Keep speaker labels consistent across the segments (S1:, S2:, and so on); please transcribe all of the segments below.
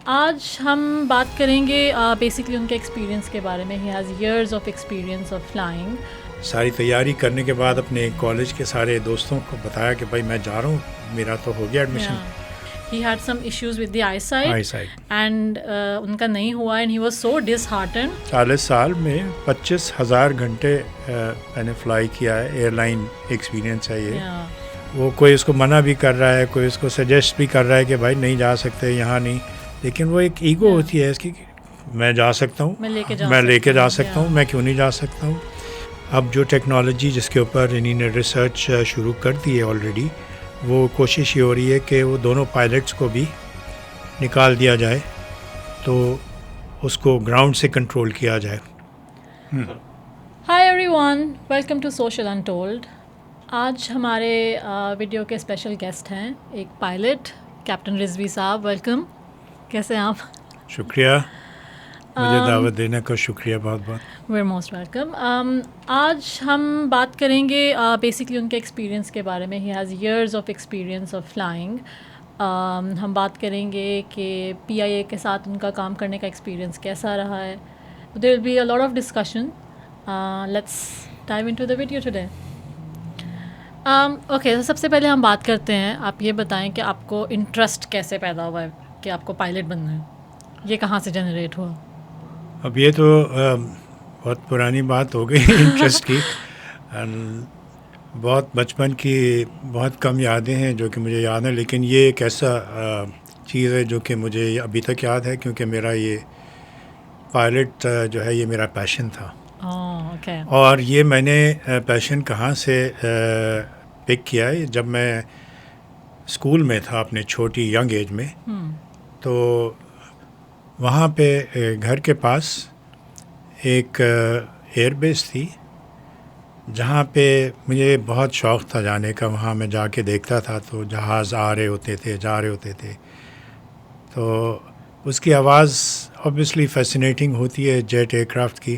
S1: آج ہم بات کریں گے بیسکلی ان کے ایکسپیرینس کے بارے میں. He has years of experience of flying.
S2: ساری تیاری کرنے کے بعد اپنے کالج کے سارے دوستوں کو بتایا کہ بھائی میں جا رہا ہوں, میرا تو ہو گیا admission.
S1: He had some issues with the eyesight. And ان کا نہیں ہوا and he was so disheartened.
S2: 40 سال میں 25,000 گھنٹے میں نے فلائی کیا ہے. ایئر لائن ایکسپیرینس ہے یہ. وہ کوئی اس کو منع بھی کر رہا ہے, کوئی اس کو سجیسٹ بھی کر رہا ہے کہ بھائی نہیں جا سکتے یہاں نہیں, لیکن وہ ایک ایگو ہوتی ہے اس کی کہ میں جا سکتا ہوں, میں لے کے جا سکتا ہوں, میں کیوں نہیں جا سکتا ہوں. اب جو ٹیکنالوجی جس کے اوپر انہوں نے ریسرچ شروع کر دی ہے آلریڈی, وہ کوشش یہ ہو رہی ہے کہ وہ دونوں پائلٹس کو بھی نکال دیا جائے تو اس کو گراؤنڈ سے کنٹرول کیا جائے.
S1: Hi everyone, welcome to Social Untold. آج ہمارے ویڈیو کے اسپیشل گیسٹ ہیں ایک پائلٹ, کیپٹن رضوی صاحب. ویلکم. کیسے ہیں آپ؟
S2: شکریہ, مجھے دعوت دینے کا شکریہ بہت بہت.
S1: We are most welcome. آج ہم بات کریں گے بیسکلی ان کے ایکسپیرینس کے بارے میں. He has years of experience of flying. ہم بات کریں گے کہ PIA کے ساتھ ان کا کام کرنے کا ایکسپیرینس کیسا رہا ہے. There will be a lot of discussion. Let's dive into the video today. Okay, سب سے پہلے ہم بات کرتے ہیں. آپ یہ بتائیں کہ آپ کو انٹرسٹ کیسے پیدا ہوا ہے کہ آپ کو پائلٹ بننا ہے؟ یہ کہاں سے جنریٹ ہوا؟
S2: اب یہ تو بہت پرانی بات ہو گئی انٹرسٹ کی. بہت بچپن کی بہت کم یادیں ہیں جو کہ مجھے یاد ہیں, لیکن یہ ایک ایسا چیز ہے جو کہ مجھے ابھی تک یاد ہے, کیونکہ میرا یہ پائلٹ جو ہے یہ میرا پیشن تھا. اور یہ میں نے پیشن کہاں سے پک کیا ہے, جب میں اسکول میں تھا اپنے چھوٹی ینگ ایج میں, تو وہاں پہ گھر کے پاس ایک ایئر بیس تھی جہاں پہ مجھے بہت شوق تھا جانے کا. وہاں میں جا کے دیکھتا تھا تو جہاز آ رہے ہوتے تھے, جا رہے ہوتے تھے, تو اس کی آواز اوبویسلی فیسینیٹنگ ہوتی ہے جیٹ ایئر کرافٹ کی,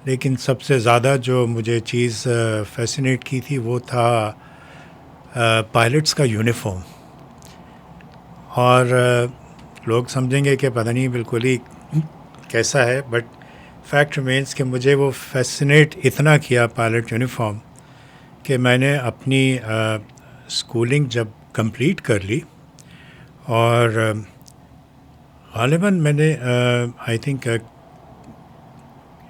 S2: لیکن سب سے زیادہ جو مجھے چیز فیسینیٹ کی تھی وہ تھا پائلٹس کا یونیفارم. اور لوگ سمجھیں گے کہ پتہ نہیں بالکل ہی کیسا ہے, بٹ فیکٹ ریمینس کہ مجھے وہ فیسینیٹ اتنا کیا پائلٹ یونیفارم کہ میں نے اپنی اسکولنگ جب کمپلیٹ کر لی, اور غالباً میں نے آئی تھنک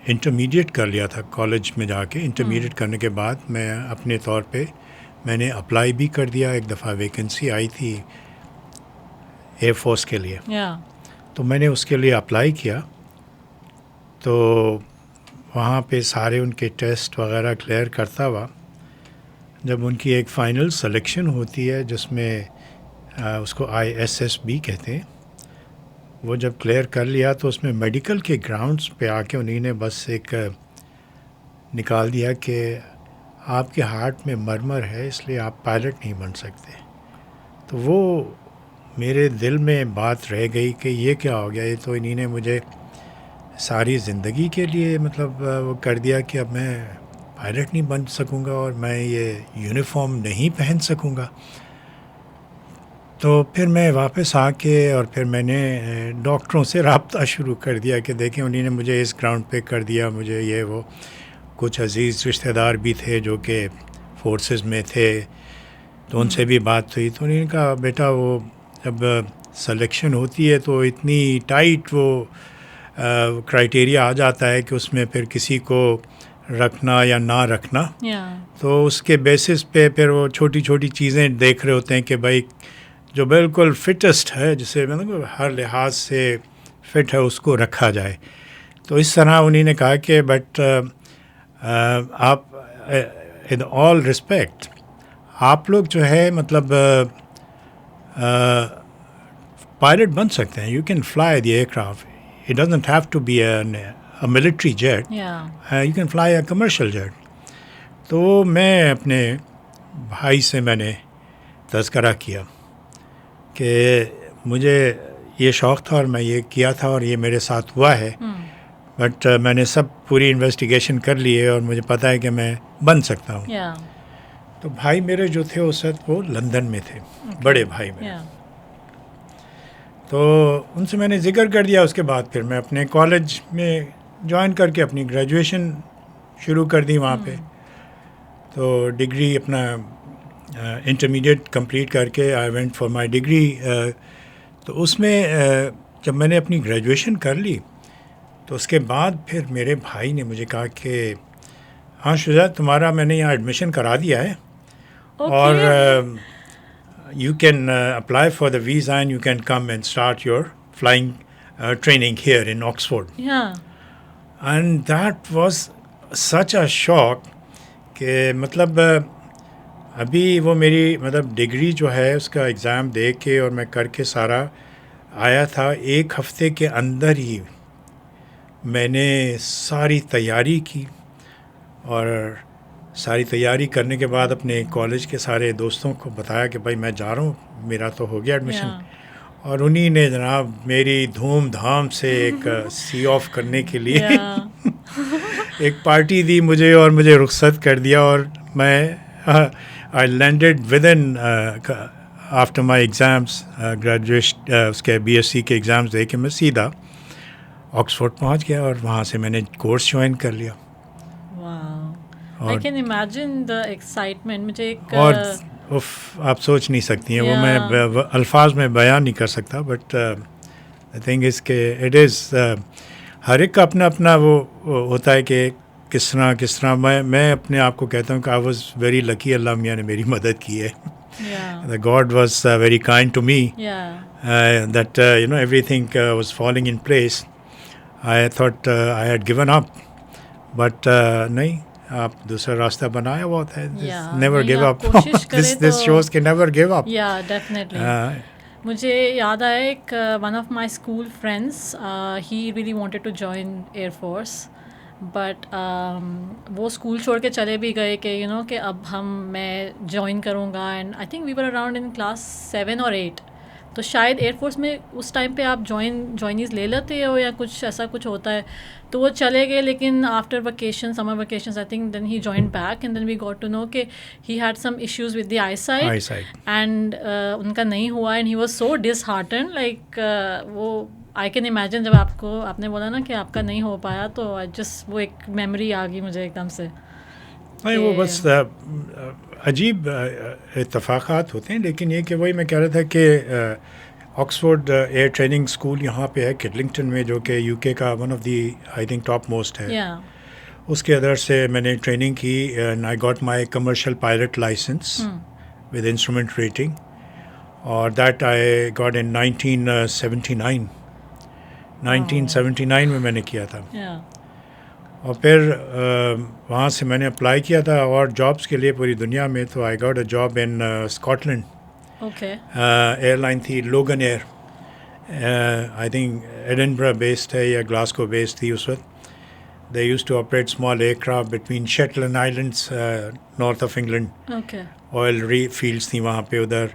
S2: انٹرمیڈیٹ کر لیا تھا کالج میں جا کے. انٹرمیڈیٹ کرنے کے بعد میں اپنے طور پہ میں نے اپلائی بھی کر دیا. ایک دفعہ ویکنسی آئی تھی ایئر فورس کے لیے, تو میں نے اس کے لیے اپلائی کیا. تو وہاں پہ سارے ان کے ٹیسٹ وغیرہ کلیئر کرتا ہوا, جب ان کی ایک فائنل سلیکشن ہوتی ہے جس میں اس کو ISSB کہتے ہیں, وہ جب کلیئر کر لیا تو اس میں میڈیکل کے گراؤنڈس پہ آ کے انہیں نے بس ایک نکال دیا کہ آپ کے ہارٹ میں مرمر ہے, اس لیے آپ پائلٹ نہیں بن سکتے. تو وہ میرے دل میں بات رہ گئی کہ یہ کیا ہو گیا, یہ تو انہیں نے مجھے ساری زندگی کے لیے مطلب وہ کر دیا کہ اب میں پائلٹ نہیں بن سکوں گا اور میں یہ یونیفارم نہیں پہن سکوں گا. تو پھر میں واپس آ کے اور پھر میں نے ڈاکٹروں سے رابطہ شروع کر دیا کہ دیکھیں انہیں نے مجھے اس گراؤنڈ پہ کر دیا, مجھے یہ وہ. کچھ عزیز رشتہ دار بھی تھے جو کہ فورسز میں تھے, تو ان سے بھی بات ہوئی. تو انہوں نے کہا بیٹا وہ جب سلیکشن ہوتی ہے تو اتنی ٹائٹ وہ کرائٹیریا آ جاتا ہے کہ اس میں پھر کسی کو رکھنا یا نہ رکھنا, تو اس کے بیسس پہ پھر وہ چھوٹی چھوٹی چیزیں دیکھ رہے ہوتے ہیں کہ بھائی جو بالکل فٹسٹ ہے, جسے مطلب ہر لحاظ سے فٹ ہے, اس کو رکھا جائے. تو اس طرح انہوں نے کہا کہ بٹ آپ ان آل ریسپیکٹ آپ لوگ جو ہے مطلب پائلٹ بن سکتے ہیں. You can fly the aircraft, it doesn't have to be a military jet, you can fly a commercial jet. تو میں اپنے بھائی سے میں نے تذکرہ کیا کہ مجھے یہ شوق تھا اور میں یہ کیا تھا اور یہ میرے ساتھ ہوا ہے, بٹ میں نے سب پوری انویسٹیگیشن کر لی ہے اور مجھے پتہ ہے کہ میں بن سکتا ہوں. تو بھائی میرے جو تھے اس وقت وہ لندن میں تھے, بڑے بھائی میرے. تو ان سے میں نے ذکر کر دیا. اس کے بعد پھر میں اپنے کالج میں جوائن کر کے اپنی گریجویشن شروع کر دی وہاں پہ. تو ڈگری اپنا انٹرمیڈیٹ کمپلیٹ کر کے I went for my degree. تو اس میں جب میں نے اپنی گریجویشن کر لی تو اس کے بعد پھر میرے بھائی نے مجھے کہا کہ ہاں شجاع تمہارا میں نے یہاں ایڈمیشن کرا دیا ہے اور you can apply for the visa and you can come and start your flying training here in Oxford. And that was such a shock کہ مطلب ابھی وہ میری مطلب ڈگری جو ہے اس کا ایگزام دے کے اور میں کر کے سارا آیا تھا. 1 ہفتے کے اندر ہی میں نے ساری تیاری کی اور ساری تیاری کرنے کے بعد اپنے کالج کے سارے دوستوں کو بتایا کہ بھائی میں جا رہا ہوں, میرا تو ہو گیا ایڈمیشن. اور انہی نے جناب میری دھوم دھام سے ایک سی آف کرنے کے لیے ایک پارٹی دی مجھے اور مجھے رخصت کر دیا. اور میں I landed within after my exams graduation اس کے بی ایس سی کے ایگزامس دے کے میں سیدھا آکسفورڈ پہنچ گیا اور وہاں سے میں نے کورس جوائن کر لیا.
S1: I can imagine the excitement. مجھے ایک
S2: اور آپ سوچ نہیں سکتی ہیں وہ میں الفاظ میں بیان نہیں کر سکتا. بٹ آئی تھنک اس کے اٹ از ہر ایک کا اپنا اپنا وہ ہوتا ہے کہ کس طرح میں اپنے آپ کو کہتا ہوں کہ آئی واز ویری لکی. اللہ میاں نے میری مدد کی ہے. God was very kind to me. That everything was falling in place. I thought I had given up, but نہیں, آپ دوسرا راستہ بنایا ہوا ہوتا ہے. Never give up. This shows کہ never give up.
S1: Yeah, definitely. مجھے یاد آیا ایک one of my school friends, he really wanted to join Air Force. But وہ اسکول چھوڑ کے چلے بھی گئے کہ کہ اب میں جوائن کروں گا. And I think we were around in class 7 اور 8. تو شاید ایئر فورس میں اس ٹائم پہ آپ جوائنیز لے لیتے ہو یا کچھ ایسا کچھ ہوتا ہے. تو وہ چلے گئے لیکن after vacation summer vacations I think then he join back and then we got to know کہ he had some issues with the eyesight and ان کا نہیں ہوا. And he was so disheartened like وہ I can imagine جب آپ نے بولا نا کہ آپ کا نہیں ہو پایا تو جسٹ وہ ایک میموری آ گئی مجھے ایک دم سے.
S2: نہیں وہ بس عجیب اتفاقات ہوتے ہیں. لیکن یہ کہ وہی میں کہہ رہا تھا کہ آکسفورڈ ایئر ٹریننگ اسکول یہاں پہ ہے کڈلنگٹن میں, جو کہ یو کے کا one of the I think top most ہے. اس کے ادر سے میں نے ٹریننگ کی and I got my commercial pilot licence with instrument rating, اور دیٹ آئی گاٹ ان 1979 میں نے کیا تھا. اور پھر وہاں سے میں نے اپلائی کیا تھا اور جابس کے لیے پوری دنیا میں. تو I got a job in Scotland. Airline تھی Loganair, I think Edinburgh based ہے یا گلاسکو بیسڈ تھی اس وقت. They use to operate small aircraft between Shetland Islands north of England. Oil fields تھیں وہاں پہ. ادھر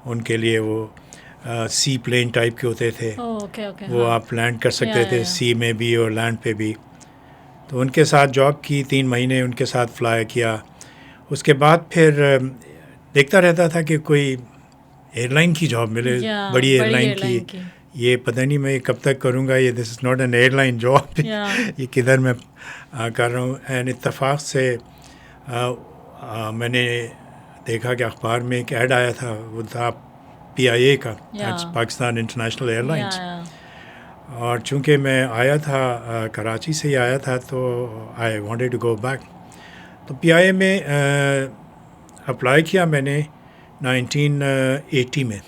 S2: ان کے لیے وہ سی پلین ٹائپ کے ہوتے تھے, وہ آپ لینڈ کر سکتے تھے سی میں بھی اور لینڈ پہ بھی. تو ان کے ساتھ جاب کی 3 مہینے, ان کے ساتھ فلائی کیا. اس کے بعد پھر دیکھتا رہتا تھا کہ کوئی ایئر لائن کی جاب ملے, بڑی ایئر لائن کی. یہ پتہ نہیں میں کب تک کروں گا, یہ this is not an airline job, یہ کدھر میں کر رہا ہوں. اینڈ اتفاق سے میں نے دیکھا کہ اخبار میں ایک ایڈ آیا تھا, وہ تھا PIA کا, پاکستان انٹرنیشنل ایئر لائنس. اور چونکہ میں آیا تھا کراچی سے ہی آیا تھا تو I wanted to go back. تو PIA میں اپلائی کیا میں نے 1980 میں.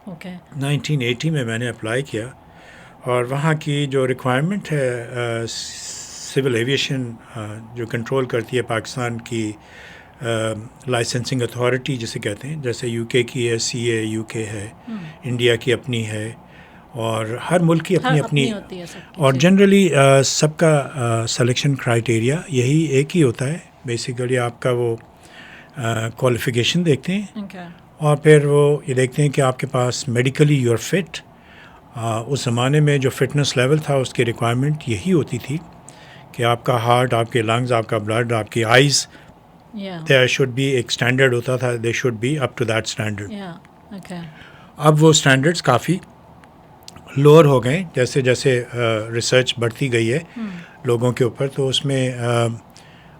S2: 1980 میں نے اپلائی کیا, اور وہاں کی جو ریکوائرمنٹ ہے سول ایویشن جو کنٹرول کرتی ہے پاکستان کی لائسنسنگ اتھارٹی جسے کہتے ہیں, جیسے UK کی ہے CA UK ہے, انڈیا کی اپنی ہے, اور ہر ملک کی اپنی اپنی. اور جنرلی سب کا سلیکشن کرائٹیریا یہی ایک ہی ہوتا ہے. بیسیکلی آپ کا وہ کوالیفیکیشن دیکھتے ہیں, اور پھر وہ یہ دیکھتے ہیں کہ آپ کے پاس میڈیکلی یو آر فٹ. اس زمانے میں جو فٹنس لیول تھا اس کی ریکوائرمنٹ یہی ہوتی تھی کہ آپ کا ہارٹ, آپ کے لنگز, آپ کا بلڈ, آپ کی آئیز, there should be ایک اسٹینڈرڈ ہوتا تھا, they should be up to that standard. اب وہ اسٹینڈرڈس کافی لوور ہو گئے جیسے جیسے ریسرچ بڑھتی گئی ہے لوگوں کے اوپر, تو اس میں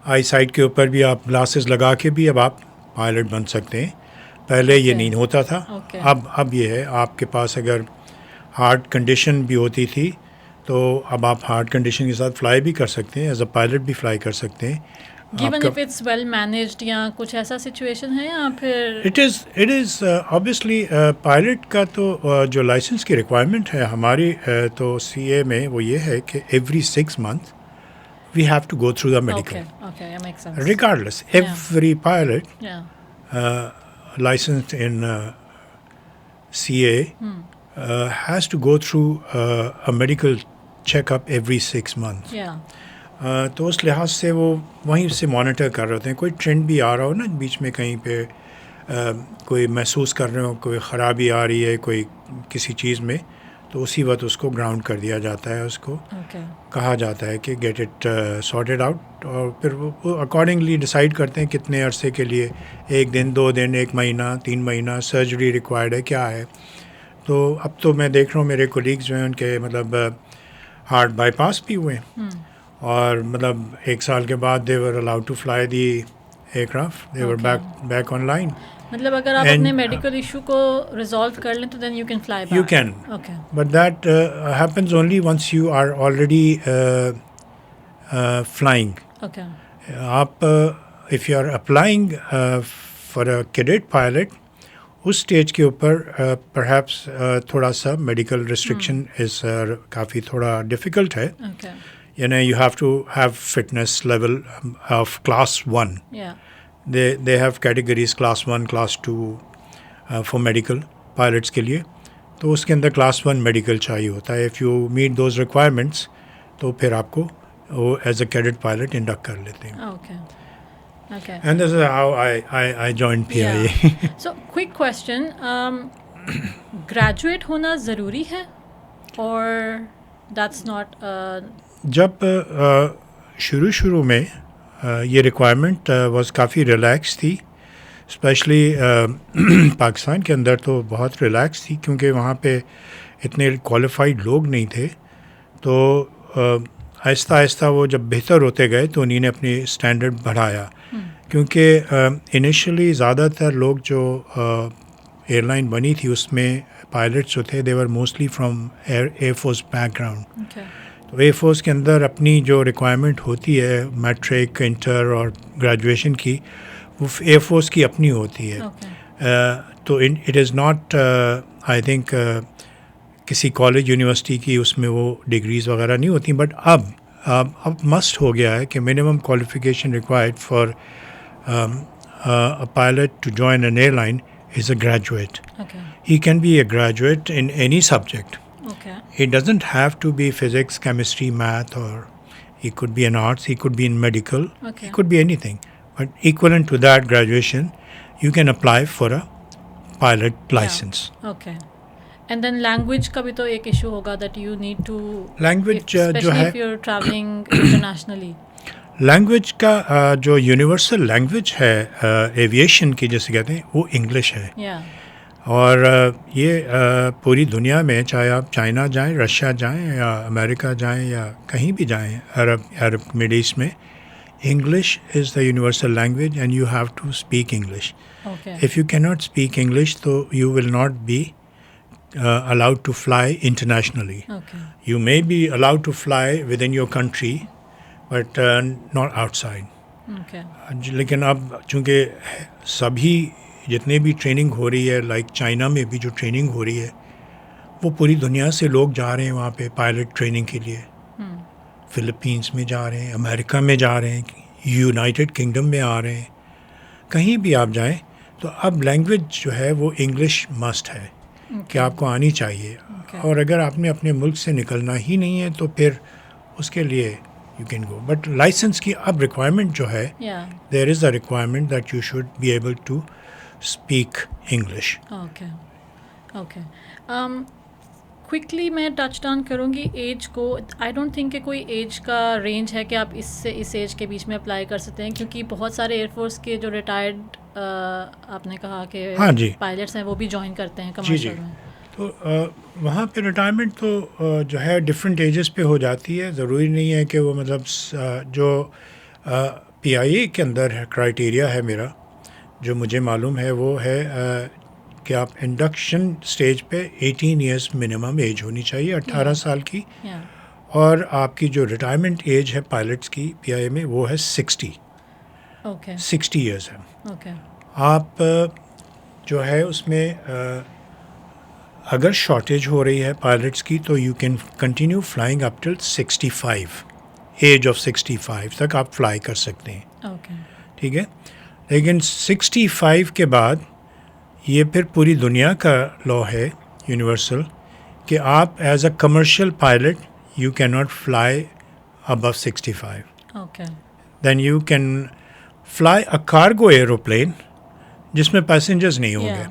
S2: آئی سائٹ کے اوپر بھی آپ گلاسز لگا کے بھی اب آپ پائلٹ بن سکتے ہیں. پہلے یہ نہیں ہوتا تھا. اب یہ ہے, آپ کے پاس اگر ہارٹ کنڈیشن بھی ہوتی تھی تو اب آپ ہارٹ کنڈیشن کے ساتھ فلائی بھی کر سکتے ہیں, ایز اے پائلٹ بھی فلائی کر سکتے ہیں.
S1: given if it's well managed یا کچھ ایسا سچویشن ہے یا پھر
S2: اٹ از obviously پائلٹ کا تو جو لائسنس کی ریکوائرمنٹ ہے ہماری تو سی اے میں وہ یہ ہے کہ every 6 months we have to go through the medical.
S1: Okay, that makes sense.
S2: Regardless, every pilot licensed in CA has to go through a medical checkup every 6 months. تو اس لحاظ سے وہ وہیں سے مانیٹر کر رہے ہوتے ہیں. کوئی ٹرینڈ بھی آ رہا ہو نا بیچ میں کہیں پہ کوئی محسوس کر رہے ہو کوئی خرابی آ رہی ہے کوئی کسی چیز میں, تو اسی وقت اس کو گراؤنڈ کر دیا جاتا ہے, اس کو کہا جاتا ہے کہ گیٹ اٹ سارٹیڈ آؤٹ, اور پھر وہ اکارڈنگلی ڈیسائیڈ کرتے ہیں کتنے عرصے کے لیے, 1 دن 2 دن 1 مہینہ 3 مہینہ سرجری ریکوائرڈ ہے کیا ہے. تو اب تو میں دیکھ رہا ہوں میرے کولیگز جو ہیں ان کے مطلب ہارٹ بائی پاس بھی ہوئے ہیں, اور مطلب 1 سال کے بعد they were allowed to fly the aircraft, they were back on line.
S1: مطلب اگر آپ اپنے میڈیکل ایشو کو ریزالو کر لیں تو then you can fly back.
S2: You can.
S1: Okay.
S2: But that happens only once you are already flying.
S1: Okay.
S2: آپ if you are applying for a cadet pilot, اس اسٹیج کے اوپر perhaps تھوڑا سا میڈیکل ریسٹرکشن از کافی تھوڑا ڈیفیکلٹ ہے.
S1: Okay.
S2: یعنی you have to have fitness level of class 1.
S1: Yeah.
S2: They have categories class 1, class 2 for medical pilots کے لیے, تو اس کے اندر class 1 میڈیکل چاہیے ہوتا ہے. if you meet those requirements تو پھر آپ کو وہ as a cadet pilot induct کر لیتے ہیں.
S1: Okay.
S2: And this is how I joined PIA.
S1: Yeah. So quick question, graduate ہونا ضروری ہے or that's not
S2: جب شروع میں یہ ریکوائرمنٹ واز کافی ریلیکس تھی, اسپیشلی پاکستان کے اندر تو بہت ریلیکس تھی کیونکہ وہاں پہ اتنے کوالیفائڈ لوگ نہیں تھے. تو آہستہ آہستہ وہ جب بہتر ہوتے گئے تو انہیں نے اپنی اسٹینڈرڈ بڑھایا, کیونکہ انیشلی زیادہ تر لوگ جو ایئر لائن بنی تھی اس میں پائلٹس جو تھے they were mostly from air force background. تو ایئر فورس کے اندر اپنی جو ریکوائرمنٹ ہوتی ہے میٹرک انٹر اور گریجویشن کی, وہ ایئر فورس کی اپنی ہوتی ہے. تو it is not I think کسی کالج یونیورسٹی کی اس میں وہ ڈگریز وغیرہ نہیں ہوتی. بٹ اب مسٹ ہو گیا ہے کہ minimum qualification required for a pilot to join an airline is a graduate.
S1: Okay.
S2: He can be a graduate in any subject.
S1: Okay.
S2: It doesn't have to be physics, chemistry, math, or he could be in arts, he could be in medical,
S1: Okay.
S2: he could be anything. But equivalent to that graduation, you can apply for a pilot license.
S1: Okay. And then language کا بھی تو ایک issue ہوگا that you need to
S2: Language جو
S1: especially
S2: ہے
S1: if you're traveling internationally.
S2: Language کا جو universal language ہے ایویشن کی جیسے کہتے ہیں وہ انگلش ہے.
S1: Yeah.
S2: اور یہ پوری دنیا میں چاہے آپ چائنا جائیں, رشیا جائیں یا امریکہ جائیں یا کہیں بھی جائیں عرب مڈل ایسٹ میں, English is the universal language and you have to speak English.
S1: Okay.
S2: If you cannot speak English, so you will not be allowed to fly internationally.
S1: Okay.
S2: You may be allowed to fly within your country, but not outside.
S1: Okay.
S2: لیکن اب چونکہ سبھی جتنے بھی training ہو رہی ہے, like China میں بھی جو ٹریننگ ہو رہی ہے وہ پوری دنیا سے لوگ جا رہے ہیں وہاں پہ پائلٹ ٹریننگ کے لیے. فلپینس میں جا رہے ہیں, امریکہ میں جا رہے ہیں, یونائٹڈ کنگڈم میں آ رہے ہیں, کہیں بھی آپ جائیں. تو اب لینگویج جو ہے وہ انگلش مسٹ ہے کہ آپ کو آنی چاہیے. اور اگر آپ نے اپنے ملک سے نکلنا ہی نہیں ہے تو پھر اس کے لیے you can go. But license کی اب ریکوائرمنٹ جو ہے, there is a requirement that you should be able to speak English.
S1: Okay. Quickly میں ٹچ ڈاؤن کروں گی ایج کو. آئی ڈونٹ تھنک کہ کوئی ایج کا رینج ہے کہ آپ اس سے اس ایج کے بیچ میں اپلائی کر سکتے ہیں, کیونکہ بہت سارے ایئر فورس کے جو ریٹائرڈ آپ نے کہا کہ پائلٹس ہیں وہ بھی جوائن کرتے ہیں کمرشل میں.
S2: تو وہاں پہ ریٹائرمنٹ تو جو ہے ڈفرینٹ ایجز پہ ہو جاتی ہے. ضروری نہیں ہے کہ وہ مطلب جو پی آئی اے کے اندر کرائٹیریا ہے میرا جو مجھے معلوم ہے وہ ہے کہ آپ انڈکشن اسٹیج پہ 18 ایئرس منیمم ایج ہونی چاہیے, 18 سال کی, اور آپ کی جو ریٹائرمنٹ ایج ہے پائلٹس کی پی آئی اے میں وہ ہے 60 ایئرس ہے. آپ جو ہے اس میں اگر شارٹیج ہو رہی ہے پائلٹس کی تو you can continue flying up till 65 age of 65 تک آپ فلائی کر سکتے ہیں. ٹھیک ہے, لیکن 65 کے بعد یہ پھر پوری دنیا کا لا ہے یونیورسل کہ آپ as a commercial pilot you can not fly above 65. Then you can fly a cargo aeroplane جس میں پیسنجرز نہیں ہوں گے,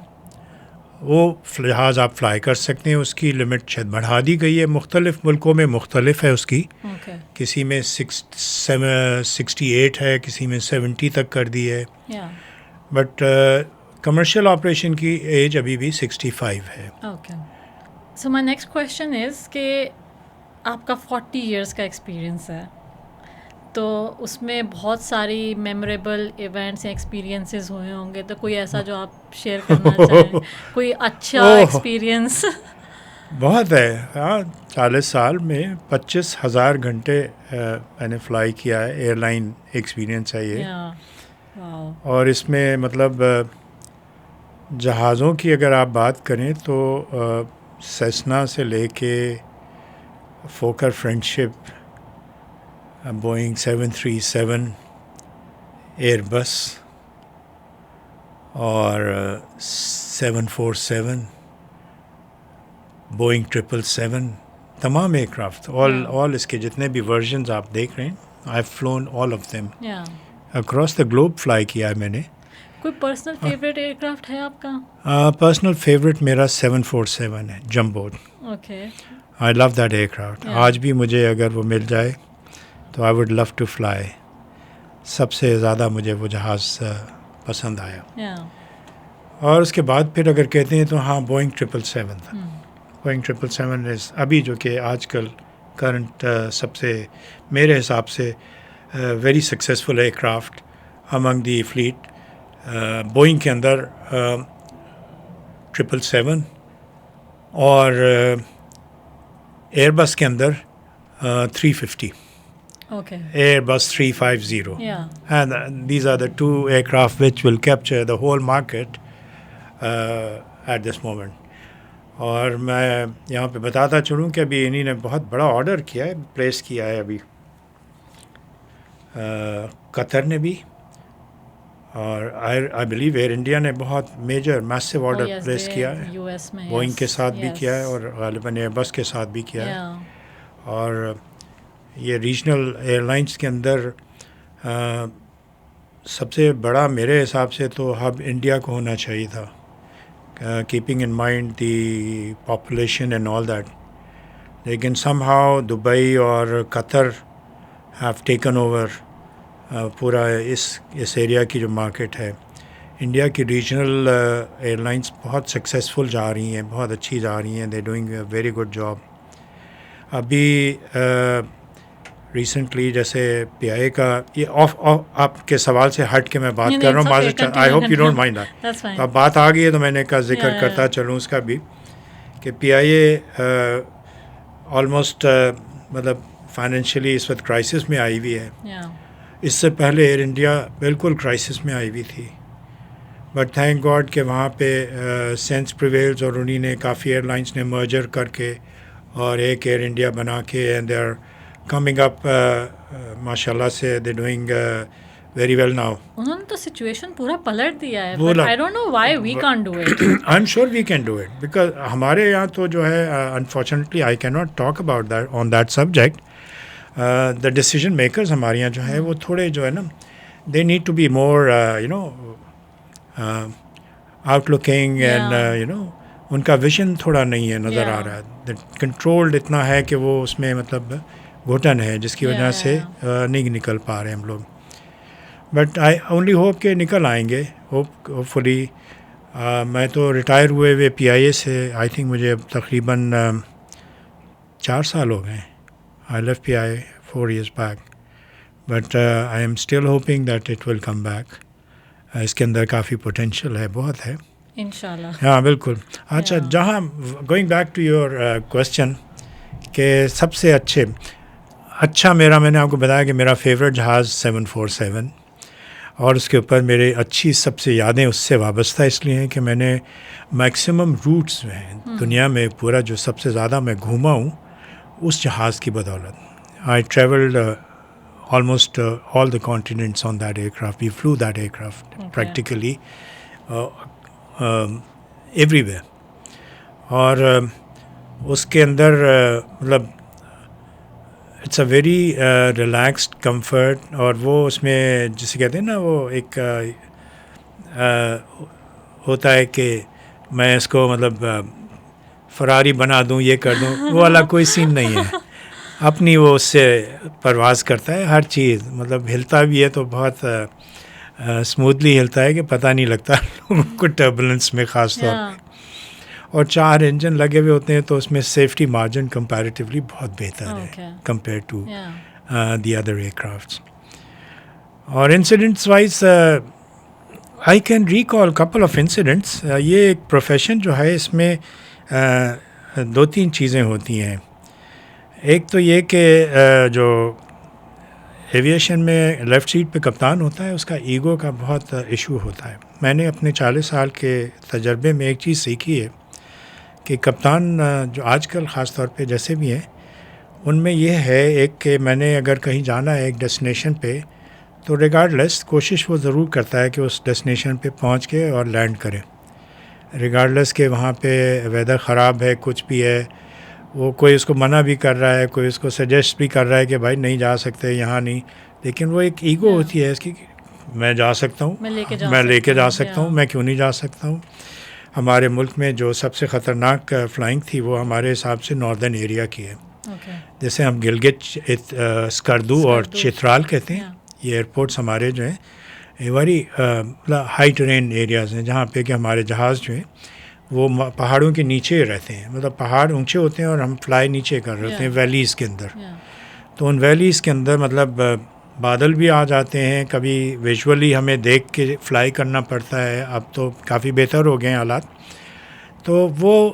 S2: وہ جہاز آپ فلائی کر سکتے ہیں. اس کی لمٹ شاید بڑھا دی گئی ہے, مختلف ملکوں میں مختلف ہے اس کی, کسی میں 68 ہے, کسی میں 70 تک کر دی ہے, بٹ کمرشل آپریشن کی ایج ابھی بھی 65 ہے.
S1: سو مائی نیکسٹ کویشچن از کہ آپ کا 40 ایئرس کا ایکسپیرئنس ہے, تو اس میں بہت ساری میموریبل ایونٹس یا ایکسپیرینسز ہوئے ہوں گے, تو کوئی ایسا جو آپ شیئر کرنا چاہیں, کوئی اچھا ایکسپیرینس؟
S2: بہت ہے. ہاں, 40 سال میں 25,000 گھنٹے میں نے فلائی کیا ہے. ایئر لائن ایکسپیرینس ہے یہ. اور اس میں مطلب جہازوں کی اگر آپ بات کریں تو سیسنا سے لے کے فوکر فرینڈشپ, بوئنگ 737, ایئر بس اور 747, بوئنگ 777, تمام ایئر کرافٹ, آل اس کے جتنے بھی ورژنز آپ دیکھ رہے ہیں, I have فلون all of them across the globe. Fly کیا ہے میں نے.
S1: کوئی پرسنل فیوریٹ ایئر کرافٹ ہے آپ کا؟
S2: پرسنل فیوریٹ میرا 747 ہے, jumbo. I love that aircraft. آج بھی مجھے اگر وہ مل جائے تو I would love to fly. سب سے زیادہ مجھے وہ جہاز پسند آیا. اور اس کے بعد پھر اگر کہتے ہیں تو ہاں, بوئنگ 777 تھا. بوئنگ 777 ابھی جو کہ آج کل کرنٹ سب سے میرے حساب سے ویری سکسیزفل ایئر کرافٹ امنگ دی فلیٹ. بوئنگ کے اندر 777 اور ایئر بس کے اندر 350. ایئر بس 350. And these are the two aircraft which will capture the whole market at this moment. اور میں یہاں پہ بتاتا چلوں کہ ابھی انہی نے بہت بڑا آرڈر کیا ہے, پلیس کیا ہے ابھی قطر نے بھی, اور آئی بلیو ایئر انڈیا نے بہت میجر میسو آرڈر پلیس کیا ہے. بوئنگ کے ساتھ بھی کیا ہے اور غالباً ایئر بس کے ساتھ بھی کیا ہے. اور یہ ریجنل ایئر لائنس کے اندر سب سے بڑا میرے حساب سے تو ہب انڈیا کو ہونا چاہیے تھا, keeping in mind the population and all that. لیکن سم ہاؤ دبئی اور قطر ہیو ٹیکن اوور پورا اس ایریا کی جو مارکیٹ ہے. انڈیا کی ریجنل ایئر لائنس بہت سکسیزفل جا رہی ہیں, بہت اچھی جا رہی ہیں. They doing a very good job. ابھی ریسنٹلی جیسے پی آئی اے کا یہ آپ کے سوال سے ہٹ کے میں بات کر رہا ہوں, معذرت, I hope you don't mind that. اب بات آ گئی ہے تو میں نے کہا ذکر کرتا چلوں اس کا بھی کہ پی آئی اے آلموسٹ مطلب فائنینشلی اس وقت کرائسس میں آئی ہوئی ہے. اس سے پہلے ایئر انڈیا بالکل کرائسس میں آئی ہوئی تھی, بٹ تھینک گاڈ کہ وہاں پہ سینس پریویلز اور انہی نے کافی ایئر لائنس نے مرجر کر کے اور ایک ایئر انڈیا بنا کے and they are coming up ماشاء اللہ سے, they doing very well now.
S1: انہوں نے تو سچویشن پورا پلٹ دیا ہے, but I don't know why we can't do it.
S2: I M sure we can do it, because ہمارے یہاں تو جو ہے unfortunately I can not talk about that on that subject. The decision makers ہمارے یہاں جو ہے وہ تھوڑے جو ہے نا, they need to be more you know out looking and you know ان کا ویژن تھوڑا نہیں ہے, نظر آ رہا ہے. کنٹرولڈ اتنا ہے کہ وہ اس میں مطلب گھٹن ہے جس کی وجہ سے نہیں نکل پا رہے ہم لوگ. بٹ آئی اونلی ہوپ کہ نکل آئیں گے, ہوپ فلی میں تو ریٹائر ہوئے پی آئی اے سے آئی تھنک مجھے اب تقریباً 4 سال ہو گئے ہیں. I left P I 4 years back, but I am still hoping that it will come back. اس کے اندر کافی پوٹینشیل ہے, بہت ہے
S1: انشاءاللہ.
S2: ہاں بالکل. اچھا, جہاں going back to your question کہ سب سے اچھا میں نے آپ کو بتایا کہ میرا فیوریٹ جہاز 747, اور اس کے اوپر میرے اچھی سب سے یادیں اس سے وابستہ اس لیے ہیں کہ میں نے میکسیمم روٹس جو ہیں دنیا میں پورا جو سب سے زیادہ میں گھوما ہوں اس جہاز کی بدولت. آئی travelled almost all the continents on that aircraft. We flew that aircraft practically everywhere. اور اس کے اندر مطلب it's a very relaxed comfort, اور وہ اس میں جسے کہتے ہیں نا وہ ایک ہوتا ہے کہ میں اس کو مطلب فراری بنا دوں, یہ کر دوں, وہ والا کوئی سین نہیں ہے. اپنی وہ اس سے پرواز کرتا ہے, ہر چیز مطلب ہلتا بھی ہے تو بہت اسموتھلی ہلتا ہے کہ پتہ نہیں لگتا لوگوں کو ٹربولنس میں خاص طور پہ. اور 4 انجن لگے ہوئے ہوتے ہیں تو اس میں سیفٹی مارجن کمپیریٹیولی بہت بہتر ہے compare to the other aircrafts. اور incidents wise I can recall couple of incidents. یہ ایک پروفیشن جو ہے اس میں 2-3 چیزیں ہوتی ہیں. ایک تو یہ کہ جو ایویشن میں لیفٹ سیٹ پہ کپتان ہوتا ہے اس کا ایگو کا بہت ایشو ہوتا ہے. میں نے اپنے 40 سال کے تجربے میں ایک چیز سیکھی ہے کہ کپتان جو آج کل خاص طور پہ جیسے بھی ہیں ان میں یہ ہے ایک کہ میں نے اگر کہیں جانا ہے ایک ڈیسٹینیشن پہ تو ریگارڈ لیس کوشش وہ ضرور کرتا ہے کہ اس ڈیسٹینیشن پہ پہنچ کے اور لینڈ کرے, ریگارڈ لیس کہ وہاں پہ ویدر خراب ہے, کچھ بھی ہے. وہ کوئی اس کو منع بھی کر رہا ہے, کوئی اس کو سجیسٹ بھی کر رہا ہے کہ بھائی نہیں جا سکتے یہاں نہیں, لیکن وہ ایک ایگو ہوتی ہے اس کی میں جا سکتا ہوں, میں لے کے جا سکتا ہوں, میں کیوں نہیں جا سکتا ہوں. ہمارے ملک میں جو سب سے خطرناک فلائنگ تھی وہ ہمارے حساب سے ناردرن ایریا کی ہے, جیسے ہم گلگت, اسکردو اور چترال کہتے ہیں. یہ ایئرپورٹس ہمارے جو ہیں ویری ہائی ٹرین ایریاز ہیں جہاں پہ کہ ہمارے جہاز جو ہیں وہ پہاڑوں کے نیچے رہتے ہیں, مطلب پہاڑ اونچے ہوتے ہیں اور ہم فلائی نیچے کر رہے ہوتے ہیں ویلیز کے اندر. تو ان ویلیز کے اندر مطلب بادل بھی آ جاتے ہیں, کبھی ویژولی ہمیں دیکھ کے فلائی کرنا پڑتا ہے. اب تو کافی بہتر ہو گئے ہیں حالات, تو وہ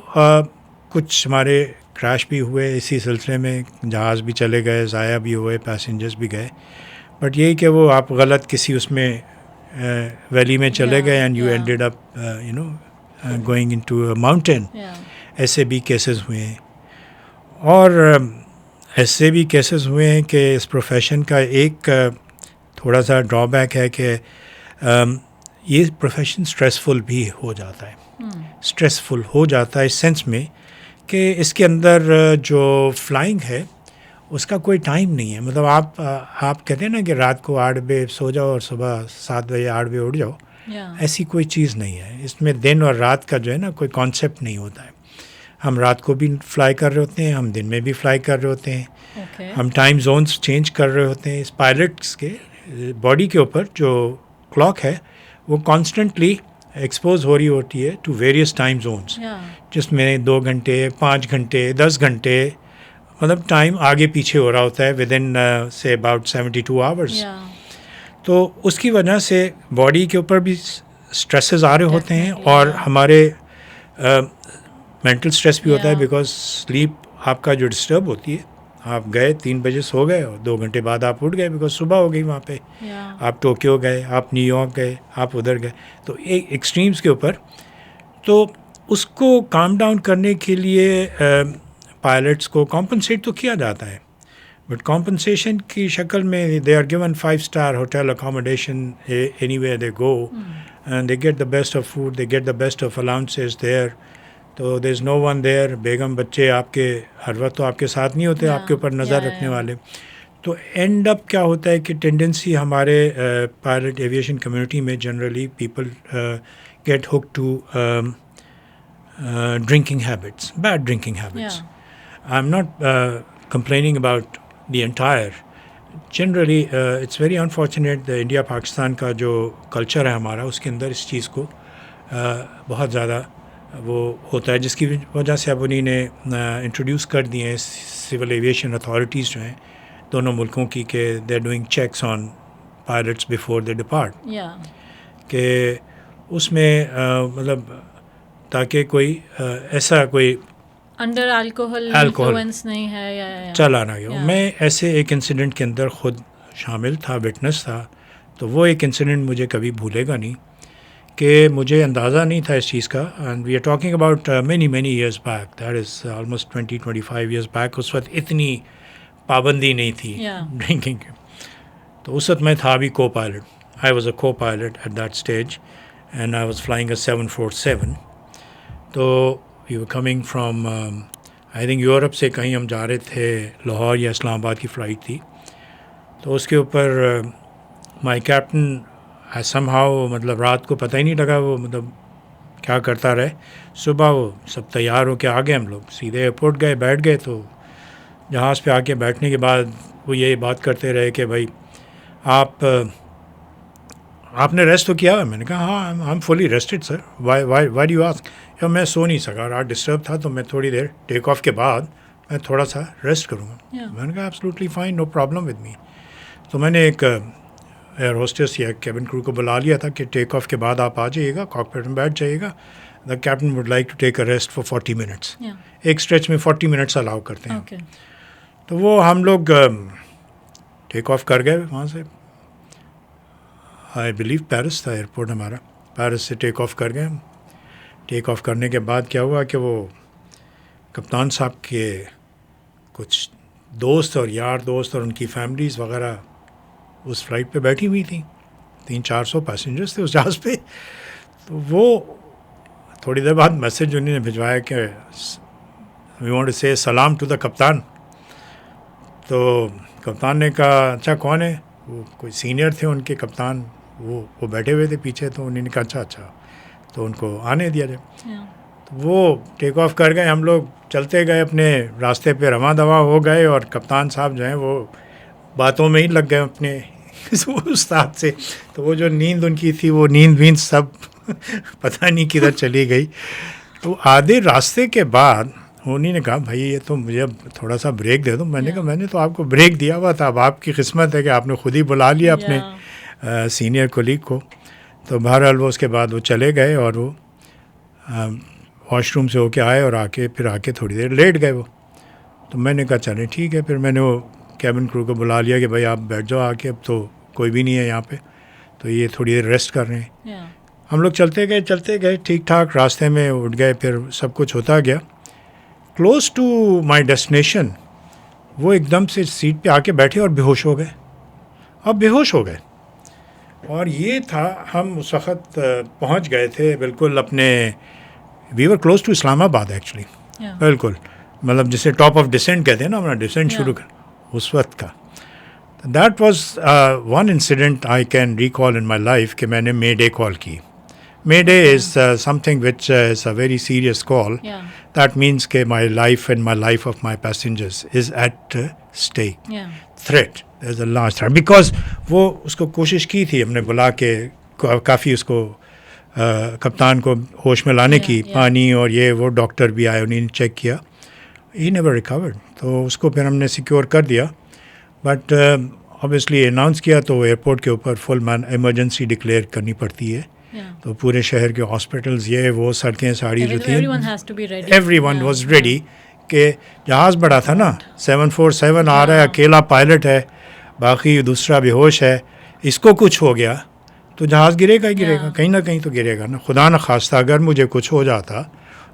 S2: کچھ ہمارے کریش بھی ہوئے اسی سلسلے میں, جہاز بھی چلے گئے, ضائع بھی ہوئے, پیسنجرز بھی گئے. بٹ یہی کہ وہ آپ غلط کسی اس میں ویلی میں چلے گئے and you ended up going into mountain. ایسے بھی کیسز ہوئے ہیں. اور ایسے بھی کیسز ہوئے ہیں کہ اس پروفیشن کا ایک تھوڑا سا ڈرا بیک ہے کہ یہ پروفیشن اسٹریسفل بھی ہو جاتا ہے. اسٹریسفل ہو جاتا ہے اس سینس میں کہ اس کے اندر جو فلائنگ ہے اس کا کوئی ٹائم نہیں ہے. مطلب آپ کہتے ہیں نا کہ رات کو 8 بجے سو جاؤ اور صبح 7 بجے 8 بجے اٹھ جاؤ, ایسی کوئی چیز نہیں ہے. اس میں دن اور رات کا جو ہے نا کوئی کانسیپٹ نہیں ہوتا ہے. ہم رات کو بھی فلائی کر رہے ہوتے ہیں, ہم دن میں بھی فلائی کر رہے ہوتے ہیں, ہم ٹائم زونس چینج کر رہے ہوتے ہیں. اس پائلٹس کے باڈی کے اوپر جو کلاک ہے وہ کانسٹنٹلی ایکسپوز ہو رہی ہوتی ہے ٹو ویریس ٹائم زونس, جس میں 2 گھنٹے 5 گھنٹے 10 گھنٹے مطلب ٹائم آگے پیچھے ہو رہا ہوتا ہے ود ان سے اباؤٹ 72 آورس. تو اس کی وجہ سے باڈی کے اوپر بھی اسٹریسز آ رہے ہوتے ہیں اور ہمارے مینٹل اسٹریس بھی ہوتا ہے, بیکاز سلیپ آپ کا جو ڈسٹرب ہوتی ہے. آپ گئے 3 بجے سو گئے اور 2 گھنٹے بعد آپ اٹھ گئے بیکاز صبح ہو گئی وہاں پہ. آپ ٹوکیو گئے, آپ نیو یارک گئے, آپ ادھر گئے, تو ایک ایکسٹریمز کے اوپر. تو اس کو کام ڈاؤن کرنے کے لیے پائلٹس کو کمپنسیٹ تو کیا جاتا ہے, بٹ کمپنسیشن کی شکل میں they are given 5-star hotel accommodation anywhere they go, and they get the best of food, they get the best of allowances there. تو there is know one their, بیگم بچے آپ کے ہر وقت تو آپ کے ساتھ نہیں ہوتے, آپ کے اوپر نظر رکھنے والے. تو اینڈ اپ کیا ہوتا ہے کہ ٹینڈنسی ہمارے پائلٹ ایویشن کمیونٹی میں generally people get hooked to drinking habits, bad drinking habits. I am not complaining about the entire. Generally it's very unfortunate. India Pakistan کا جو کلچر ہے ہمارا اس کے اندر اس چیز کو بہت زیادہ وہ ہوتا ہے، جس کی وجہ سے اب انہیں نے انٹروڈیوس کر دیے ہیں سول ایویشن اتھارٹیز جو ہیں دونوں ملکوں کی، کہ they are doing checks on pilots before they depart, کہ اس میں مطلب تاکہ کوئی ایسا کوئی
S1: انڈر الکوہل انفلوئنس نہیں ہے یا
S2: چلا نہ گیا. میں ایسے ایک انسیڈنٹ کے اندر خود شامل تھا، وٹنس تھا، تو وہ ایک انسیڈنٹ مجھے کبھی بھولے گا نہیں، کہ مجھے اندازہ نہیں تھا اس چیز کا. And we are talking about many years back, that is almost 20-25 years back. اس وقت اتنی پابندی نہیں تھی ڈرنکنگ کی، تو اس وقت میں تھا بھی کو pilot. I was a copilot at that stage and I was flying a 747. تو we were coming from I think Europe سے کہیں ہم جا رہے تھے، لاہور یا اسلام آباد کی فلائٹ تھی. تو اس کے اوپر مائی کیپٹن سم ہاؤ، مطلب رات کو پتہ ہی نہیں لگا وہ مطلب کیا کرتا رہے. صبح وہ سب تیار ہو کے آ گئے، ہم لوگ سیدھے ایئرپورٹ گئے، بیٹھ گئے. تو جہاز پہ آ کے بیٹھنے کے بعد وہ یہی بات کرتے رہے کہ بھائی آپ نے ریسٹ تو کیا ہے؟ میں نے کہا ہاں I am fully rested sir. Why do you ask? یا میں سو نہیں سکا، رات ڈسٹرب تھا، تو میں تھوڑی دیر ٹیک آف کے بعد میں تھوڑا سا ریسٹ کروں گا. میں نے کہا absolutely fine, no problem with me. تو میں نے ایک ایئر ہوسٹس یا کیبن کرو کو بلا لیا تھا کہ ٹیک آف کے بعد آپ آ جائیے گا، کاکپٹ میں بیٹھ جائیے گا. The captain would like to take a rest for 40 minutes. ایک اسٹریچ میں 40 منٹس الاؤ کرتے ہیں. تو وہ ہم لوگ ٹیک آف کر گئے وہاں سے. آئی بلیو پیرس تھا ایئرپورٹ ہمارا. پیرس سے ٹیک آف کر گئے. ٹیک آف کرنے کے بعد کیا ہوا کہ وہ کپتان صاحب کے کچھ دوست اور یار دوست اور ان کی فیملیز وغیرہ اس فلائٹ پہ بیٹھی ہوئی تھیں. 300-400 پیسنجرس تھے اس جہاز پہ. تو وہ تھوڑی دیر بعد میسج انہوں نے بھجوایا کہ وی وانٹ ٹو سے سلام ٹو دا کپتان. تو کپتان نے کہا اچھا کون ہے؟ وہ کوئی سینئر تھے ان کے کپتان، وہ بیٹھے ہوئے تھے پیچھے. تو انہوں نے کہا اچھا تو ان کو آنے دیا جائے. تو وہ ٹیک آف کر گئے، ہم لوگ چلتے گئے اپنے راستے پہ، رواں دواں ہو گئے. اور کپتان صاحب جو ہیں وہ باتوں میں ہی لگ گئے اپنے استاد سے. تو وہ جو نیند ان کی تھی، وہ نیند سب پتہ نہیں کدھر چلی گئی. تو آدھے راستے کے بعد انہوں نے کہا بھائی یہ تو مجھے اب تھوڑا سا بریک دے دو. میں نے کہا میں نے تو آپ کو بریک دیا ہوا تھا، اب آپ کی قسمت ہے کہ آپ نے خود ہی بلا لیا اپنے سینئر کولیگ کو. تو بہرحال وہ اس کے بعد وہ چلے گئے اور وہ واش روم سے ہو کے آئے اور پھر آ کے تھوڑی دیر لیٹ گئے وہ. تو میں نے کہا چلیں ٹھیک ہے. پھر میں نے وہ کیبن کرو کو بلا لیا کہ بھائی آپ بیٹھ جاؤ آ کے، اب تو کوئی بھی نہیں ہے یہاں پہ، تو یہ تھوڑی دیر ریسٹ کر رہے ہیں. ہم لوگ چلتے گئے ٹھیک ٹھاک، راستے میں اٹھ گئے، پھر سب کچھ ہوتا گیا. کلوز ٹو مائی ڈیسٹینیشن وہ ایک دم سے سیٹ پہ آ کے بیٹھے اور بے ہوش ہو گئے. بے ہوش ہو گئے. اور یہ تھا ہم اس وقت پہنچ گئے تھے بالکل اپنے، وی ور کلوز ٹو اسلام آباد ایکچولی، بالکل مطلب جسے ٹاپ آف ڈسینٹ کہتے ہیں نا، ہمارا ڈسینٹ شروع کر اس وقت کا. That was one incident I can recall in my life کہ میں نے مے ڈے کال کی. Mayday is something which is a very serious call. That means کہ my life and my life of my passengers is at stake. Threat is a large threat, because وہ اس کو کوشش کی تھی ہم نے بلا کے کافی اس کو کپتان کو ہوش میں لانے کی، پانی اور یہ وہ ڈاکٹر بھی آئے، انہیں چیک کیا، ہی نیور ریکورڈ. تو اس کو پھر ہم نے سیکیور کر دیا. بٹ اوبیسلی اناؤنس کیا تو ایئرپورٹ کے اوپر فل ایمرجنسی ڈکلیئر کرنی پڑتی ہے. تو پورے شہر کے ہاسپٹلز یہ وہ سڑکیں ساڑی جو تھیں، ایوری ون واز ریڈی کہ جہاز بڑا تھا نا، 747 آ رہا ہے، اکیلا پائلٹ ہے، باقی دوسرا بے ہوش ہے، اس کو کچھ ہو گیا تو جہاز گرے گا ہی گرے گا، کہیں نہ کہیں تو گرے گا نا. خدا نہ خواستہ اگر مجھے کچھ ہو جاتا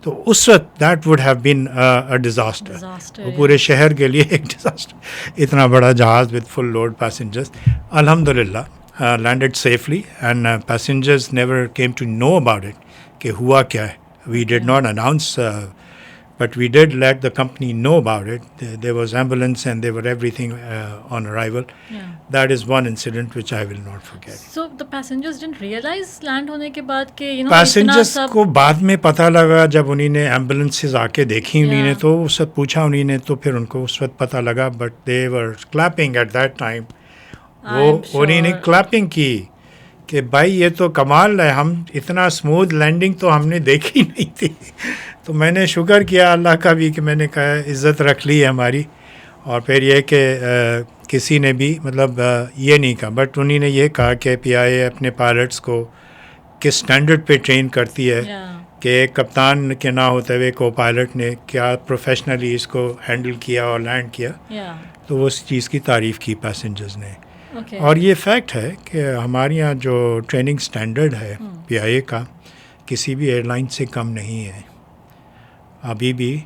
S2: تو اس وقت that would have been a disaster. وہ پورے شہر کے لیے ایک ڈیزاسٹر. اتنا بڑا جہاز وتھ فل لوڈ پیسنجرز. الحمد للہ landed safely and passengers never came to know about it کہ ہوا کیا ہے. We did not announce but we did let the company know about it. There was ambulance and there were everything on arrival. That is one incident which I will not forget.
S1: So the passengers didn't realize land ہونے کے بعد کہ
S2: passengers کو بعد میں پتہ لگا جب انہوں نے ایمبولینسز آ کے دیکھی، انہوں نے تو اس وقت پوچھا انہوں نے، تو پھر ان کو اس وقت پتہ لگا. But they were clapping at that time. وہ انہوں نے کلیپنگ کی کہ بھائی یہ تو کمال ہے, ہم اتنا اسموتھ لینڈنگ تو ہم نے دیکھی نہیں تھی. تو میں نے شکر کیا اللہ کا بھی کہ میں نے کہا عزت رکھ لی ہے ہماری. اور پھر یہ کہ کسی نے بھی مطلب یہ نہیں کہا, بٹ انہیں نے یہ کہا کہ پی آئی اے اپنے پائلٹس کو کس اسٹینڈرڈ پہ ٹرین کرتی ہے کہ ایک کپتان کے نہ ہوتے ہوئے کو پائلٹ نے کیا پروفیشنلی اس کو ہینڈل کیا اور لینڈ کیا. تو وہ اس چیز کی تعریف کی پیسنجرز نے. اور یہ فیکٹ ہے کہ ہمارے یہاں جو ٹریننگ اسٹینڈرڈ ہے پی آئی اے کا کسی بھی ایئر لائن سے کم نہیں ہے ابھی بھی.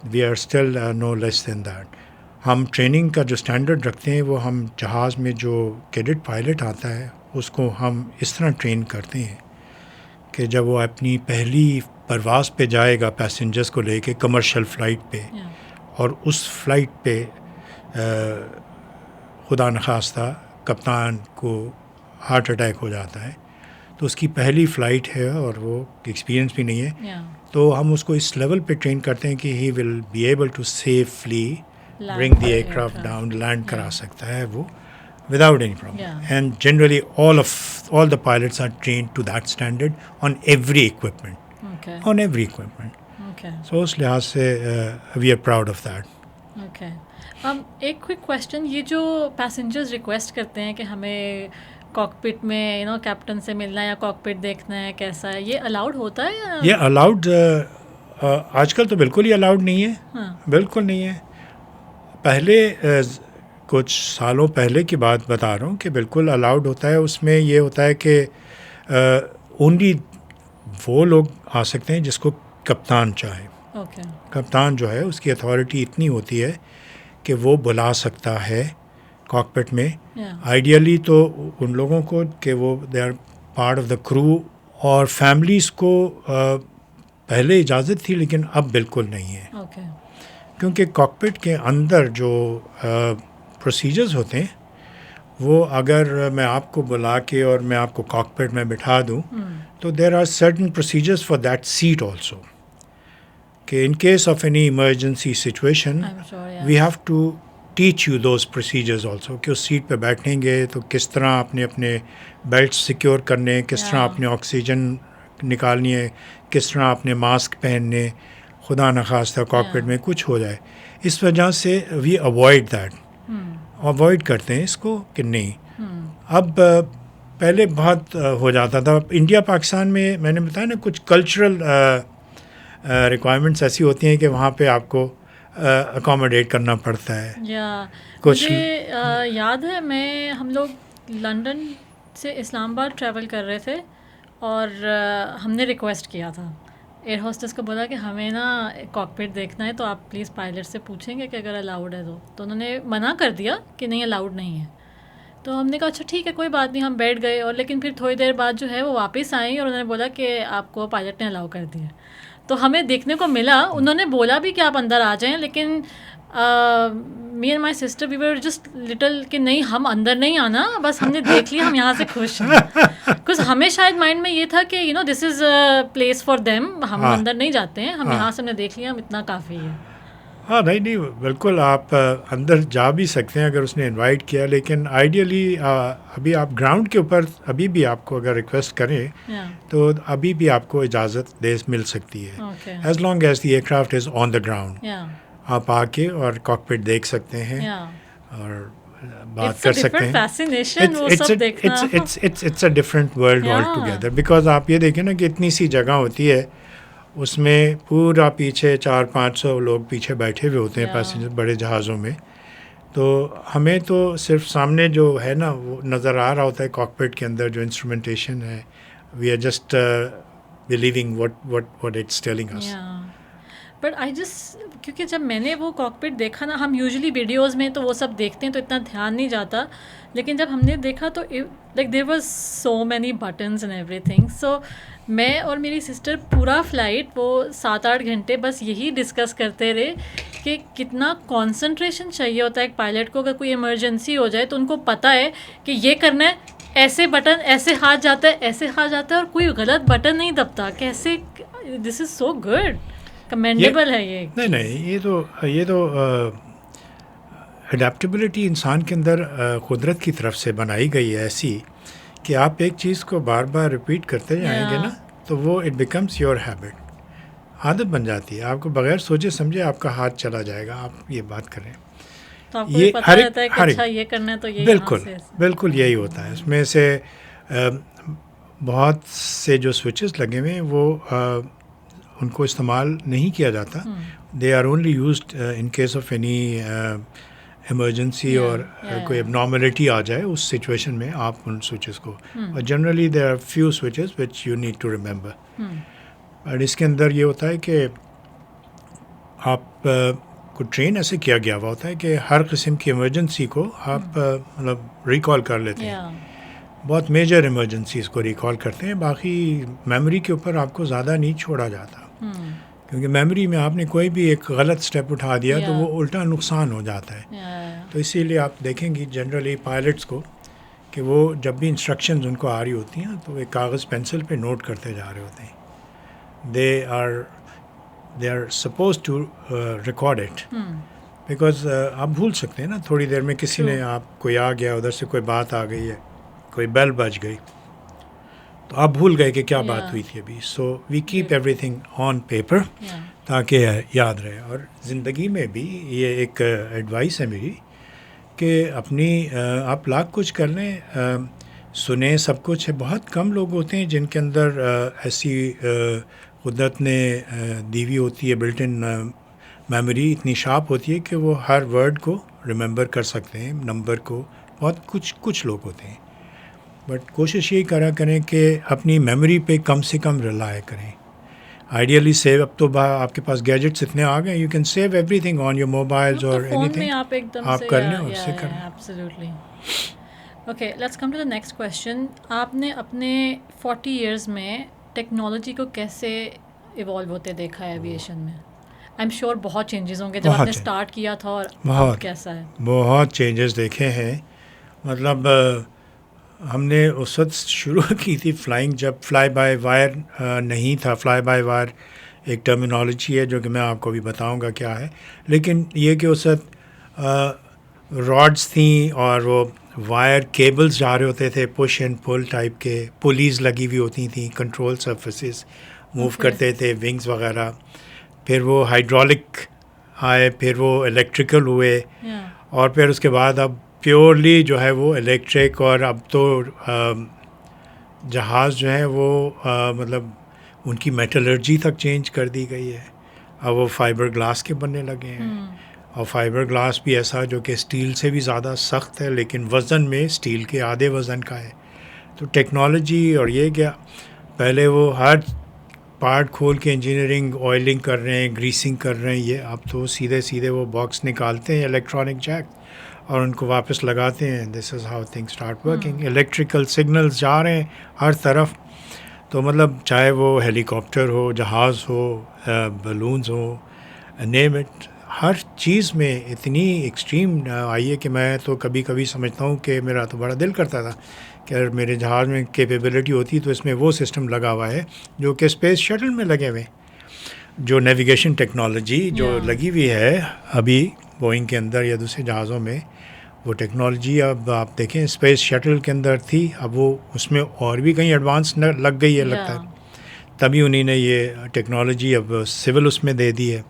S2: We are still no less than that. ہم ٹریننگ کا جو اسٹینڈرڈ رکھتے ہیں وہ ہم جہاز میں جو کیڈٹ پائلٹ آتا ہے اس کو ہم اس طرح ٹرین کرتے ہیں کہ جب وہ اپنی پہلی پرواز پہ جائے گا پیسنجرز کو لے کے کمرشل فلائٹ پہ, اور اس فلائٹ پہ خدا نخواستہ کپتان کو ہارٹ اٹیک ہو جاتا ہے تو اس کی پہلی فلائٹ ہے اور وہ ایکسپیرئنس بھی نہیں ہے, تو ہم اس کو اس لیول پہ ٹرین کرتے ہیں کہ he will be able to safely bring the aircraft down, land کرا سکتا ہے وہ without any problem. And generally all the pilots are trained to that standard on every equipment. On every equipment. So اس لحاظ سے we are proud of that.
S1: ایک quick question, یہ جو passengers request کرتے ہیں کہ ہمیں کاکپٹ میں کیپٹن سے ملنا ہے یا کاکپٹ دیکھنا ہے کیسا ہے, یہ الاؤڈ ہوتا ہے یا
S2: یہ الاؤڈ آج کل تو بالکل ہی الاؤڈ نہیں ہے. بالکل نہیں ہے. پہلے کچھ سالوں پہلے کی بات بتا رہا ہوں کہ بالکل الاؤڈ ہوتا ہے. اس میں یہ ہوتا ہے کہ اونلی وہ لوگ آ سکتے ہیں جس کو کپتان چاہے. کپتان جو ہے اس کی اتھارٹی اتنی ہوتی ہے کہ وہ بلا سکتا ہے کاکپٹ میں. آئیڈیلی تو ان لوگوں کو کہ وہ they are part of the crew, اور فیملیز کو پہلے اجازت تھی لیکن اب بالکل نہیں ہے. کیونکہ کاکپٹ کے اندر جو پروسیجرز ہوتے ہیں وہ اگر میں آپ کو بلا کے اور میں آپ کو کاکپٹ میں بٹھا دوں تو there are certain procedures for that seat also, کہ in case of any emergency situation we have to teach you those procedures also, کہ اس سیٹ پہ بیٹھیں گے تو کس طرح اپنے بیلٹ سیکیور کرنے, کس طرح اپنے آکسیجن نکالنی ہے, کس طرح اپنے ماسک پہننے, خدا نخواستہ کاکپٹ میں کچھ ہو جائے. اس وجہ سے وی اوائڈ دیٹ, اوائڈ کرتے ہیں اس کو کہ نہیں. اب پہلے بہت ہو جاتا تھا. انڈیا پاکستان میں نے بتایا نا کچھ کلچرل ریکوائرمنٹس ایسی ہوتی ہیں کہ وہاں پہ آپ کو اکوموڈیٹ کرنا پڑتا ہے.
S1: مجھے یاد ہے ہم لوگ لنڈن سے اسلام آباد ٹریول کر رہے تھے اور ہم نے ریکویسٹ کیا تھا, ایئر ہوسٹس کو بولا کہ ہمیں نا کاکپٹ دیکھنا ہے تو آپ پلیز پائلٹ سے پوچھیں گے کہ اگر الاؤڈ ہے تو انہوں نے منع کر دیا کہ نہیں الاؤڈ نہیں ہے. تو ہم نے کہا اچھا ٹھیک ہے کوئی بات نہیں, ہم بیٹھ گئے. اور لیکن پھر تھوڑی دیر بعد جو ہے وہ واپس آئیں اور انہوں نے بولا کہ آپ کو پائلٹ نے الاؤ کر دیا. تو ہمیں دیکھنے کو ملا, انہوں نے بولا بھی کہ آپ اندر آ جائیں, لیکن me and my sister we were just little کہ نہیں ہم اندر نہیں آنا, بس ہم نے دیکھ لیا, ہم یہاں سے خوش ہیں. بکاز ہمیں شاید مائنڈ میں یہ تھا کہ دس از پلیس فار دیم, ہم اندر نہیں جاتے ہیں, ہم یہاں سے ہم نے دیکھ لیا, ہم اتنا کافی ہے.
S2: ہاں نہیں بالکل آپ اندر جا بھی سکتے ہیں اگر اس نے انوائٹ کیا, لیکن آئیڈیلی ابھی آپ گراؤنڈ کے اوپر ابھی بھی آپ کو اگر ریکویسٹ کریں تو ابھی بھی آپ کو اجازت مل سکتی ہے, as long as the aircraft is on the ground. آپ آ کے اور کاکپٹ دیکھ سکتے ہیں اور بات کر سکتے ہیں. It's a different world altogether, because آپ یہ دیکھیں نا کہ اتنی سی جگہ ہوتی ہے, اس میں پورا پیچھے 400-500 لوگ پیچھے بیٹھے ہوئے ہوتے ہیں پیسنجر بڑے جہازوں میں. تو ہمیں تو صرف سامنے جو ہے نا وہ نظر آ رہا ہوتا ہے کاکپٹ کے اندر جو انسٹرومنٹیشن ہے, we are just believing what it's telling us.
S1: But I just کیونکہ جب میں نے وہ کاکپٹ دیکھا نا, ہم یوزلی ویڈیوز میں تو وہ سب دیکھتے ہیں تو اتنا دھیان نہیں جاتا, لیکن جب ہم نے دیکھا تو like there was so many buttons and everything. So میں اور میری سسٹر پورا فلائٹ وہ 7-8 گھنٹے بس یہی ڈسکس کرتے رہے کہ کتنا کانسنٹریشن چاہیے ہوتا ہے ایک پائلٹ کو. اگر کوئی ایمرجنسی ہو جائے تو ان کو پتہ ہے کہ یہ کرنا ہے, ایسے بٹن ایسے ہاتھ جاتا ہے, ایسے ہاتھ جاتا ہے, اور کوئی غلط بٹن نہیں دبتا. کیسے, دس از سو گڈ, کمینڈیبل ہے یہ.
S2: نہیں یہ تو اڈیپٹیبلٹی انسان کے اندر قدرت کی طرف سے بنائی گئی ہے ایسی کہ آپ ایک چیز کو بار بار ریپیٹ کرتے جائیں گے نا تو وہ اٹ بیکمس یور ہیبٹ, عادت بن جاتی ہے. آپ کو بغیر سوچے سمجھے آپ کا ہاتھ چلا جائے گا, آپ یہ بات کریں.
S1: تو آپ کو یہ پتہ رہتا ہے کہ اچھا یہ کرنا ہے تو یہ
S2: بالکل یہی ہوتا ہے. اس میں سے بہت سے جو سوئچز لگے ہوئے ہیں وہ ان کو استعمال نہیں کیا جاتا. They are only used in case of any emergency اور کوئی اب نارملٹی آ جائے اس سچویشن میں آپ ان سوئچز کو, اور generally there are few switches which you need to remember. اور اس کے اندر یہ ہوتا ہے کہ آپ کو ٹرین ایسے کیا گیا ہوا ہوتا ہے کہ ہر قسم کی ایمرجنسی کو آپ مطلب ریکال کر لیتے ہیں. بہت میجر ایمرجنسیز کو ریکال کرتے ہیں. باقی میموری کے اوپر آپ کو زیادہ نہیں چھوڑا جاتا, کیونکہ میموری میں آپ نے کوئی بھی ایک غلط سٹیپ اٹھا دیا تو وہ الٹا نقصان ہو جاتا ہے. تو اسی لیے آپ دیکھیں گی جنرلی پائلٹس کو کہ وہ جب بھی انسٹرکشنز ان کو آ رہی ہوتی ہیں تو ایک کاغذ پینسل پہ نوٹ کرتے جا رہے ہوتے ہیں. they are supposed to record it because آپ بھول سکتے ہیں نا تھوڑی دیر میں کسی نے آپ کوئی آ گیا, ادھر سے کوئی بات آ گئی ہے, کوئی بیل بج گئی تو آپ بھول گئے کہ کیا بات ہوئی تھی ابھی. So we keep everything on paper تاکہ یاد رہے. اور زندگی میں بھی یہ ایک ایڈوائس ہے میری کہ اپنی آپ لاکھ کچھ کر لیں, سنیں سب کچھ ہے. بہت کم لوگ ہوتے ہیں جن کے اندر ایسی قدرت نے دی ہوئی ہوتی ہے, بلٹ ان میموری اتنی شارپ ہوتی ہے کہ وہ ہر ورڈ کو ریممبر کر سکتے ہیں, نمبر کو. بہت کچھ لوگ ہوتے ہیں, بٹ کوشش یہی کریں کہ اپنی میموری پہ کم سے کم ریلائی کریں. آئیڈیلی سیو, اب تو آپ کے پاس گیجٹس اتنے آ گئے, you can save everything on your mobiles اور اینی تھنگ آپ کر لیں اس سے کریں.
S1: Absolutely. Okay, let's come to the next question. آپ نے اپنے 40 ایئرز میں ٹیکنالوجی کو کیسے ایوالو ہوتے دیکھا ہے ایویشن میں؟ آئی ایم شیور بہت چینجز ہوں گے جب آپ نے اسٹارٹ کیا تھا اور اب کیسا ہے؟
S2: بہت چینجز دیکھے ہیں. مطلب ہم نے اس وقت شروع کی تھی فلائنگ جب فلائی بائی وائر نہیں تھا. فلائی بائی وائر ایک ٹرمینالوجی ہے جو کہ میں آپ کو بھی بتاؤں گا کیا ہے, لیکن یہ کہ اس وقت راڈس تھیں اور وہ وائر کیبلز جا رہے ہوتے تھے, پش اینڈ پل ٹائپ کے, پولیز لگی ہوئی ہوتی تھیں, کنٹرول سرفیسز موو کرتے تھے, ونگز وغیرہ. پھر وہ ہائیڈرولک آئے, پھر وہ الیکٹریکل ہوئے, اور پھر اس کے بعد اب پیورلی جو ہے وہ الیکٹرک. اور اب تو جہاز جو ہے وہ مطلب ان کی میٹلرجی تک چینج کر دی گئی ہے. اب وہ فائبر گلاس کے بننے لگے ہیں, اور فائبر گلاس بھی ایسا جو کہ اسٹیل سے بھی زیادہ سخت ہے لیکن وزن میں اسٹیل کے آدھے وزن کا ہے. تو ٹیکنالوجی, اور یہ کیا پہلے وہ ہر پارٹ کھول کے انجینئرنگ آئلنگ کر رہے ہیں, گریسنگ کر رہے ہیں, یہ اب تو سیدھے وہ باکس نکالتے ہیں الیکٹرانک جیک اور ان کو واپس لگاتے ہیں. This is how thing start working. Electrical signals جا رہے ہیں ہر طرف. تو مطلب چاہے وہ ہیلی کاپٹر ہو, جہاز ہو, بلونز ہو, نیم اٹ, ہر چیز میں اتنی ایکسٹریم آئی ہے کہ میں تو کبھی سمجھتا ہوں کہ میرا تو بڑا دل کرتا تھا کہ اگر میرے جہاز میں کیپیبلٹی ہوتی تو اس میں وہ سسٹم لگا ہوا ہے جو کہ اسپیس شٹل میں لگے ہوئے, جو نیویگیشن ٹیکنالوجی جو لگی ہوئی ہے ابھی بوئنگ کے اندر یا دوسرے جہازوں میں. وہ ٹیکنالوجی اب آپ دیکھیں اسپیس شٹل کے اندر تھی, اب وہ اس میں اور بھی کہیں ایڈوانس لگ گئی ہے لگتا ہے, تبھی انہیں نے یہ ٹیکنالوجی اب سول اس میں دے دی ہے.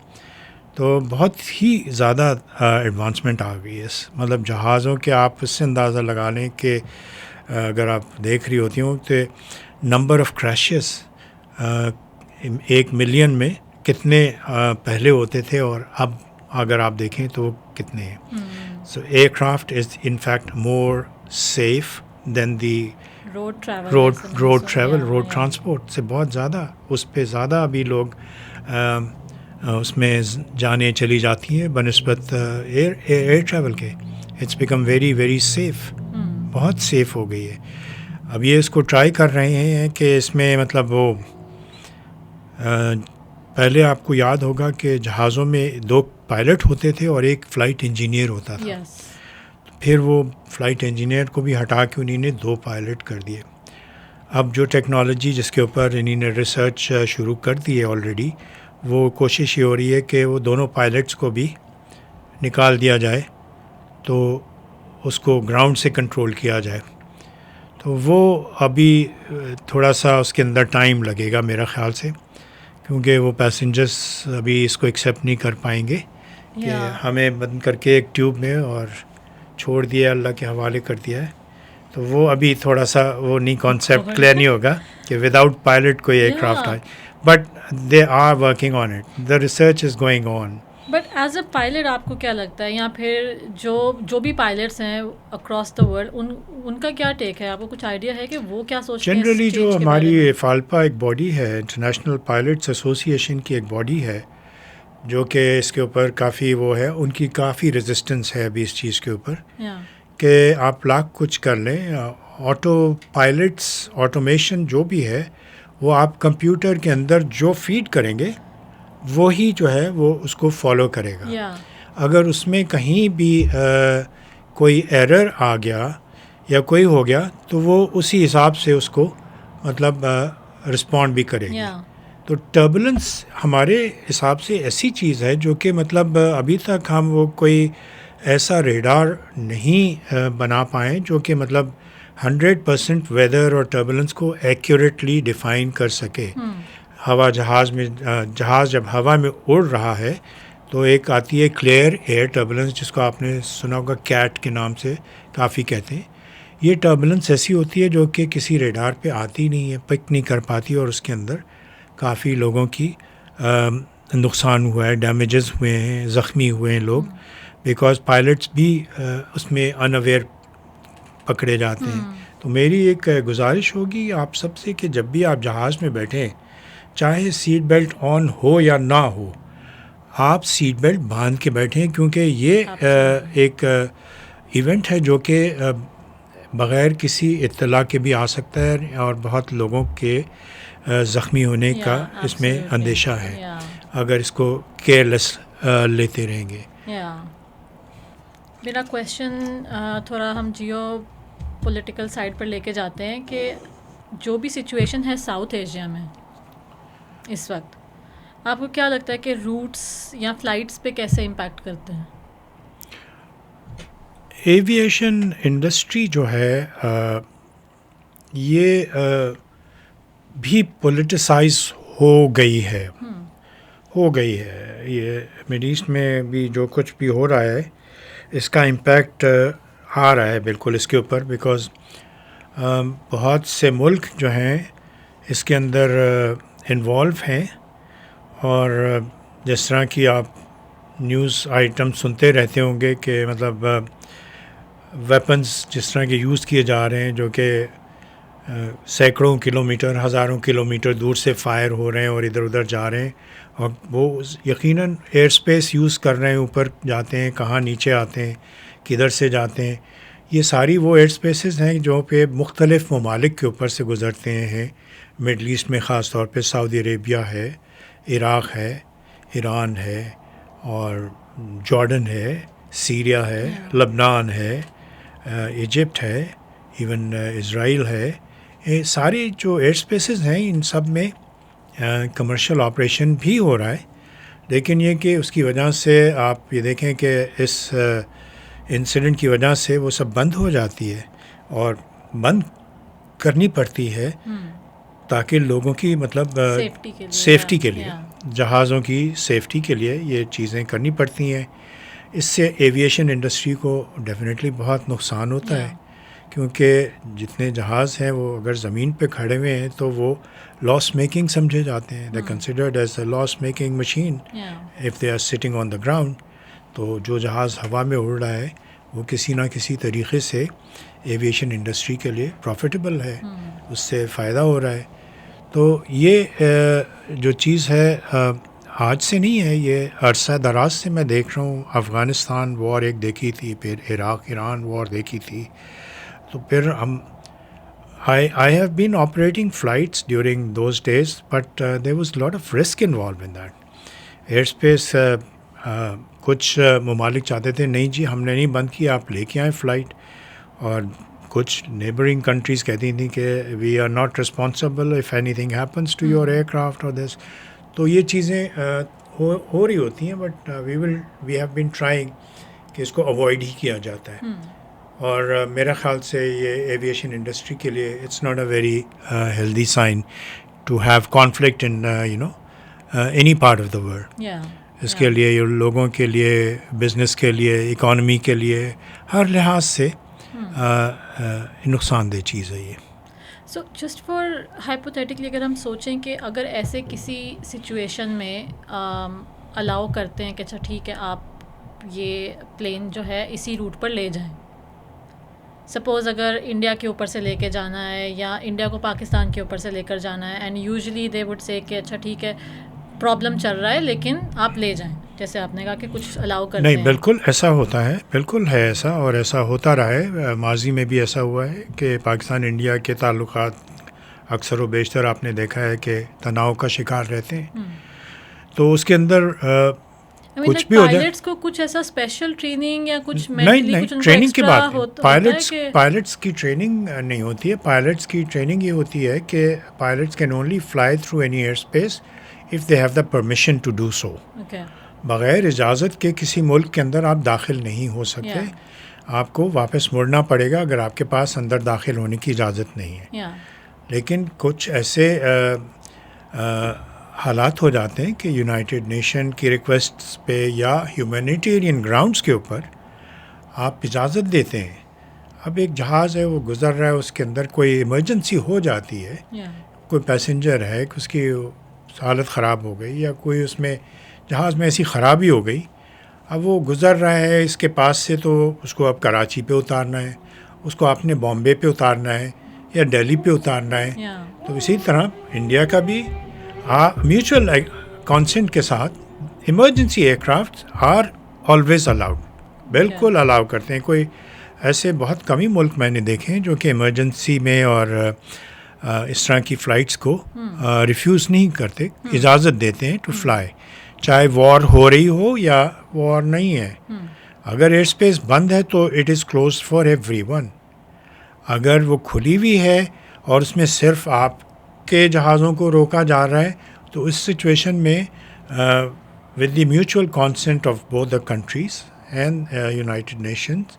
S2: تو بہت ہی زیادہ ایڈوانسمنٹ آ گئی ہے. مطلب جہازوں کے آپ اس سے اندازہ لگا لیں کہ اگر آپ دیکھ رہی ہوتی ہوں تو نمبر آف کریشز 1 ملین میں کتنے پہلے ہوتے تھے اور اب اگر آپ دیکھیں تو وہ کتنے ہیں. So aircraft is in fact more safe than the road travel. Road transport سے بہت زیادہ, اس پہ زیادہ ابھی لوگ اس میں جانیں چلی جاتی ہیں بنسبت ایئر ٹریول کے. اٹس بیکم ویری سیف, بہت سیف ہو گئی ہے. اب یہ اس کو ٹرائی کر رہے ہیں کہ اس میں مطلب وہ پہلے آپ کو یاد ہوگا کہ جہازوں میں 2 پائلٹ ہوتے تھے اور ایک فلائٹ انجینئر ہوتا تھا. پھر وہ فلائٹ انجینئر کو بھی ہٹا کے انہیں نے 2 پائلٹ کر دیے. اب جو ٹیکنالوجی جس کے اوپر انہیں نے ریسرچ شروع کر دی ہے آلریڈی, وہ کوشش یہ ہو رہی ہے کہ وہ دونوں پائلٹس کو بھی نکال دیا جائے تو اس کو گراؤنڈ سے کنٹرول کیا جائے. تو تو وہ ابھی تھوڑا سا اس کے اندر ٹائم لگے گا میرا خیال سے، کیونکہ وہ پیسنجرس ابھی اس کو ایکسیپٹ نہیں کر پائیں گے کہ ہمیں بند کر کے ایک ٹیوب میں اور چھوڑ دیا، اللہ کے حوالے کر دیا ہے. تو وہ ابھی تھوڑا سا وہ نہیں کانسیپٹ کلیئر نہیں ہوگا کہ وداؤٹ پائلٹ کوئی ایئر کرافٹ آئے، but they are working on it, the research is going on.
S1: But as a pilot آپ کو کیا لگتا ہے، یا پھر جو بھی پائلٹس ہیں اکراس دا ورلڈ، ان کا کیا ٹیک ہے؟ آپ کو کچھ آئیڈیا ہے کہ وہ کیا سوچتے ہیں؟
S2: جنرلی جو ہماری فالپا ایک باڈی ہے، انٹرنیشنل پائلٹس ایسوسی ایشن کی ایک باڈی ہے جو کہ اس کے اوپر کافی وہ ہے، ان کی کافی ریزسٹنس ہے ابھی اس چیز کے اوپر کہ آپ لاکھ کچھ کر لیں، آٹو پائلٹس آٹومیشن جو بھی ہے وہ آپ کمپیوٹر کے اندر جو فیڈ کریں گے وہی جو ہے وہ اس کو فالو کرے گا. اگر اس میں کہیں بھی کوئی ایرر آ گیا یا کوئی ہو گیا تو وہ اسی حساب سے اس کو مطلب رسپونڈ بھی کرے گی. تو ٹربولنس ہمارے حساب سے ایسی چیز ہے جو کہ مطلب ابھی تک ہم وہ کوئی ایسا ریڈار نہیں بنا پائیں جو کہ مطلب 100% ویدر اور ٹربولنس کو ایکوریٹلی ڈیفائن کر سکے. ہوا جہاز میں جہاز جب ہوا میں اڑ رہا ہے تو ایک آتی ہے کلیئر ایئر ٹربولنس، جس کو آپ نے سنا ہوگا کیٹ کے نام سے کافی کہتے ہیں. یہ ٹربولنس ایسی ہوتی ہے جو کہ کسی ریڈار پہ آتی نہیں ہے، پک نہیں کر پاتی، اور اس کے اندر کافی لوگوں کی نقصان ہوا ہے، ڈیمیجز ہوئے ہیں، زخمی ہوئے ہیں لوگ، بیکاز پائلٹس بھی اس میں ان اویئر پکڑے جاتے ہیں. تو میری ایک گزارش ہوگی آپ سب سے کہ جب بھی آپ جہاز میں بیٹھیں، چاہے سیٹ بیلٹ آن ہو یا نہ ہو، آپ سیٹ بیلٹ باندھ کے بیٹھیں، کیونکہ یہ ایک ایونٹ ہے جو کہ بغیر کسی اطلاع کے بھی آ سکتا ہے اور بہت لوگوں کے زخمی ہونے کا اس میں اندیشہ ہے اگر اس کو کیئرلیس لیتے رہیں گے.
S1: میرا کویشچن تھوڑا ہم جیو پولیٹیکل سائڈ پر لے کے جاتے ہیں کہ جو بھی سچویشن ہے ساؤتھ ایشیا میں اس وقت، آپ کو کیا لگتا ہے کہ روٹس یا فلائٹس پہ کیسے امپیکٹ کرتے ہیں؟
S2: ایویشن انڈسٹری جو ہے یہ بھی پولیٹیسائز ہو گئی ہے. یہ مڈل ایسٹ میں بھی جو کچھ بھی ہو رہا ہے اس کا امپیکٹ آ رہا ہے بالکل اس کے اوپر، بیکاز بہت سے ملک جو ہیں اس کے اندر انوالو ہیں، اور جس طرح کی آپ نیوز آئٹم سنتے رہتے ہوں گے کہ مطلب ویپنز جس طرح کے یوز کیے جا رہے ہیں جو کہ سینکڑوں کلومیٹر، ہزاروں کلومیٹر دور سے فائر ہو رہے ہیں اور ادھر ادھر جا رہے ہیں، اور وہ یقیناً ایئر اسپیس یوز کر رہے ہیں، اوپر جاتے ہیں، کہاں نیچے آتے ہیں، کدھر سے جاتے ہیں. یہ ساری وہ ایئر اسپیسز ہیں جو پہ مختلف ممالک کے اوپر سے گزرتے ہیں. مڈل ایسٹ میں خاص طور پہ سعودی عربیہ ہے، عراق ہے، ایران ہے، اور جارڈن ہے، سیریا ہے، لبنان ہے، ایجپٹ ہے، ایون اسرائیل ہے. یہ ساری جو ایئر اسپیسز ہیں ان سب میں کمرشل آپریشن بھی ہو رہا ہے، لیکن یہ کہ اس کی وجہ سے آپ یہ دیکھیں کہ اس انسیڈنٹ کی وجہ سے وہ سب بند ہو جاتی ہے، اور بند کرنی پڑتی ہے تاکہ لوگوں کی مطلب سیفٹی کے لیے، جہازوں کی سیفٹی کے لیے یہ چیزیں کرنی پڑتی ہیں. اس سے ایویشن انڈسٹری کو ڈیفینیٹلی بہت نقصان ہوتا ہے، کیونکہ جتنے جہاز ہیں وہ اگر زمین پہ کھڑے ہوئے ہیں تو وہ لاس میکنگ سمجھے جاتے ہیں. They considered as a loss making machine if they are sitting on the ground. تو جو جہاز ہوا میں اڑ رہا ہے وہ کسی نہ کسی طریقے سے ایویشن انڈسٹری کے لیے پروفیٹیبل ہے، اس سے فائدہ ہو رہا ہے. تو یہ جو چیز ہے آج سے نہیں ہے، یہ عرصہ دراز سے میں دیکھ رہا ہوں. افغانستان وار ایک دیکھی تھی، پھر عراق ایران وار دیکھی تھی، تو پھر I have been operating flights during those days, but there was a lot of risk involved in that. Airspace کچھ ممالک چاہتے تھے نہیں جی ہم نے نہیں بند کیا، آپ لے کے آئیں فلائٹ، اور کچھ نیبرنگ کنٹریز کہتی تھیں کہ we are not responsible of anything happens to your aircraft اور دس. تو یہ چیزیں ہو رہی ہوتی ہیں، but we have been trying کہ اس کو اوائڈ ہی کیا جاتا ہے. اور میرا خیال سے یہ ایویشن انڈسٹری کے لیے it's not a very healthy sign to have conflict in any part of the world. اس کے لیے لوگوں کے لیے، بزنس کے لیے، اکانومی کے لیے، ہر لحاظ سے نقصان دہ چیز ہے یہ.
S1: سو جسٹ فار ہائپوتھیٹکلی اگر ہم سوچیں کہ اگر ایسے کسی سچویشن میں الاؤ کرتے ہیں کہ اچھا ٹھیک ہے آپ یہ پلین جو ہے اسی روٹ پر لے جائیں، سپوز اگر انڈیا کے اوپر سے لے کے جانا ہے یا انڈیا کو پاکستان کے اوپر سے لے کر جانا ہے، and usually they would say کہ اچھا ٹھیک ہے پرابلم چل رہا ہے لیکن آپ لے جائیں، جیسے آپ نے کہا کہ کچھ الاؤ کرتے ہیں.
S2: نہیں، بالکل ایسا ہوتا ہے، بالکل ہے ایسا، اور ایسا ہوتا رہا ہے. ماضی میں بھی ایسا ہوا ہے کہ پاکستان انڈیا کے تعلقات اکثر و بیشتر آپ نے دیکھا ہے کہ تناؤ کا شکار رہتے ہیں. تو اس کے اندر کچھ بھی ہو جائے،
S1: پائلٹس کو کچھ ایسا اسپیشل ٹریننگ یا کچھ
S2: نہیں ٹریننگ کی بات
S1: ہے،
S2: پائلٹس کی ٹریننگ نہیں ہوتی ہے. پائلٹس کی ٹریننگ یہ ہوتی ہے کہ pilots can only fly through any airspace if they have the permission to do so. بغیر اجازت کے کسی ملک کے اندر آپ داخل نہیں ہو سکتے. آپ کو واپس مڑنا پڑے گا اگر آپ کے پاس اندر داخل ہونے کی اجازت نہیں ہے. لیکن کچھ ایسے حالات ہو جاتے ہیں کہ یونائٹڈ نیشن کی ریکویسٹس پہ یا ہیومینیٹیرین گراؤنڈس کے اوپر آپ اجازت دیتے ہیں. اب ایک جہاز ہے، وہ گزر رہا ہے، اس کے اندر کوئی ایمرجنسی ہو جاتی ہے، کوئی پیسنجر ہے کہ اس کی حالت خراب ہو گئی یا کوئی اس میں جہاز میں ایسی خرابی ہو گئی، اب وہ گزر رہا ہے اس کے پاس سے، تو اس کو اب کراچی پہ اتارنا ہے، اس کو آپ نے بامبے پہ اتارنا ہے یا دہلی پہ اتارنا ہے. تو اسی طرح انڈیا کا بھی میوچل کانسنٹ کے ساتھ emergency aircraft are always allowed, بالکل الاؤ کرتے ہیں. کوئی ایسے بہت کم ہی ملک میں نے دیکھے ہیں جو کہ ایمرجنسی میں اور اس طرح کی فلائٹس کو ریفیوز نہیں کرتے، اجازت دیتے ہیں ٹو فلائی، چاہے وار ہو رہی ہو یا وار نہیں ہے. اگر ایئر اسپیس بند ہے تو it is close for everyone. اگر وہ کھلی ہوئی ہے اور اس میں صرف آپ کے جہازوں کو روکا جا رہا ہے، تو اس سچویشن میں with the mutual consent of both the countries and United Nations,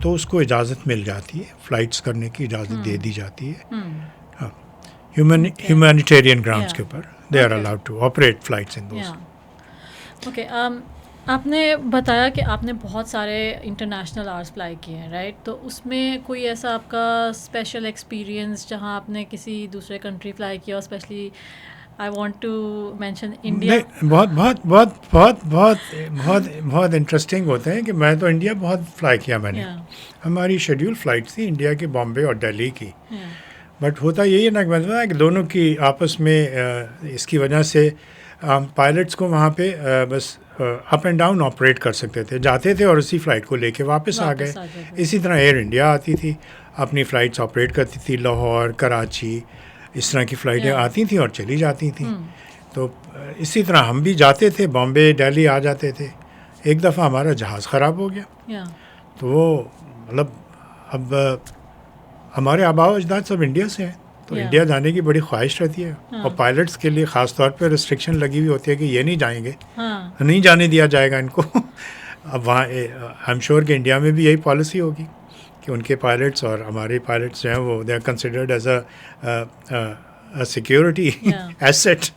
S2: تو اس کو اجازت مل جاتی ہے، فلائٹس کرنے کی اجازت دے دی جاتی ہے. ہیومینیٹیرین گراؤنڈس کے اوپر they are allowed to operate flights in those.
S1: Okay, آپ نے بتایا کہ آپ نے بہت سارے انٹرنیشنل آورس فلائی کیے ہیں، رائٹ؟ تو اس میں کوئی ایسا آپ کا اسپیشل ایکسپیرینس جہاں آپ نے کسی دوسرے کنٹری فلائی کیا، specially I want to mention India?
S2: بہت بہت بہت بہت بہت بہت بہت انٹرسٹنگ ہوتے ہیں کہ میں تو انڈیا بہت فلائی کیا میں نے. ہماری شیڈیول فلائٹ تھی انڈیا کی، بامبے اور دہلی کی. بٹ ہوتا یہی ہے نا کہ دونوں کی آپس میں اس کی وجہ سے پائلٹس کو وہاں پہ بس اپ اینڈ ڈاؤن آپریٹ کر سکتے تھے، جاتے تھے اور اسی فلائٹ کو لے کے واپس آ گئے. اسی طرح ایئر انڈیا آتی تھی، اپنی فلائٹس آپریٹ کرتی تھی، لاہور، کراچی، اس طرح کی فلائٹیں آتی تھیں اور چلی جاتی تھیں. تو اسی طرح ہم بھی جاتے تھے، بامبے دہلی آ جاتے تھے. ایک دفعہ ہمارا جہاز خراب ہو گیا، تو وہ مطلب اب ہمارے آباء و اجداد سب انڈیا سے ہیں، تو انڈیا جانے کی بڑی خواہش رہتی ہے. اور پائلٹس کے لیے خاص طور پہ ریسٹرکشن لگی ہوئی ہوتی ہے کہ یہ نہیں جائیں گے، نہیں جانے دیا جائے گا ان کو. اب وہاں آئی ایم شیور کہ انڈیا میں بھی یہی پالیسی ہوگی کہ ان کے پائلٹس اور ہمارے پائلٹس جو ہیں وہ they are considered as a security asset,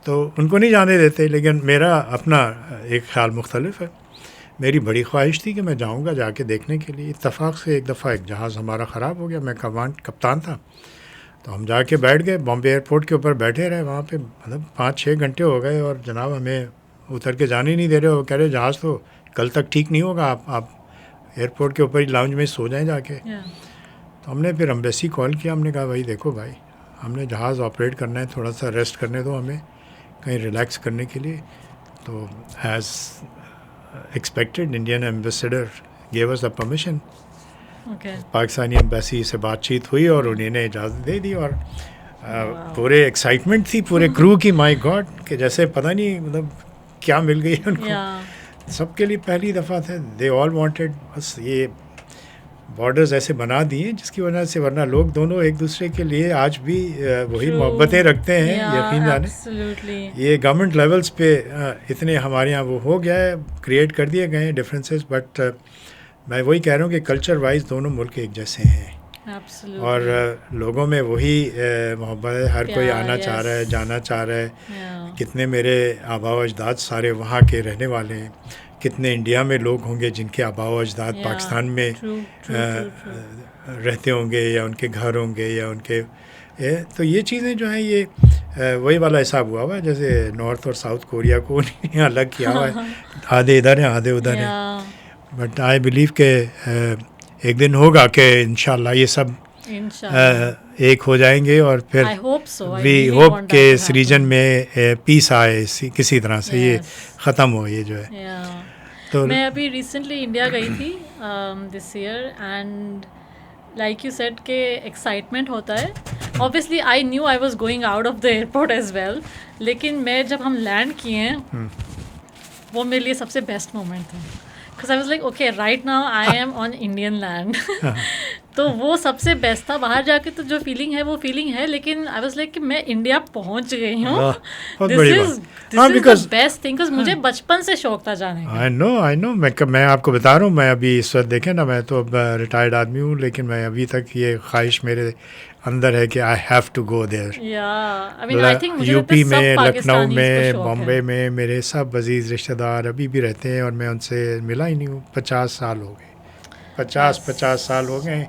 S2: تو ان کو نہیں جانے دیتے. لیکن میرا اپنا ایک خیال مختلف ہے. میری بڑی خواہش تھی کہ میں جاؤں گا جا کے دیکھنے کے لیے. اتفاق سے ایک دفعہ ایک جہاز ہمارا خراب ہو گیا، میں کپتان تھا، تو ہم جا کے بیٹھ گئے بامبے ایئرپورٹ کے اوپر، بیٹھے رہے وہاں پہ. مطلب 5-6 گھنٹے ہو گئے اور جناب ہمیں اتر کے جانے نہیں دے رہے. وہ کہہ رہے جہاز تو کل تک ٹھیک نہیں ہوگا، آپ ایئرپورٹ کے اوپر ہی لاؤنج میں سو جائیں جا کے. تو ہم نے پھر ایمبیسی کال کیا، ہم نے کہا بھائی دیکھو بھائی، ہم نے جہاز آپریٹ کرنا ہے، تھوڑا سا ریسٹ کرنے دو ہمیں، کہیں ریلیکس کرنے کے لیے. تو as expected Indian ambassador gave us the permission. Pakistani embassy سے بات چیت ہوئی اور انہیں نے اجازت دے دی. اور پورے ایکسائٹمنٹ تھی پورے کرو کی، مائی گاڈ، کہ جیسے پتہ نہیں مطلب کیا مل گئی ان کو. سب کے لیے پہلی دفعہ تھے، دے آل وانٹیڈ. بس یہ بارڈرز ایسے بنا دیے جس کی وجہ سے ورنہ لوگ دونوں ایک دوسرے کے لیے آج بھی وہی محبتیں رکھتے ہیں. یقین جانے یہ گورنمنٹ لیولز پہ اتنے ہمارے یہاں وہ ہو گیا ہے، کریٹ کر دیے گئے ہیں ڈفرینسز، بٹ میں وہی کہہ رہا ہوں کہ کلچر وائز دونوں ملک ایک جیسے ہیں اور لوگوں میں وہی محبت ہے. ہر کوئی آنا چاہ رہا ہے, جانا چاہ رہا ہے. کتنے میرے آباء و اجداد سارے وہاں کے رہنے والے ہیں. کتنے انڈیا میں لوگ ہوں گے جن کے آباء و اجداد پاکستان میں رہتے ہوں گے یا ان کے گھر ہوں گے یا ان کے تو یہ چیزیں جو ہیں یہ وہی والا حساب ہوا ہوا ہے جیسے نارتھ اور ساؤتھ کوریا کو الگ کیا ہوا ہے. آدھے ادھر ہیں آدھے ادھر ہیں. بٹ آئی بلیو کہ ایک دن ہوگا کہ انشاءاللہ یہ سب ایک ہو جائیں گے اور پھر وی ہوپ کہ اس ریجن میں پیس آئے کسی طرح سے یہ ختم ہو یہ جو ہے. تو
S1: میں ابھی ریسنٹلی انڈیا گئی تھی this year and like you said کہ ایکسائٹمنٹ ہوتا ہے. obviously I knew I was going out of the airport as well, لیکن میں جب ہم لینڈ کیے ہیں وہ میرے لیے سب سے بیسٹ مومنٹ تھا because I was like okay right now I am on Indian land. تو وہ سب سے بیسٹ تھا. باہر جا کے تو جو فیلنگ ہے وہ فیلنگ ہے, لیکن آئی واز لائک کہ میں انڈیا پہنچ گئی ہوں. دس از بیسٹ تھنگ because مجھے بچپن سے شوق تھا جانے کا.
S2: آئی نو میں آپ کو بتا رہا ہوں, میں ابھی اس وقت دیکھیں نا, میں تو اب ریٹائرڈ آدمی ہوں, لیکن میں ابھی تک یہ خواہش میرے اندر ہے کہ I have to go there. U P میں, لکھنؤ میں, بامبے میں میرے سب عزیز رشتہ دار ابھی بھی رہتے ہیں اور میں ان سے ملا ہی نہیں ہوں. 50 سال ہو گئے, 50 سال ہو گئے.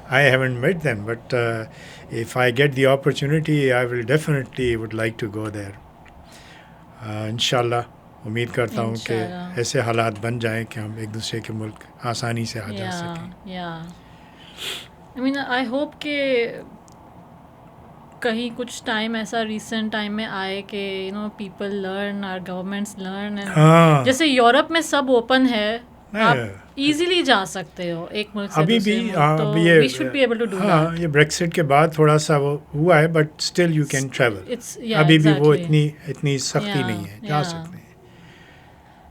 S2: I haven't met them, but if I get the opportunity, I will definitely would like to go there. انشاءاللہ امید کرتا ہوں کہ ایسے حالات بن جائیں کہ ہم ایک دوسرے کے ملک آسانی سے آ جا سکیں.
S1: I mean, I hope کہ کہیں کچھ ٹائم ایسا ریسنٹ ٹائم میں آئے کہ you know people learn, our governments learn. جیسے یورپ میں سب اوپن ہے, آپ ایزیلی جا سکتے ہو ایک ملک سے
S2: ابھی بھی.
S1: we should be able to do that.
S2: یہ بریکسٹ کے بعد تھوڑا سا وہ ہوا ہے, but still you can travel. ابھی بھی وہ اتنی سختی نہیں ہے, جا سکتے ہیں.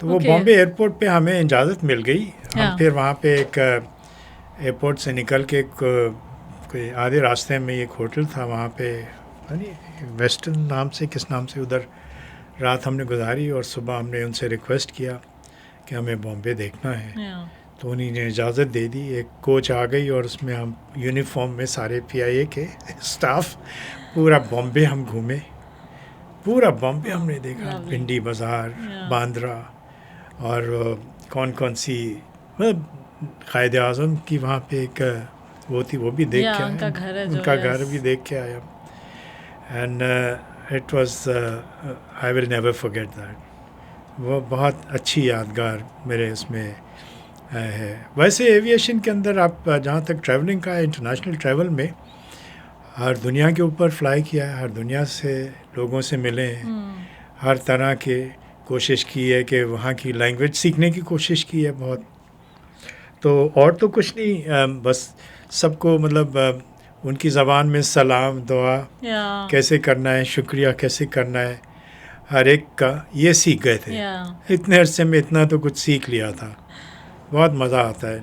S2: تو وہ بامبے ایئرپورٹ پہ ہمیں اجازت مل گئی. ہم پھر وہاں پہ ایک ایئرپورٹ سے نکل کے کوئی آدھے راستے میں ایک ہوٹل تھا, وہاں پہ ویسٹرن نام سے کس نام سے ادھر رات ہم نے گزاری, اور صبح ہم نے ان سے ریکویسٹ کیا کہ ہمیں بامبے دیکھنا ہے. تو انہیں نے اجازت دے دی. ایک کوچ آ گئی اور اس میں ہم یونیفارم میں سارے PIA کے اسٹاف پورا بامبے ہم گھومے. پورا بامبے ہم نے دیکھا, پنڈی بازار, باندرا, اور کون سی قائد اعظم کی وہاں پہ ایک وہ تھی, وہ بھی دیکھ کے آیا, ان کا گھر بھی دیکھ کے آیا. And it was I will never forget that. وہ بہت اچھی یادگار میرے اس میں ہے. ویسے ایویشن کے اندر آپ جہاں تک ٹریولنگ کا ہے, انٹرنیشنل ٹریول میں ہر دنیا کے اوپر فلائی کیا ہے, ہر دنیا سے لوگوں سے ملے ہیں, ہر طرح کے کوشش کی ہے کہ وہاں کی لینگویج سیکھنے کی کوشش کی ہے بہت. تو اور تو کچھ نہیں, بس سب کو مطلب ان کی زبان میں سلام, دعا کیسے کرنا ہے, شکریہ کیسے کرنا ہے, ہر ایک کا یہ سیکھ گئے تھے. اتنے عرصے میں اتنا تو کچھ سیکھ لیا تھا. بہت مزہ آتا ہے.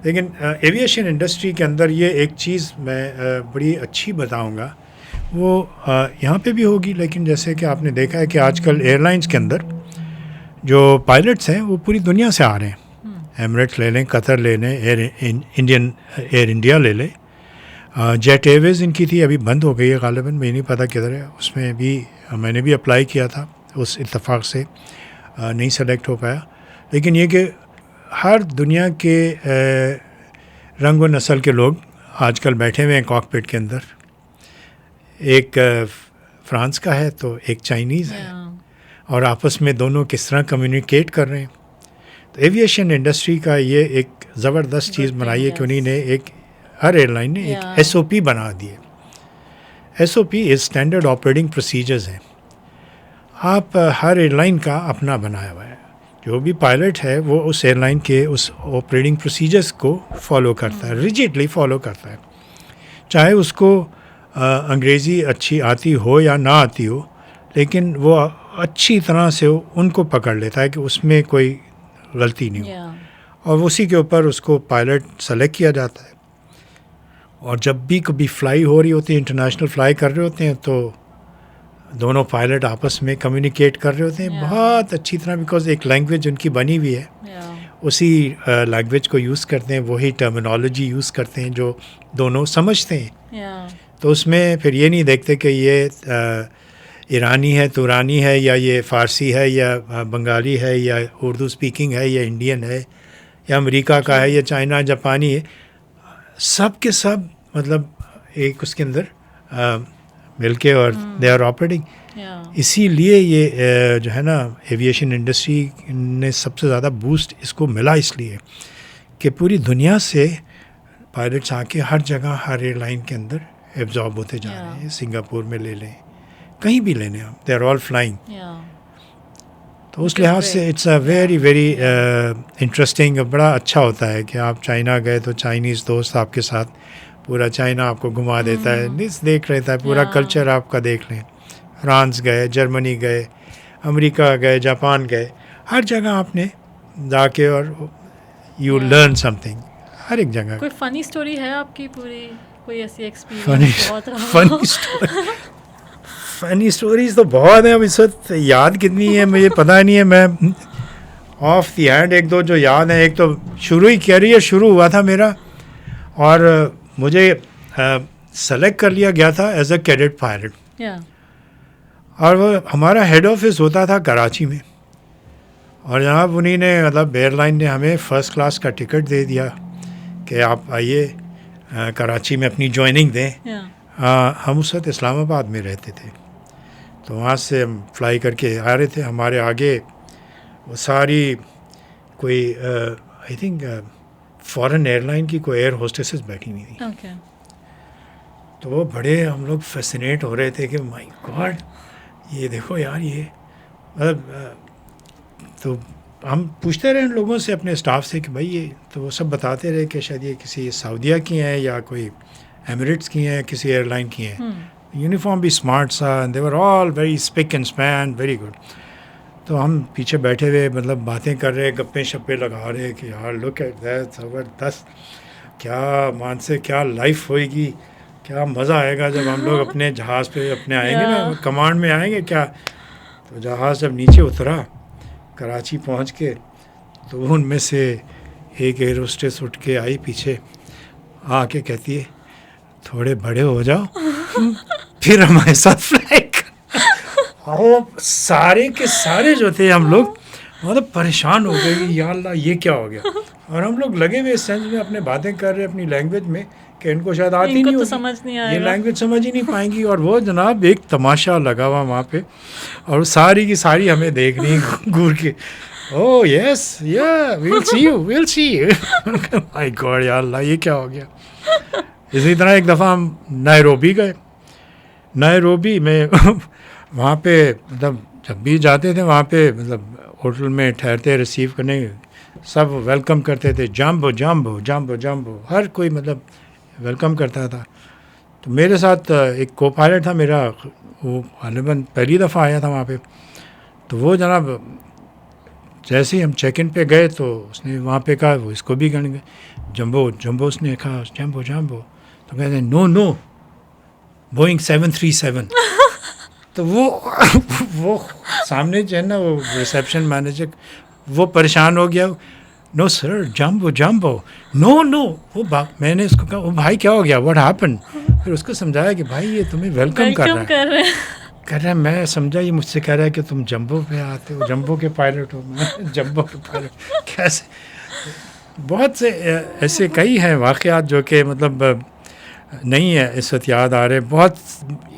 S2: لیکن ایویشن انڈسٹری کے اندر یہ ایک چیز میں بڑی اچھی بتاؤں گا, وہ یہاں پہ بھی ہوگی, لیکن جیسے کہ آپ نے دیکھا ہے کہ آج کل ایئر لائنس کے اندر جو پائلٹس ہیں وہ پوری دنیا سے آ رہے ہیں. ایمریٹس لے لیں, قطر لے لیں, ایئر انڈیا لے لیں, جیٹ ایئر ویز ان کی تھی, ابھی بند ہو گئی ہے غالباً, مجھے نہیں پتہ کدھر ہے. اس میں بھی میں نے بھی اپلائی کیا تھا, اس اتفاق سے نہیں سلیکٹ ہو پایا. لیکن یہ کہ ہر دنیا کے رنگ و نسل کے لوگ آج کل بیٹھے ہوئے ہیں کاکپٹ کے اندر. ایک فرانس کا ہے تو ایک چائنیز ہے, اور آپس میں دونوں کس طرح کمیونیکیٹ کر رہے ہیں. تو ایویشن انڈسٹری کا یہ ایک زبردست چیز بنائی ہے کہ انہیں نے ایک ہر ایئر لائن نے ایک SOP بنا دیے. SOP is standard operating procedures ہیں. آپ ہر ایئر لائن کا اپنا بنایا ہوا ہے. جو بھی پائلٹ ہے وہ اس ایئر لائن کے اس آپریٹنگ پروسیجرز کو فالو کرتا ہے, ریجڈلی فالو کرتا ہے, چاہے اس کو انگریزی اچھی آتی ہو یا نہ آتی ہو, لیکن وہ اچھی طرح سے ان کو پکڑ لیتا ہے کہ اس میں کوئی غلطی نہیں ہو, اور اسی کے اوپر اس کو پائلٹ سلیکٹ کیا جاتا ہے. اور جب بھی کبھی فلائی ہو رہی ہوتی ہے, انٹرنیشنل فلائی کر رہے ہوتے ہیں, تو دونوں پائلٹ آپس میں کمیونیکیٹ کر رہے ہوتے ہیں بہت اچھی طرح, بیکاز ایک لینگویج ان کی بنی ہوئی ہے, اسی لینگویج کو یوز کرتے ہیں, وہی ٹرمینالوجی یوز کرتے ہیں جو دونوں سمجھتے ہیں. تو اس میں پھر یہ نہیں دیکھتے کہ یہ ایرانی ہے, تورانی ہے, یا یہ فارسی ہے, یا بنگالی ہے, یا اردو اسپیکنگ ہے, یا انڈین ہے, یا امریکہ کا ہے, یا چائنا جاپانی ہے. سب کے سب مطلب ایک اس کے اندر مل کے اور دے آر آپریٹنگ. اسی لیے یہ جو ہے نا ایویشن انڈسٹری نے سب سے زیادہ بوسٹ اس کو ملا, اس لیے کہ پوری دنیا سے پائلٹس آ کے ہر جگہ ہر ایئر لائن کے اندر ایبزارب ہوتے جا رہے ہیں. سنگاپور میں لے لیں, کہیں بھی لے لیں آپ, دے آر آل فلائنگ. تو اس لحاظ سے it's a very very interesting, بڑا اچھا ہوتا ہے کہ آپ چائنا گئے تو چائنیز دوست آپ کے ساتھ پورا چائنا آپ کو گھما دیتا ہے, دیکھ لیتا ہے پورا کلچر آپ کا دیکھ لیں. فرانس گئے, جرمنی گئے, امریکہ گئے, جاپان گئے, ہر جگہ آپ نے جا کے اور یو لرن سم تھنگ ہر ایک جگہ.
S1: کوئی فنی اسٹوری ہے آپ کی پوری, کوئی ایسی ایکسپیرینس؟
S2: فنی اسٹوریز تو بہت ہیں, اب اس وقت یاد کتنی ہے مجھے پتہ نہیں ہے. میں آف دی ہینڈ ایک دو جو یاد ہیں. ایک تو کیریئر شروع ہوا تھا میرا, اور مجھے سلیکٹ کر لیا گیا تھا ایز اے کیڈٹ پائلٹ, اور وہ ہمارا ہیڈ آفس ہوتا تھا کراچی میں. اور جناب انہیں نے مطلب ایئر لائن نے ہمیں فرسٹ کلاس کا ٹکٹ دے دیا کہ آپ آئیے کراچی میں اپنی جوائننگ دیں. ہم اس وقت اسلام آباد میں رہتے تھے, تو وہاں سے ہم فلائی کر کے آ رہے تھے. ہمارے آگے وہ ساری کوئی I think foreign airline کی کوئی ایئر ہوسٹسز بیٹھی ہوئی تھیں. تو وہ بڑے ہم لوگ فیسینیٹ ہو رہے تھے کہ مائی گاڈ یہ دیکھو یار, یہ مطلب تو ہم پوچھتے رہے ان لوگوں سے, اپنے اسٹاف سے کہ بھائی یہ, تو وہ سب بتاتے رہے کہ شاید یہ کسی سعودیہ کی ہیں یا کوئی ایمریٹس کی ہیں, کسی ایئر لائن کی ہیں. یونیفارم بھی اسمارٹ سا, they were all very spick and span, very good. تو ہم پیچھے بیٹھے ہوئے مطلب باتیں کر رہے, گپے شپے لگا رہے کہ یار لک ایٹ دیٹ, زبردست, کیا مان سے کیا لائف ہوئے گی, کیا مزہ آئے گا جب ہم لوگ اپنے جہاز پہ اپنے آئیں گے نا, کمانڈ میں آئیں گے کیا. تو جہاز جب نیچے اترا کراچی پہنچ کے, تو ان میں سے ایک ایئر ہوسٹس اٹھ کے آئی پیچھے, آ کے کہتی ہے تھوڑے بڑے ہو جاؤ پھر ہمارے ساتھ فلائی کر. اور سارے کے سارے جو تھے ہم لوگ مطلب پریشان ہو گئے کہ یا اللہ یہ کیا ہو گیا. اور ہم لوگ لگے ہوئے اس سینس میں اپنے باتیں کر رہے اپنی لینگویج میں کہ ان کو شاید آتی نہیں ہوگی, یہ لینگویج سمجھ ہی نہیں پائیں گی. اور وہ جناب ایک تماشا لگا ہوا وہاں پہ, اور ساری کی ساری ہمیں دیکھ رہی گور کے, oh yes yeah will see you. My god یا اللہ یہ کیا ہو گیا. اسی طرح ایک دفعہ ہم نائروبی گئے. نائروبی میں وہاں پہ مطلب جب بھی جاتے تھے وہاں پہ مطلب ہوٹل میں ٹھہرتے ریسیو کرنے, سب ویلکم کرتے تھے, جامبو جامبو جامبو جامبو, ہر کوئی مطلب ویلکم کرتا تھا. تو میرے ساتھ ایک کو پائلٹ تھا میرا, وہ غالباً پہلی دفعہ آیا تھا وہاں پہ. تو وہ جناب جیسے ہی ہم چیک ان پہ گئے تو اس نے وہاں پہ کہا, وہ اس کو بھی کرنے گئے جمبو جمبو, اس نے کہا جامبو جامبو. تو کہتے ہیں نو بوئنگ 737. تو وہ سامنے جو ہے نا وہ ریسیپشن مینیجر وہ پریشان ہو گیا, نو سر جامبو جامبو, نو. وہ میں نے اس کو کہا, وہ بھائی کیا ہو گیا, واٹ ہیپن. پھر اس کو سمجھایا کہ بھائی یہ تمہیں ویلکم کر رہا ہے. میں سمجھا یہ مجھ سے کہہ رہا ہے کہ تم جمبو پہ آتے ہو, جمبو کے پائلٹ ہو. میں جمبو کے پائلٹ کیسے. بہت سے ایسے کئی ہیں واقعات جو کہ مطلب نہیں ہے اس وقت یاد آ رہے. بہت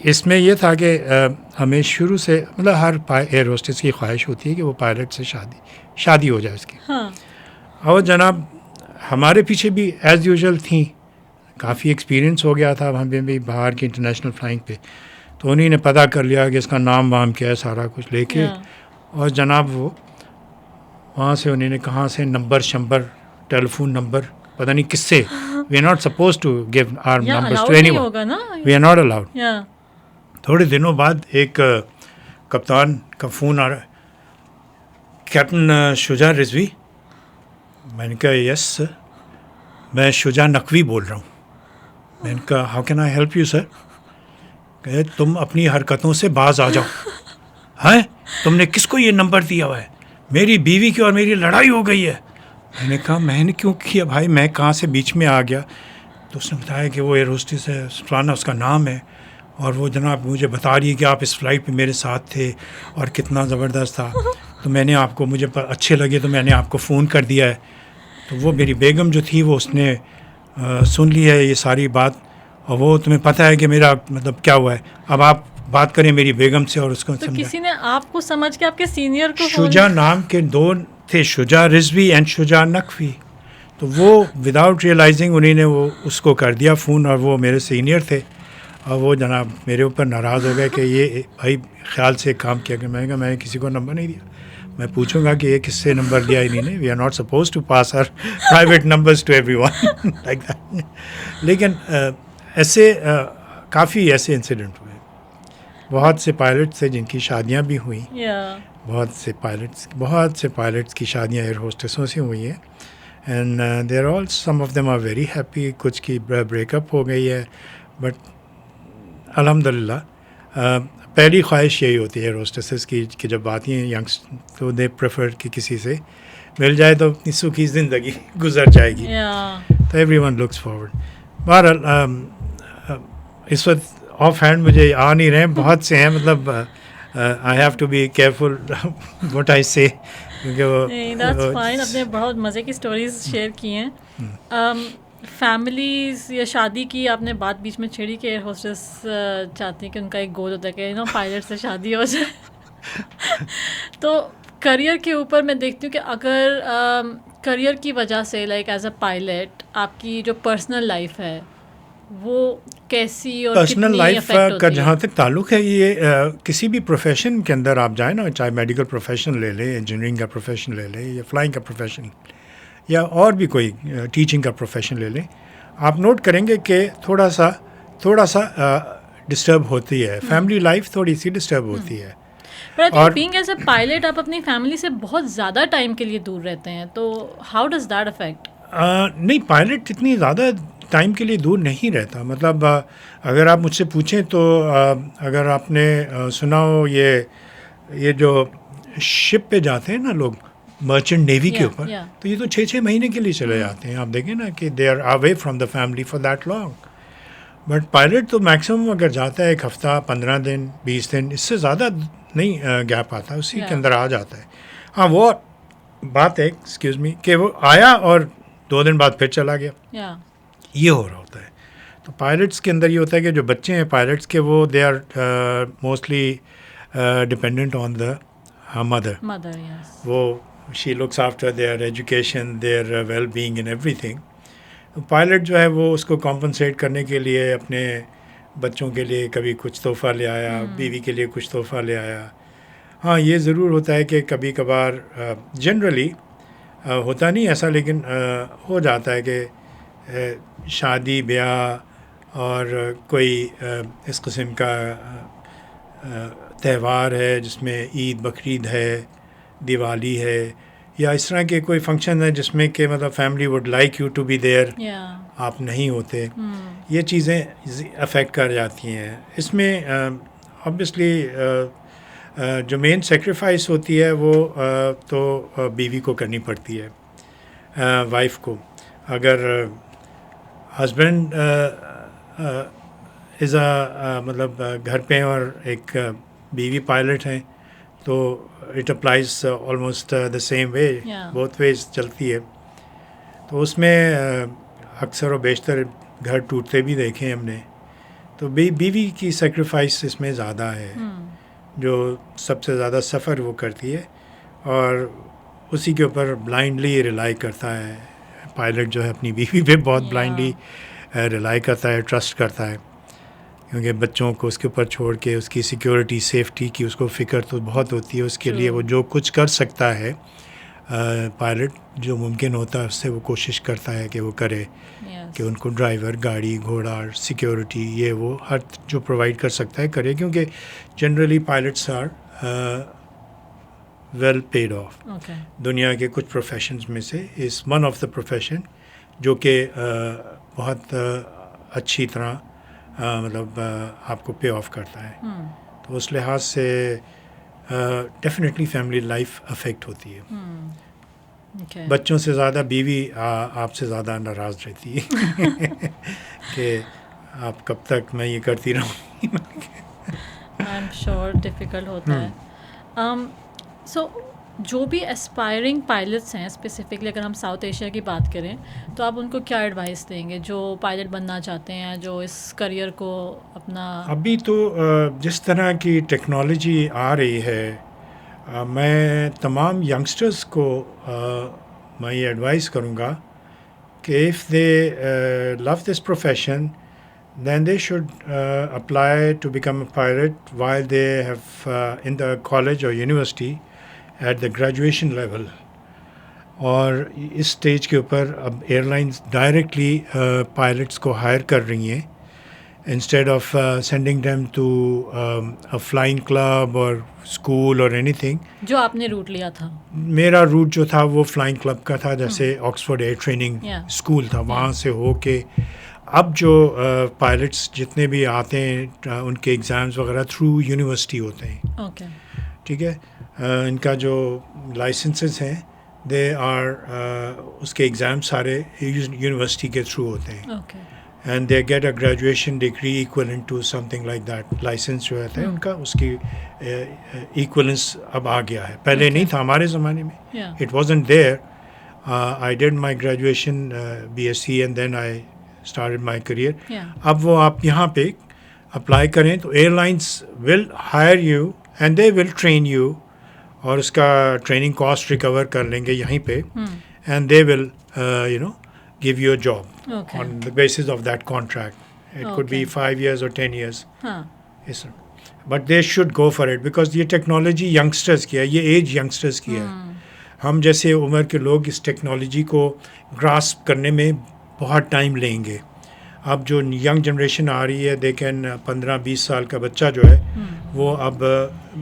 S2: اس میں یہ تھا کہ ہمیں شروع سے مطلب ہر ایئر ہوسٹس کی خواہش ہوتی ہے کہ وہ پائلٹ سے شادی ہو جائے اس کی. اور جناب ہمارے پیچھے بھی ایز یوزول تھیں, کافی ایکسپیرینس ہو گیا تھا ہمیں بھی باہر کی انٹرنیشنل فلائنگ پہ. تو انہیں نے پتہ کر لیا کہ اس کا نام وام کیا ہے, سارا کچھ لے کے. اور جناب وہ وہاں سے انہیں نے کہاں سے نمبر ٹیلیفون نمبر پتہ نہیں کس سے, we are not suppose to give our numbers to anyone, we are not allowed. تھوڑے دنوں بعد ایک کپتان کا فون آ رہا ہے, کیپٹن شجاع رضوی. میں نے کہا یس سر, میں شجاع نقوی بول رہا ہوں. میں نے کہا how can I help you sir. کہ تم اپنی حرکتوں سے باز آ جاؤ. ہیں تم نے کس کو یہ نمبر دیا ہوا ہے, میری بیوی کی اور میری لڑائی ہو گئی ہے. میں نے کہا میں نے کیوں کیا بھائی, میں کہاں سے بیچ میں آ گیا. تو اس نے بتایا کہ وہ ایئر ہوسٹس ہے, فلانا اس کا نام ہے, اور وہ جناب مجھے بتا رہی ہے کہ آپ اس فلائٹ پہ میرے ساتھ تھے اور کتنا زبردست تھا, تو میں نے آپ کو, مجھے اچھے لگے تو میں نے آپ کو فون کر دیا ہے. تو وہ میری بیگم جو تھی وہ اس نے سن لی ہے یہ ساری بات, اور وہ تمہیں پتہ ہے کہ میرا مطلب کیا ہوا ہے, اب آپ بات کریں میری بیگم سے. اور اس کو
S1: تو کسی نے آپ کو سمجھ کے آپ کے سینئر کو
S2: شجاع نام کے 2 تھے, شجاع رضوی اینڈ شجاع نقوی, تو وہ وداؤٹ ریئلائزنگ انہیں نے وہ اس کو کر دیا فون, اور وہ میرے سینئر تھے, اور وہ جناب میرے اوپر ناراض ہو گئے کہ یہ بھائی خیال سے کام کیا. کہ میں نے کہا میں نے کسی کو نمبر نہیں دیا, میں پوچھوں گا کہ یہ کس سے نمبر لیا انہیں نے. We are not suppose to pass our private numbers to everyone like that. لیکن ایسے کافی ایسے انسیڈنٹ ہوئے. بہت سے پائلٹس تھے جن کی شادیاں بھی ہوئیں, بہت سے پائلٹس کی شادیاں ایئر ہوسٹسوں سے ہوئی ہیں, and there all some of them are very happy. کچھ کی بریک اپ ہو گئی ہے, بٹ الحمد للہ پہلی خواہش یہی ہوتی ہے ایئر ہوسٹسز کی کہ جب آتی ہیں ینگس تو دے پریفر کہ کسی سے مل جائے تو اپنی سکھی زندگی گزر جائے گی. تو ایوری ون لکس فارورڈ. بہرحال اس وقت آف ہینڈ مجھے آ نہیں رہے ہیں, بہت سے ہیں, مطلب I have to be careful what I say, کیونکہ وہ
S1: آپ نے بہت مزے کی اسٹوریز شیئر کی ہیں. فیملیز یا شادی کی آپ نے بات بیچ میں چھیڑی کہ ایئر ہوسٹس چاہتی ہیں کہ ان کا ایک گول ہوتا ہے کہ پائلٹ سے شادی ہو جائے. تو کریئر کے اوپر میں دیکھتی ہوں کہ اگر کریئر کی وجہ سے لائک ایز اے پائلٹ آپ کی جو پرسنل لائف ہے وہ کیسی اور
S2: پرسنل لائف کا جہاں تک تعلق ہے, یہ کسی بھی پروفیشن کے اندر آپ جائیں نا, چاہے میڈیکل پروفیشن لے لیں, انجینئرنگ کا پروفیشن لے لیں, یا فلائنگ کا پروفیشن, یا اور بھی کوئی ٹیچنگ کا پروفیشن لے لیں, آپ نوٹ کریں گے کہ تھوڑا سا ڈسٹرب ہوتی ہے. فیملی لائف تھوڑی سی ڈسٹرب ہوتی ہے.
S1: اور بینگ ایز اے پائلٹ آپ اپنی فیملی سے بہت زیادہ ٹائم کے لیے دور رہتے ہیں, تو ہاؤ ڈز دیٹ افیکٹ؟
S2: نہیں, پائلٹ اتنی زیادہ ٹائم کے لیے دور نہیں رہتا. مطلب اگر آپ مجھ سے پوچھیں تو اگر آپ نے سنا ہو یہ جو شپ پہ جاتے ہیں نا لوگ مرچنٹ نیوی کے اوپر, تو یہ تو 6 مہینے کے لیے چلے جاتے ہیں. آپ دیکھیں نا کہ they are away from the family for that long. But pilot تو میکسیمم اگر جاتا ہے 1 ہفتہ, 15 دن, 20 دن, اس سے زیادہ نہیں گیپ آتا, اسی کے اندر آ جاتا ہے. ہاں وہ بات ہے ایکسکیوز می کہ وہ آیا اور 2 دن بعد پھر چلا گیا, یہ ہو رہا ہوتا ہے. تو پائلٹس کے اندر یہ ہوتا ہے کہ جو بچے ہیں پائلٹس کے, وہ they are mostly dependent on the mother. وہ she looks after their education, their wellbeing and everything. Pilot جو ہے وہ اس کو کمپنسیٹ کرنے کے لیے اپنے بچوں کے لیے کبھی کچھ تحفہ لے آیا, بیوی کے لیے کچھ تحفہ لے آیا. ہاں یہ ضرور ہوتا ہے کہ کبھی کبھار, جنرلی ہوتا نہیں ایسا, لیکن ہو جاتا ہے کہ شادی بیاہ اور کوئی اس قسم کا تہوار ہے جس میں عید بقرعید ہے, دیوالی ہے, یا اس طرح کے کوئی فنکشن ہے جس میں کہ مطلب family would like you to be there, آپ نہیں ہوتے. یہ چیزیں افیکٹ کر جاتی ہیں. اس میں آبویسلی جو مین سیکریفائس ہوتی ہے وہ تو بیوی کو کرنی پڑتی ہے, وائف کو. اگر ہسبینڈ از مطلب گھر پہ اور ایک بیوی پائلٹ ہیں تو it applies almost the same way, both ways چلتی ہے. تو اس میں اکثر و بیشتر گھر ٹوٹتے بھی دیکھے ہم نے. تو بیوی کی سیکریفائس اس میں زیادہ ہے, جو سب سے زیادہ سفر وہ کرتی ہے, اور اسی کے اوپر بلائنڈلی ریلائی کرتا ہے. پائلٹ جو ہے اپنی بیوی پہ بہت بلائنڈلی ریلائی کرتا ہے, ٹرسٹ کرتا ہے, کیونکہ بچوں کو اس کے اوپر چھوڑ کے اس کی سیکیورٹی سیفٹی کی اس کو فکر تو بہت ہوتی ہے. اس کے لیے وہ جو کچھ کر سکتا ہے پائلٹ, جو ممکن ہوتا ہے اس سے وہ کوشش کرتا ہے کہ وہ کرے, کہ ان کو ڈرائیور, گاڑی گھوڑا, سیکیورٹی, یہ وہ ہر جو پرووائڈ کر سکتا ہے کرے, کیونکہ generally pilots are well paid off. دنیا کے کچھ پروفیشنز میں سے is one of the profession جو کہ بہت اچھی طرح مطلب آپ کو پے آف کرتا ہے. تو اس لحاظ سے ڈیفینیٹلی فیملی لائف افیکٹ ہوتی ہے.
S1: Okay.
S2: بچوں سے زیادہ بیوی آپ سے زیادہ ناراض رہتی ہے کہ آپ کب تک میں یہ کرتی رہوں.
S1: آئی ایم شیور ڈیفیکلٹ ہوتا ہے. سو جو بھی اسپائرنگ پائلٹس ہیں اسپیسیفکلی اگر ہم ساؤتھ ایشیا کی بات کریں تو آپ ان کو کیا ایڈوائس دیں گے جو پائلٹ بننا چاہتے ہیں, جو اس کریئر کو اپنا.
S2: ابھی تو جس طرح کی ٹیکنالوجی آ رہی ہے, میں تمام ینگسٹرز کو میں یہ ایڈوائز کروں گا کہ if they love this profession then they should apply to become a pilot while they have in the college or university at the graduation level. اور اس سٹیج کے اوپر اب ایئر لائنس ڈائریکٹلی پائلٹس کو hire کر رہی ہیں instead of sending them to a flying club اور school اور اینی تھنگ.
S1: جو آپ نے روٹ لیا تھا,
S2: میرا روٹ جو تھا وہ فلائنگ کلب کا تھا, جیسے آکسفورڈ ایئر ٹریننگ اسکول تھا, وہاں سے ہو کے اب جو پائلٹس جتنے بھی آتے ہیں ان کے ایگزامز وغیرہ تھرو یونیورسٹی ہوتے ہیں.
S1: اوکے,
S2: ٹھیک ہے, ان کا جو لائسنسز ہیں دے آر اس کے ایگزام سارے یونیورسٹی کے تھرو ہوتے ہیں.
S1: Okay,
S2: and they get a graduation degree equivalent to something like that. License جو ہے ان کا اس کی ایکولنس اب آ گیا ہے, پہلے نہیں تھا ہمارے زمانے میں. It wasn't there. I did my graduation BSc and then I started my career. اب وہ آپ یہاں پہ اپلائی کریں تو airlines will hire you and they will train you, اور اس کا ٹریننگ کاسٹ ریکور کر لیں گے یہیں پہ, and they will give you a job on the basis of that contract. It could be 5 years or 10 years. Yes, sir. But they should go for it because یہ technology youngsters کی ہے, یہ age youngsters کی ہے. ہم جیسے عمر کے لوگ اس ٹیکنالوجی کو grasp کرنے میں بہت ٹائم لیں گے. اب جو ینگ جنریشن آ رہی ہے دیکھیں 15-20 سال کا بچہ جو ہے وہ اب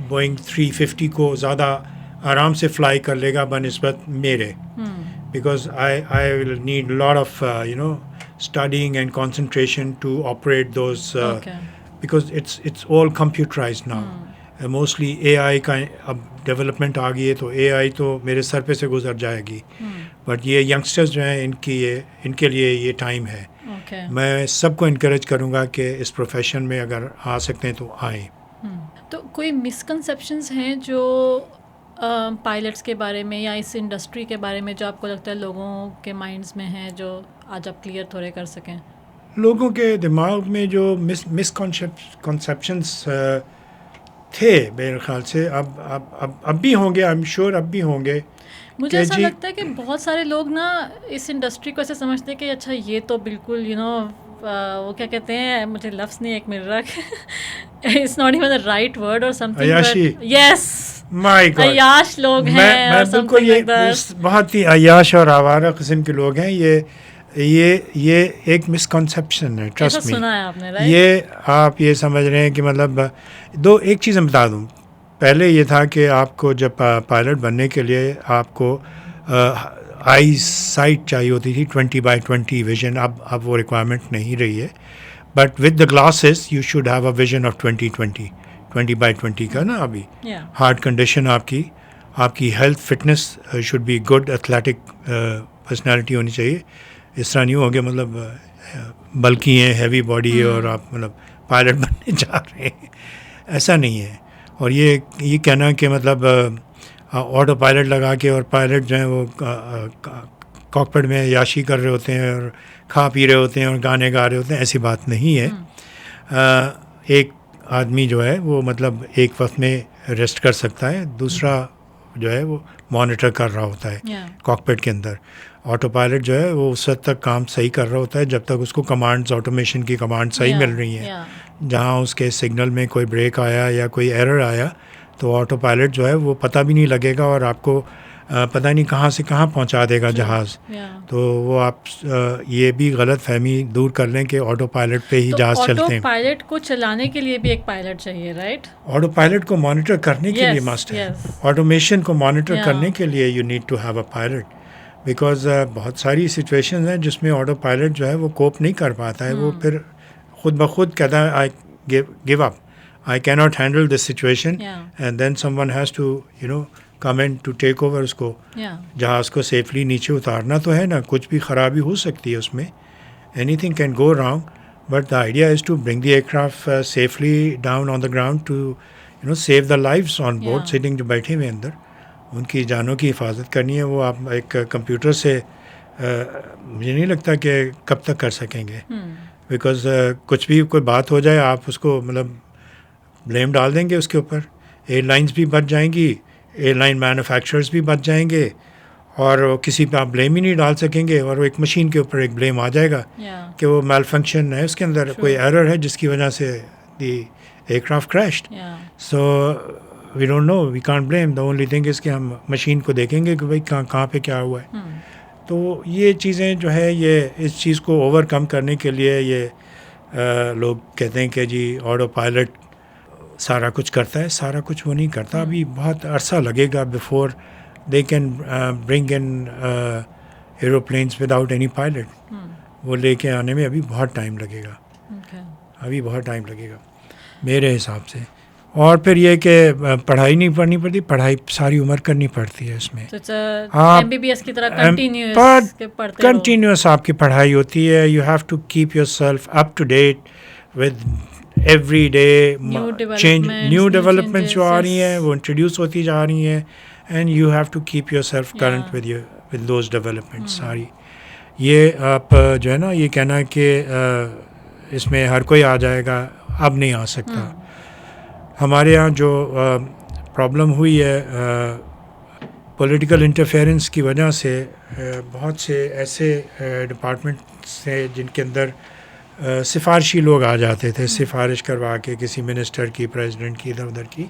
S2: بوئنگ 350 کو زیادہ آرام سے فلائی کر لے گا بنسبت میرے. Because I will need a lot of studying and concentration to operate those because it's all computerized now. Mostly AI کا اب ڈیولپمنٹ آ گئی ہے تو AI تو میرے سر پہ سے گزر جائے گی. بٹ یہ ینگسٹرز جو ہیں ان کے لیے یہ ٹائم ہے. میں سب کو انکریج کروں گا کہ اس پروفیشن میں اگر آ سکتے ہیں تو آئیں.
S1: تو کوئی مسکنسیپشنز ہیں جو پائلٹس کے بارے میں یا اس انڈسٹری کے بارے میں جو آپ کو لگتا ہے لوگوں کے مائنڈس میں ہیں جو آج آپ کلیئر تھوڑے کر سکیں؟
S2: لوگوں کے دماغ میں جو مسکنسیپشنس تھے میرے خیال سے اب بھی ہوں گے, آئی ایم شیور اب بھی ہوں گے.
S1: مجھے ایسا لگتا ہے کہ بہت سارے لوگ نا اس انڈسٹری کو ایسے سمجھتے ہیں کہ اچھا یہ تو بالکل وہ کیا کہتے ہیں, مجھے لفظ نہیں ایک مل رہا, it's not even the right word اور سم تھنگ. یس, عیاش لوگ ہیں.
S2: میں بالکل یہ بہت ہی عیاش اور آوارہ قسم کے لوگ ہیں. یہ ایک مسکنسیپشن ہے, ٹرسٹ می.
S1: سنا ہے آپ نے,
S2: یہ آپ یہ سمجھ رہے ہیں کہ مطلب ایک چیز میں بتا دوں. پہلے یہ تھا کہ آپ کو جب پائلٹ بننے کے لیے آپ کو آئی سائٹ چاہیے ہوتی تھی 20/20 ویژن. اب وہ ریکوائرمنٹ نہیں رہی ہے. But with the glasses you should have a vision of 20/20 کا نا. ابھی ہارٹ کنڈیشن آپ کی health fitness should be good, athletic personality ہونی چاہیے. اس طرح نہیں ہوگا مطلب بلکی ہیں, ہیوی باڈی ہے اور آپ مطلب پائلٹ بننے جا رہے ہیں, ایسا نہیں ہے. اور یہ کہنا کہ مطلب آٹو پائلٹ لگا کے اور پائلٹ جو ہیں وہ کاکپٹ میں عیاشی کر رہے ہوتے ہیں اور کھا پی رہے ہوتے ہیں اور گانے گا رہے ہوتے ہیں, ایسی بات نہیں ہے. ایک آدمی جو ہے وہ مطلب ایک وقت میں ریسٹ کر سکتا ہے, دوسرا جو ہے وہ مانیٹر کر رہا ہوتا ہے کاکپٹ کے اندر. آٹو پائلٹ جو ہے وہ اس وقت تک کام صحیح کر رہا ہوتا ہے جب تک اس کو کمانڈز, آٹومیشن کی کمانڈ صحیح مل رہی ہیں. جہاں اس کے سگنل میں کوئی بریک آیا یا کوئی ایرر آیا تو آٹو پائلٹ جو ہے وہ پتہ بھی نہیں لگے گا اور آپ کو پتہ نہیں کہاں سے کہاں پہنچا دے گا جہاز. تو وہ آپ یہ بھی غلط فہمی دور کر لیں کہ آٹو پائلٹ پہ ہی جہاز چلتے ہیں.
S1: آٹو پائلٹ کو چلانے کے لیے بھی ایک پائلٹ چاہیے, رائٹ؟
S2: آٹو پائلٹ کو مانیٹر کرنے کے لیے مسٹ ہے. آٹومیشن کو مانیٹر کرنے کے لیے you need to have a pilot. Because بہت ساری سچویشنز ہیں جس میں آٹو پائلٹ جو ہے وہ کوپ نہیں کر پاتا ہے. وہ پھر خود بخود کہتا ہے I give up, I cannot handle this situation, and then someone has to come in to take over اس کو جہاز کو سیفلی نیچے اتارنا تو ہے نا, کچھ بھی خرابی ہو سکتی ہے اس میں, anything can go wrong, but the idea is to bring the aircraft safely down on the ground to save the lifes on board sitting, جو بیٹھے ہوئے اندر ان کی جانوں کی حفاظت کرنی ہے. وہ آپ ایک کمپیوٹر سے مجھے نہیں لگتا کہ کب تک کر سکیں گے, بیکاز کچھ بھی کوئی بات ہو جائے آپ اس کو مطلب بلیم ڈال دیں گے اس کے اوپر. ایئر لائنس بھی بچ جائیں گی, ایئر لائن مینوفیکچررز بھی بچ جائیں گے, اور کسی پہ آپ بلیم ہی نہیں ڈال سکیں گے, اور وہ ایک مشین کے اوپر ایک بلیم آ جائے گا کہ وہ میل فنکشن ہے اس کے اندر, کوئی ایرر ہے جس کی وجہ سے the aircraft crashed. So we don't know, we can't blame, the only thing is کہ ہم مشین کو دیکھیں گے کہ بھائی کہاں پہ کیا ہوا ہے. تو یہ چیزیں جو ہے یہ اس چیز کو اوور کم کرنے کے لیے یہ لوگ کہتے ہیں کہ جی آٹو پائلٹ سارا کچھ کرتا ہے, سارا کچھ وہ نہیں کرتا. ابھی بہت عرصہ لگے گا before they can bring in aeroplanes without any pilot. وہ لے کے آنے میں ابھی بہت ٹائم لگے گا, ابھی بہت ٹائم لگے گا میرے حساب سے. اور پھر یہ کہ پڑھائی نہیں پڑھنی پڑتی, پڑھائی ساری عمر کرنی پڑتی ہے اس میں.
S1: MBBS کی طرح
S2: کنٹینیوس آپ کی پڑھائی ہوتی ہے. You have to keep yourself up to date with every day change, new developments جو آ رہی ہیں وہ انٹروڈیوس ہوتی جا رہی ہیں, and you have to keep yourself current with those developments ساری. یہ آپ جو ہے نا یہ کہنا کہ اس میں ہر کوئی آ جائے گا, اب نہیں آ سکتا. ہمارے یہاں جو پرابلم ہوئی ہے پولیٹیکل انٹرفیئرنس کی وجہ سے, بہت سے ایسے ڈپارٹمنٹس ہیں جن کے اندر سفارشی لوگ آ جاتے تھے, سفارش کروا کے کسی منسٹر کی, پریزیڈنٹ کی, ادھر ادھر کی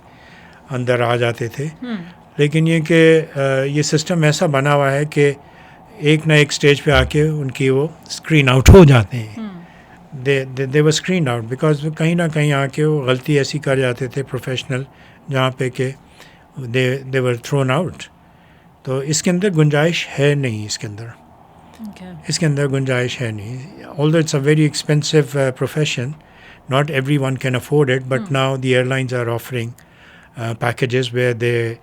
S2: اندر آ جاتے تھے. لیکن یہ کہ یہ سسٹم ایسا بنا ہوا ہے کہ ایک نہ ایک سٹیج پہ آ کے ان کی وہ اسکرین آؤٹ ہو جاتے ہیں. دے ور اسکرین آؤٹ بیکاز کہیں نہ کہیں آ کے وہ غلطی ایسی کر جاتے تھے پروفیشنل, جہاں پہ کہ دے ور تھرون آؤٹ. تو اس کے اندر گنجائش ہے نہیں, اس کے اندر گنجائش ہے نہیں. although it's a very expensive profession, not everyone can afford it, but now the airlines are offering packages where they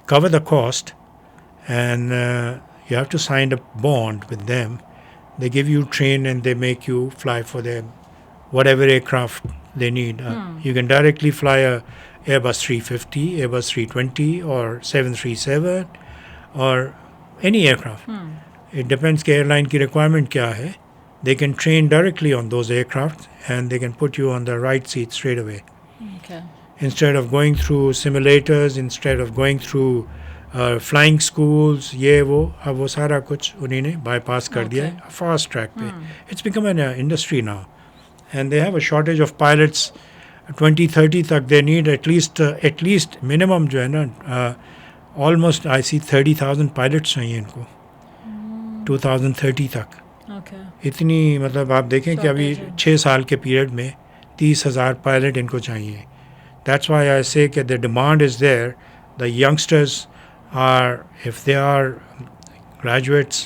S2: cover the cost, and you have to sign a bond with them. They give you train and they make you fly for them whatever aircraft they need. You can directly fly a Airbus 350, Airbus 320 or 737 or any aircraft. It depends کہ airline کی requirement کیا ہے. They can train directly on those aircraft and they can put you on the right seat straight away.
S1: Okay.
S2: Instead of going through simulators, instead of going through flying schools, یہ وہ اب وہ سارا کچھ انہیں نے بائی پاس کر دیا ہے فاسٹ ٹریک پہ. It's become an industry now and they have a shortage of pilots. 2030 تک they need at least minimum جو ہے نا almost I see 30,000 pilots چاہیے ان کو 2030 تک. اتنی مطلب آپ دیکھیں کہ ابھی 6 سال کے پیریڈ میں 30,000 پائلٹ ان کو چاہیے. That's why I say کہ the demand is there. The youngsters are, if they are graduates,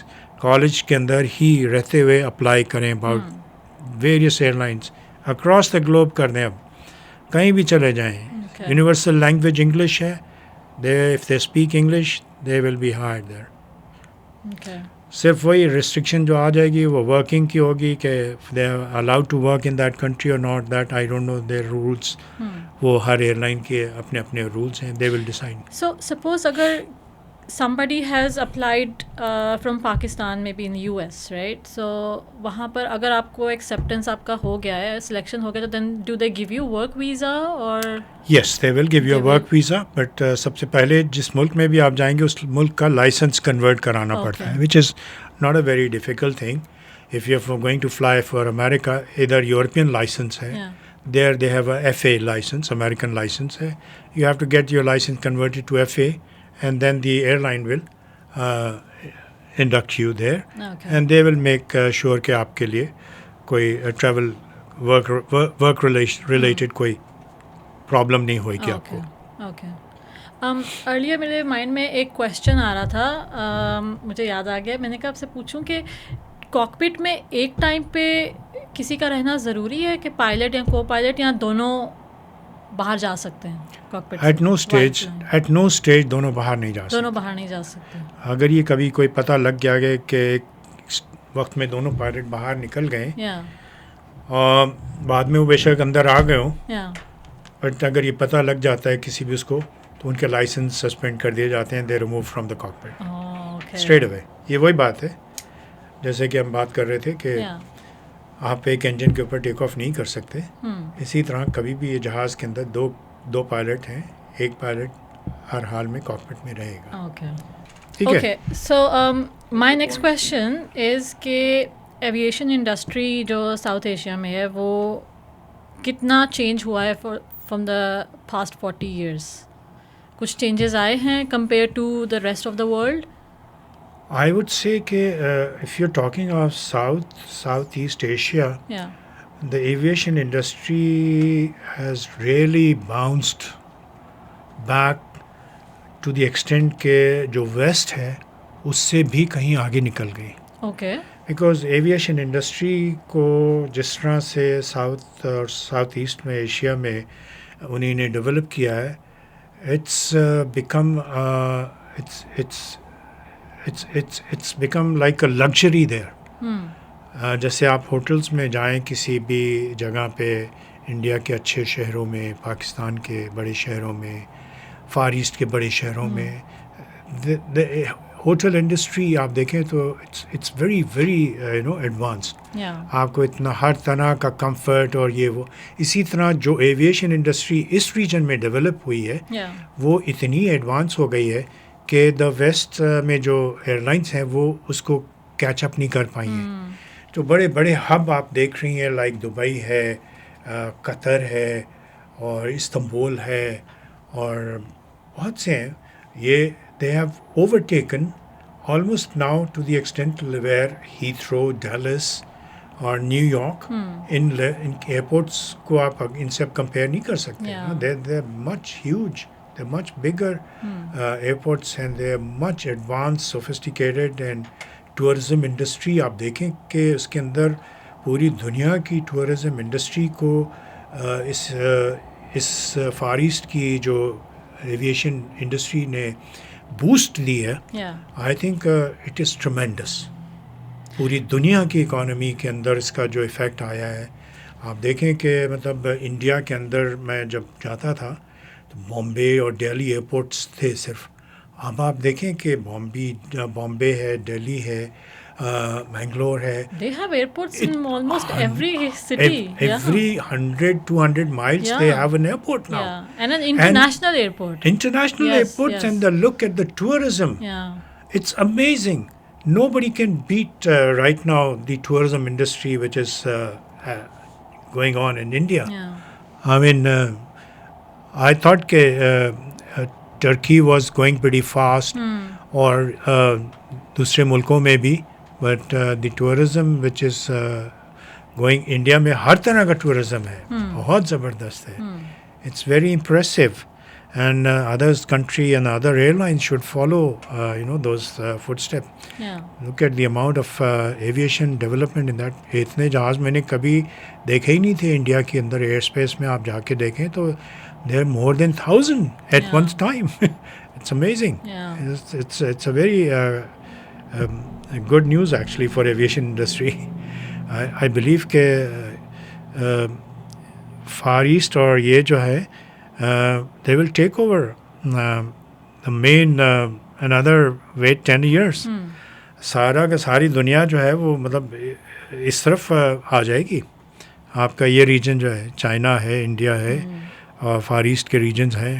S2: college کے اندر ہی رہتے ہوئے اپلائی کریں about various airlines across the globe کر دیں. اب کہیں بھی چلے جائیں, یونیورسل لینگویج انگلش ہے, if they speak English they will be hired there. صرف وہی ریسٹرکشن جو آ جائے گی وہ ورکنگ کی ہوگی کہ they are allowed to work in that country or not, that I don't know their rules. وہ ہر ایئر لائن کے اپنے اپنے رولس ہیں, they will decide.
S1: So suppose اگر somebody has applied from Pakistan, maybe in US, right? So وہاں پر اگر آپ کو acceptance آپ کا ہو گیا ہے, selection ہو گیا, تو then do they give you work visa or?
S2: Yes, they will give you a work visa, but سب سے پہلے جس ملک میں بھی آپ جائیں گے اس ملک کا لائسنس کنورٹ کرانا پڑتا ہے, which is not a very difficult thing. If you're going to fly for America, either European license ہے, there they have a FA license, American license ہے, you have to get your license converted to FA. And then the airline will induct you there. And they will make sure کہ آپ کے لیے کوئی travel work related کوئی problem نہیں ہوئی کہ آپ کو.
S1: ارلیئر میرے مائنڈ میں ایک کویشچن آ رہا تھا, مجھے یاد آ گیا, میں نے کہا آپ سے پوچھوں کہ کاکپٹ میں ایک ٹائم پہ کسی کا رہنا ضروری ہے کہ پائلٹ یا کو پائلٹ یا دونوں باہر جا سکتے ہیں کاکپٹ
S2: ایٹ نو اسٹیج دونوں باہر نہیں جا سکتے.
S1: دونوں باہر نہیں جا سکتے.
S2: اگر یہ کبھی کوئی پتہ لگ گیا کہ ایک وقت میں دونوں پائلٹ باہر نکل گئے اور بعد میں وہ بے شک اندر آ گئے ہوں, بٹ اگر یہ پتہ لگ جاتا ہے کسی بھی اس کو تو ان کے لائسنس سسپینڈ کر دیے جاتے ہیں. They remove from the cockpit straight away. یہ وہی بات ہے جیسے کہ ہم بات کر رہے تھے کہ آپ ایک انجن کے اوپر ٹیک آف نہیں کر سکتے. اسی طرح کبھی بھی یہ جہاز کے اندر دو پائلٹ ہیں, ایک پائلٹ ہر حال میں کاکپٹ میں رہے گا.
S1: Okay. So my next question is کہ ایویشن انڈسٹری جو ساؤتھ ایشیا میں ہے وہ کتنا چینج ہوا ہے فرام دا پاسٹ 40 ایئرس؟ کچھ چینجز آئے ہیں compare to the rest of the world?
S2: I would say if you're talking of Southeast Asia, the aviation industry has really bounced back to the extent کہ جو waste ہے اس سے بھی کہیں آگے نکل گئی.
S1: Okay.
S2: Because aviation industry کو جس طرح سے ساؤتھ اور ساؤتھ ایسٹ میں ایشیا میں انہیں نے ڈیولپ کیا ہے, it's become like a luxury there. جیسے آپ ہوٹلس میں جائیں کسی بھی جگہ پہ, انڈیا کے اچھے شہروں میں, پاکستان کے بڑے شہروں میں, فار ایسٹ کے بڑے شہروں میں, ہوٹل انڈسٹری آپ دیکھیں تو اٹس ویری ویری ایڈوانسڈ. آپ کو اتنا ہر طرح کا کمفرٹ اور یہ وہ. اسی طرح جو ایویشن انڈسٹری اس ریجن میں ڈیولپ ہوئی ہے وہ اتنی ایڈوانس ہو گئی ہے کہ دا ویسٹ میں جو ایئر لائنس ہیں وہ اس کو کیچ اپ نہیں کر پائی ہیں. جو بڑے بڑے ہب آپ دیکھ رہی ہیں لائک دبئی ہے, قطر ہے اور استنبول ہے اور بہت سے ہیں, یہ they have overtaken almost now to the extent where Heathrow, Dallas اور نیو یارک ان ایئرپورٹس کو آپ ان سے کمپیئر نہیں کر سکتے. they're much huge, they're much bigger airports and they're much advanced, sophisticated and tourism industry آپ دیکھیں کہ اس کے اندر پوری دنیا کی ٹورزم انڈسٹری کو اس فار ایسٹ کی جو ایویشن انڈسٹری نے بوسٹ دی ہے. I think it is tremendous. پوری دنیا کی اکانومی کے اندر اس کا جو ایفیکٹ آیا ہے آپ دیکھیں کہ مطلب انڈیا کے اندر میں جب جاتا تھا تو بامبے اور دہلی ایئرپورٹس تھے صرف. اب آپ دیکھیں کہ بامبے ہے, دہلی ہے, بنگلور ہے.
S1: They have airports in almost every city.
S2: Every 100-200 miles they have an airport now.
S1: And an international airport.
S2: International airports. And the look at the tourism. It's amazing. Nobody can beat right now the tourism industry which is going on in India. I mean, I thought Turkey was going pretty fast اور دوسرے ملکوں میں بھی, but the tourism which is going India میں ہر طرح کا tourism ہے, بہت زبردست ہے. It's very impressive and others country and other airlines should follow those foot step. Look at the amount of aviation development in that. اتنے جہاز میں نے کبھی دیکھے ہی نہیں تھے انڈیا کے اندر ایئر اسپیس میں. آپ جا کے دیکھیں تو there are more than 1000 at one time. It's amazing. It's a very good news actually for aviation industry. I believe کہ Far East اور یہ جو ہے they will take over the main another wait 10 years. ساری دنیا جو ہے وہ مطلب اس طرف آ جائے گی. آپ کا یہ ریجن جو ہے چائنا ہے, انڈیا ہے اور فار ایسٹ کے ریجنز ہیں.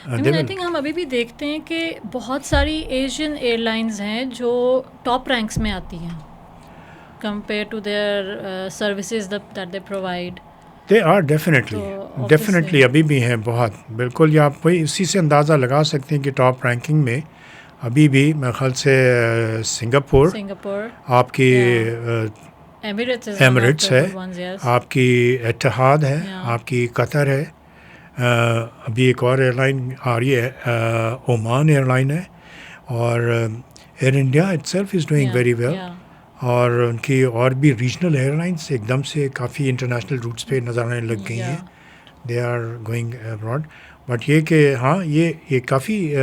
S1: آئی تھنک ہم ابھی بھی دیکھتے ہیں کہ بہت ساری ایشین ایئر لائنز ہیں جو ٹاپ رینکس میں آتی ہیں compare to their services that they provide.
S2: They are definitely ابھی بھی ہیں بہت. بالکل یہ آپ وہی اسی سے اندازہ لگا سکتے ہیں کہ ٹاپ رینکنگ میں ابھی بھی میرے خیال سے سنگاپور آپ کی, ایمریٹس ہے آپ کی, اتحاد ہے آپ کی, قطر ہے, ابھی ایک اور ایئر لائن آ رہی ہے عمان ایئر لائن ہے, اور Air India itself is doing very well. اور ان کی اور بھی ریجنل ایئر لائنس ایک دم سے کافی انٹرنیشنل روٹس پہ نظر آنے لگ گئی ہیں. They are going abroad. But یہ کہ ہاں یہ کافی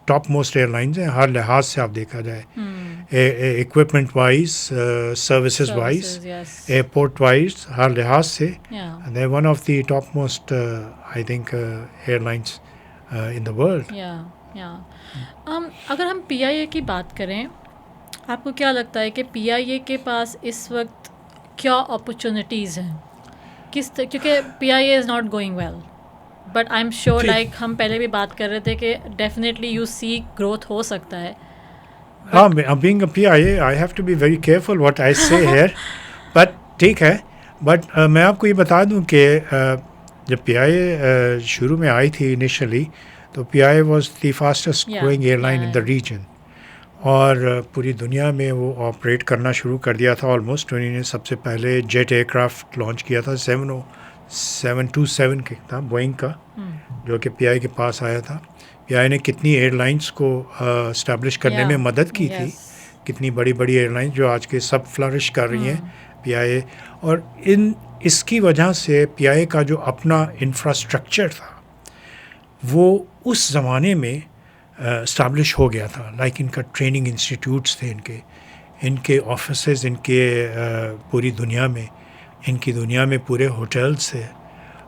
S2: ٹاپ موسٹ ایئر لائنز ہیں ہر لحاظ سے. آپ دیکھا جائے equipment wise, services wise, airport wise, ہر لحاظ سے they one of the top most I think airlines in the world.
S1: اگر ہم پی آئی اے کی بات کریں, آپ کو کیا لگتا ہے کہ پی آئی اے کے پاس اس وقت کیا اپرچونیٹیز ہیں؟ کیونکہ P I A is not going well, but I M sure like ہم پہلے بھی بات کر رہے تھے کہ ڈیفینیٹلی یو سی گروتھ ہو سکتا ہے.
S2: being a PIA, I have to be very careful what I say here. But ٹھیک ہے, بٹ میں آپ کو یہ بتا دوں کہ جب پی آئی اے شروع میں آئی تھی انیشلی, تو P I A was the fastest growing airline in the region, اور پوری دنیا میں وہ آپریٹ کرنا شروع کر دیا تھا آلموسٹ. انہوں نے سب سے پہلے جیٹ ایئر کرافٹ لانچ کیا تھا, 727 کے تھا بوئنگ کا, جو کہ پی آئی کے پاس آیا تھا. پی آئی نے کتنی ایئر لائنس کو اسٹیبلش کرنے میں مدد کی تھی, کتنی بڑی بڑی ایئر لائنس جو آج کے سب فلرش کر رہی ہیں پی آئی اے. اور اس کی وجہ سے پی آئی اے کا جو اپنا انفراسٹرکچر تھا وہ اس زمانے میں اسٹیبلش ہو گیا تھا. لائک ان کا ٹریننگ انسٹیٹیوٹس تھے, ان کے آفیسز, ان کے پوری دنیا میں, ان کی دنیا میں پورے ہوٹلس تھے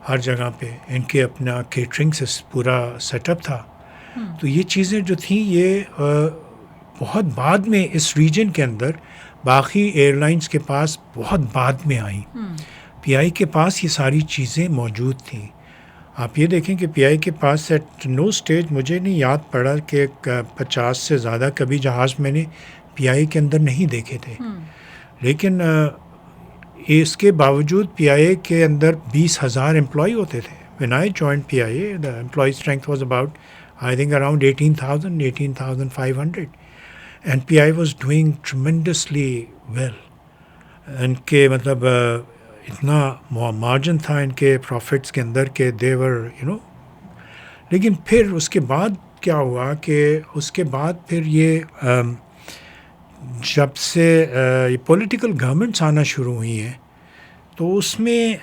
S2: ہر جگہ پہ, ان کے اپنا کیٹرنگ سے پورا سیٹ اپ تھا. تو یہ چیزیں جو تھیں یہ بہت بعد میں اس ریجن کے اندر باقی ایئر لائنس کے پاس بہت بعد میں آئیں. پی آئی کے پاس یہ ساری چیزیں موجود تھیں. آپ یہ دیکھیں کہ پی آئی کے پاس ایٹ نو اسٹیج, مجھے نہیں یاد پڑا کہ 50 سے زیادہ کبھی جہاز میں نے پی آئی کے اندر نہیں دیکھے تھے. لیکن اس کے باوجود پی آئی اے کے اندر 20,000 امپلائی ہوتے تھے. When I joined PIA, the employee strength was about, I think, around 18,500. And PIA was doing tremendously well. ان کے مطلب اتنا مارجن تھا ان کے پروفٹس کے اندر کہ they were, لیکن پھر اس کے بعد کیا ہوا کہ اس کے بعد پھر یہ جب سے یہ پولیٹیکل گورنمنٹس آنا شروع ہوئی ہیں, تو اس میں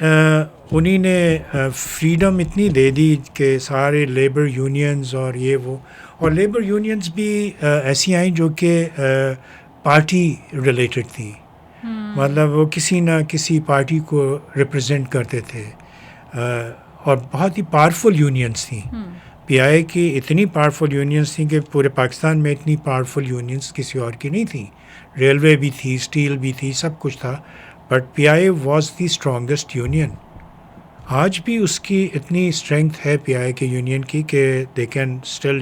S2: انہی نے فریڈم اتنی دے دی کہ سارے لیبر یونینز اور یہ وہ, اور لیبر یونینز بھی ایسی آئیں جو کہ پارٹی ریلیٹڈ تھیں. مطلب وہ کسی نہ کسی پارٹی کو ریپرزینٹ کرتے تھے, اور بہت ہی پاورفل یونینز تھیں. پی آئی اے کی اتنی پاورفل یونینز تھیں کہ پورے پاکستان میں اتنی پاورفل یونینز کسی اور کی نہیں تھیں. ریلوے بھی تھی, اسٹیل بھی تھی, سب کچھ تھا, but P I A was the strongest union. آج بھی اس کی اتنی اسٹرینگتھ ہے پی آئی اے کے یونین کی کہ they can still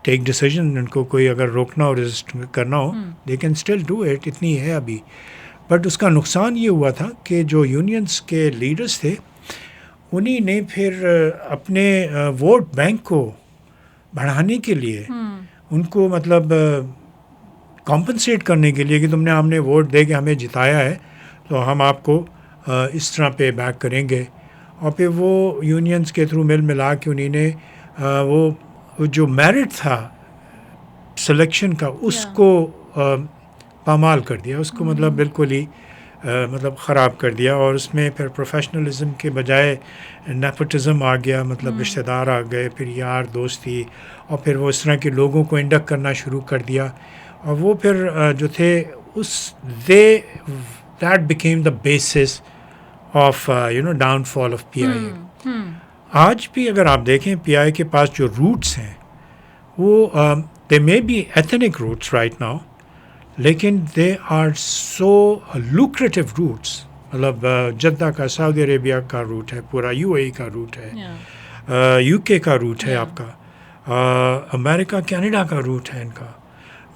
S2: take decision. ان کو کوئی اگر روکنا ہو, ریزسٹ کرنا ہو, they can still do it. اتنی ہے ابھی. بٹ اس کا نقصان یہ ہوا تھا کہ جو یونینس کے لیڈرس تھے انہی نے پھر اپنے ووٹ بینک کو بڑھانے کے لیے, ان کو مطلب کمپنسیٹ کرنے کے لیے کہ تم نے ہم نے ووٹ دے کے ہمیں جتایا ہے تو ہم آپ کو اس طرح پے بیک کریں گے. اور پھر وہ یونینس کے تھرو ملا کے انہوں نے وہ جو میرٹ تھا سلیکشن کا اس کو پامال کر دیا, اس کو مطلب بالکل ہی مطلب خراب کر دیا. اور اس میں پھر پروفیشنلزم کے بجائے نیپوٹزم آ گیا, مطلب رشتہ دار آ گئے, پھر یار دوستی, اور پھر وہ اس طرح کے لوگوں کو انڈکٹ کرنا شروع کر دیا. اور وہ پھر جو تھے that became the basis of downfall of P I A. آج بھی اگر آپ دیکھیں پی آئی کے پاس جو روٹس ہیں وہ they may be ethnic routes right now, لیکن they are so lucrative routes. مطلب جدہ کا سعودی عربیہ کا روٹ ہے, پورا یو اے ای کا روٹ ہے, یو کے کا روٹ ہے آپ کا, امریکہ کینیڈا کا روٹ ہے ان کا.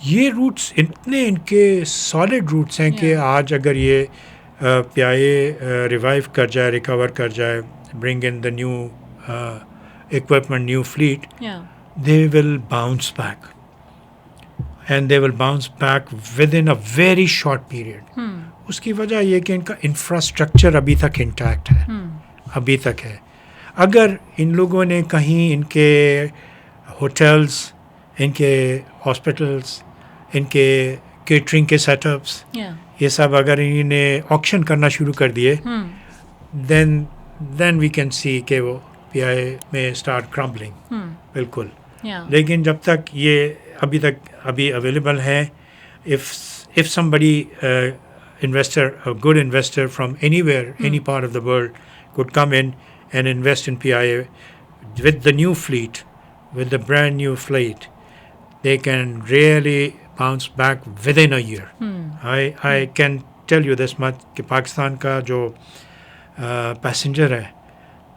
S2: یہ روٹس اتنے ان کے سالڈ روٹس ہیں کہ آج اگر یہ پی آئی اے ریوائیو کر جائے, ریکور کر جائے, bring in the new equipment, new fleet, they will bounce back. And they will bounce back within a very short period. اس کی وجہ یہ کہ ان کا انفراسٹرکچر ابھی تک انٹیکٹ ہے, ابھی تک ہے. اگر ان لوگوں نے کہیں ان کے ہوٹلس, ان کے ہاسپٹلس, ان کے کیٹرنگ کے سیٹ اپس, یہ سب اگر انہوں نے آکشن کرنا شروع کر دیے دین وی کین سی کہ وہ پی آئی اے میں اسٹارٹ کرمبلنگ. بالکل. لیکن جب تک یہ ابھی اویلیبل ہے, if somebody investor, a good investor from anywhere, any part of the world could come in and invest in PIA with the new fleet, with the brand new fleet, they can really bounce back within a year. I can tell you this much کہ پاکستان کا جو passenger ہے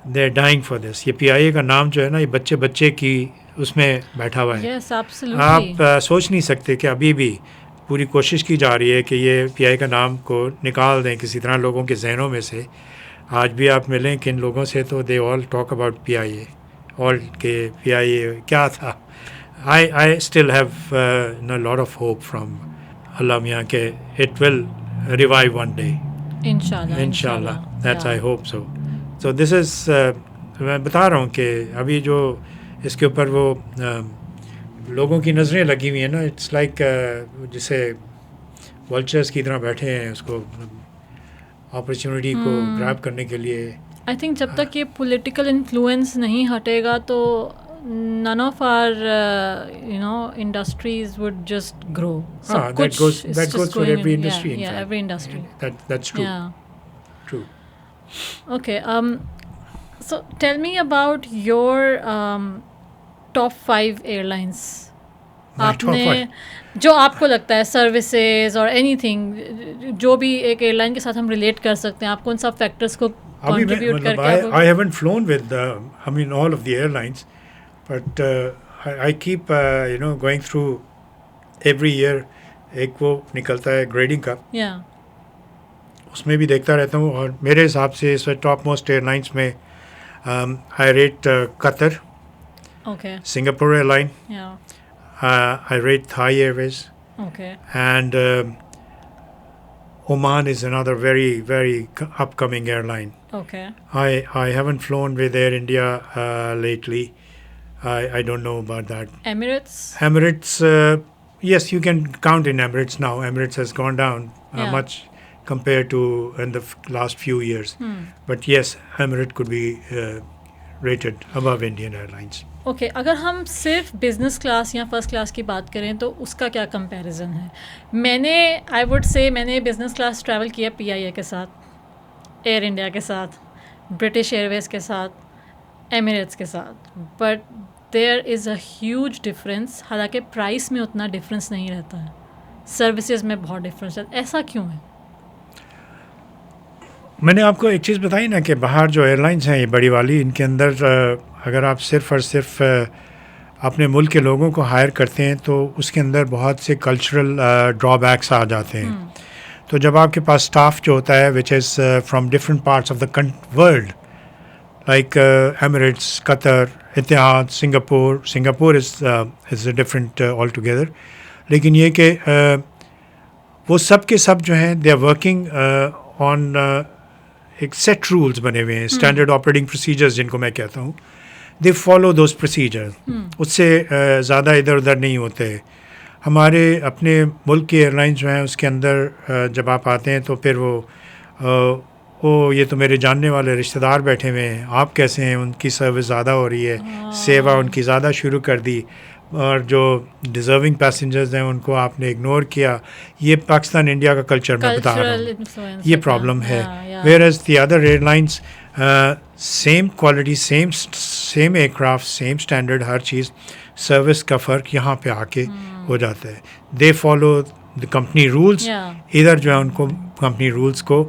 S2: they're dying for this. یہ PIA کا نام جو ہے نا, یہ بچے کی اس میں بیٹھا ہوا ہے.
S1: Yes, absolutely.
S2: آپ سوچ نہیں سکتے کہ ابھی بھی پوری کوشش کی جا رہی ہے کہ یہ پی آئی کا نام کو نکال دیں کسی طرح لوگوں کے ذہنوں میں سے. آج بھی آپ ملیں کن لوگوں سے تو دے all talk about P I اے, آل کہ پی آئی اے کیا تھا. I still have a lot of hope from اللہ میاں کہ it will revive one day. Inshallah. That's I hope so. So this is میں بتا رہا ہوں کہ ابھی جو اس کے اوپر وہ لوگوں کی نظریں لگی ہوئی ہیں نا, اٹس لائک جسے ولچرس کی طرح بیٹھے ہیں اس کو اپرچونیٹی کو گراب کرنے کے لیے.
S1: آئی تھنک جب تک یہ پولیٹیکل انفلوئنس نہیں ہٹے گا تو none of our industries would just grow.
S2: That goes for every industry.
S1: Every industry.
S2: That's true. True.
S1: Okay. So tell me about your top 5 airlines. آپ نے جو آپ کو لگتا ہے سروسز اور اینی تھنگ جو بھی ایک ایئر لائن کے ساتھ ہم ریلیٹ کر سکتے ہیں, آپ کون سا فیکٹرس کو کنٹریبیوٹ کر کے.
S2: I haven't flown with all of the airlines, but I keep going through every year. ایک وہ نکلتا ہے گریڈنگ کا, اس میں بھی دیکھتا رہتا ہوں, اور میرے حساب سے اس وقت ٹاپ موسٹ ایئر لائنس میں I rate Qatar, Singapore Airline, I rate Thai Airways, and Oman is another very, very upcoming airline. I haven't flown with Air India lately. I don't know about that. Emirates, yes, you can count in Emirates now. Emirates has gone down much compared to in the last few years. But yes, Emirates could be rated above Indian Airlines.
S1: Okay, اگر ہم صرف business class یا first class کی بات کریں تو اس کا کیا کمپیریزن ہے؟ میں نے بزنس کلاس ٹریول کیا پی آئی اے کے ساتھ, ایئر انڈیا کے ساتھ, برٹش ایئر ویز کے ساتھ, ایمریٹس کے ساتھ, but there is a huge difference. حالانکہ پرائس میں اتنا ڈفرینس نہیں رہتا ہے, سروسز میں بہت ڈفرینس رہتا ہے. ایسا کیوں ہے؟
S2: میں نے آپ کو ایک چیز بتائی نا کہ باہر جو ایئر لائنس ہیں یہ بڑی والی, ان کے اندر اگر آپ صرف اور صرف اپنے ملک کے لوگوں کو ہائر کرتے ہیں تو اس کے اندر بہت سے کلچرل ڈرا بیکس آ جاتے ہیں. تو جب آپ کے پاس اسٹاف جو ہوتا ہے which is from different parts of the world, like Emirates, Qatar, Etihad, Singapore is a different altogether. لیکن یہ کہ وہ سب کے سب جو ہیں دے آر ورکنگ آن ایک سیٹ رولز بنے ہوئے ہیں, اسٹینڈرڈ آپریٹنگ پروسیجرز جن کو میں کہتا ہوں. دے فالو دوز پروسیجر, اس سے زیادہ ادھر ادھر نہیں ہوتے. ہمارے اپنے ملک کی ایئر لائنس جو ہیں اس کے اندر جب آپ آتے ہیں تو پھر وہ یہ تو میرے جاننے والے رشتہ دار بیٹھے ہوئے ہیں, آپ کیسے ہیں, ان کی سروس زیادہ ہو رہی ہے, سیوا ان کی زیادہ شروع کر دی, اور جو ڈیزرونگ پیسنجرز ہیں ان کو آپ نے اگنور کیا. یہ پاکستان انڈیا کا کلچر میں بتا رہا ہوں, یہ پرابلم ہے. Whereas the other airlines same quality, same aircraft, same standard, ہر چیز, سروس کا فرق یہاں پہ آ کے ہو جاتا ہے. They follow the company rules, ادھر جو ہے ان کو کمپنی رولس کو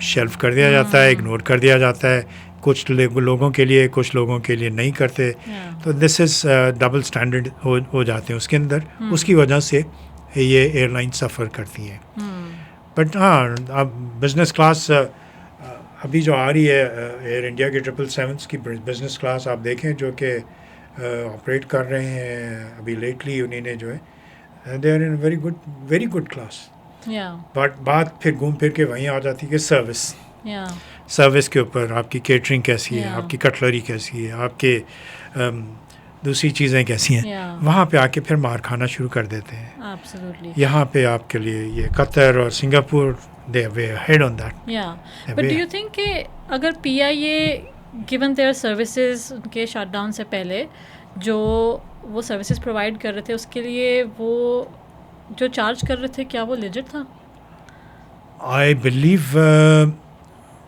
S2: شیلف کر دیا جاتا ہے, اگنور کر دیا جاتا ہے. کچھ لوگوں کے لیے, کچھ لوگوں کے لیے نہیں کرتے. تو دس از ڈبل اسٹینڈرڈ ہو جاتے ہیں اس کے اندر. اس کی وجہ سے یہ ایئر لائن سفر کرتی ہیں. بٹ ہاں, اب بزنس کلاس ابھی جو آ رہی ہے ایئر انڈیا کے 777 کی بزنس کلاس آپ دیکھیں جو کہ آپریٹ کر رہے ہیں ابھی لیٹلی, انہیں نے جو ہے they are in very good class. But بات پھر گھوم پھر کے وہیں آ جاتی ہے کہ سروس کے اوپر آپ کی کیٹرنگ کیسی ہے, آپ کی کٹلری کیسی ہے, آپ کے دوسری چیزیں کیسی ہیں, وہاں پہ آ کے پھر مار کھانا شروع کر دیتے ہیں. یہاں پہ آپ کے لیے یہ قطر اور Singapore the way head on that.
S1: But do you think کہ اگر P I A given their services کے شٹ ڈاؤن سے پہلے جو وہ سروسز پرووائڈ کر رہے تھے اس کے لیے وہ جو چارج کر رہے تھے کیا وہ لیجٹ تھا؟
S2: آئی بلیو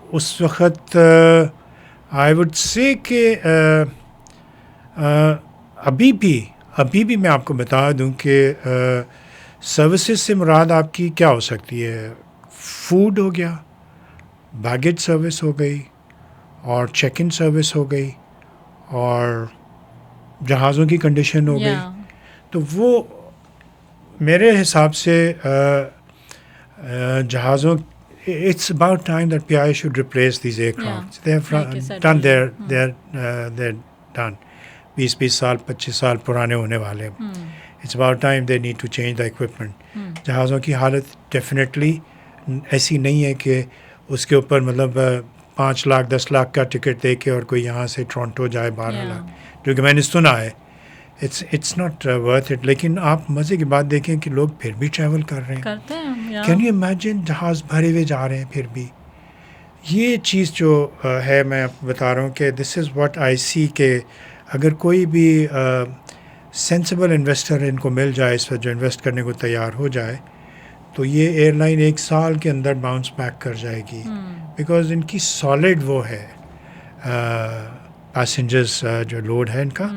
S2: اس وقت آئی وڈ سے کہ ابھی بھی میں آپ کو بتا دوں کہ سروسز سے مراد آپ کی کیا ہو سکتی ہے. فوڈ ہو گیا, بیگیج سروس ہو گئی, اور چیک ان سروس ہو گئی, اور جہازوں کی کنڈیشن ہو گئی. تو وہ میرے حساب سے جہازوں it's about time that P I should replace these aircraft. They have done their done 20 سال 25 سال پرانے ہونے والے. It's about time they need to change the equipment. جہازوں کی حالت ڈیفینیٹلی ایسی نہیں ہے کہ اس کے اوپر مطلب 5 لاکھ 10 لاکھ کا ٹکٹ دے کے اور کوئی یہاں سے ٹورنٹو جائے 12 لاکھ, جو کہ میں نے سنا ہے. It's not worth it. لیکن آپ مزے کی بات دیکھیں کہ لوگ پھر بھی ٹریول کر رہے ہیں. کین یو امیجن جہاز بھرے ہوئے جا رہے ہیں پھر بھی. یہ چیز جو ہے میں آپ کو بتا رہا ہوں کہ دس از واٹ آئی سی کہ اگر کوئی بھی سینسیبل انویسٹر ان کو مل جائے اس وقت جو انویسٹ کرنے کو تیار ہو جائے, تو یہ ایئر لائن 1 سال کے اندر باؤنس بیک کر جائے گی. بیکاز ان کی سالڈ وہ ہے پیسنجرز جو لوڈ ہے ان کا,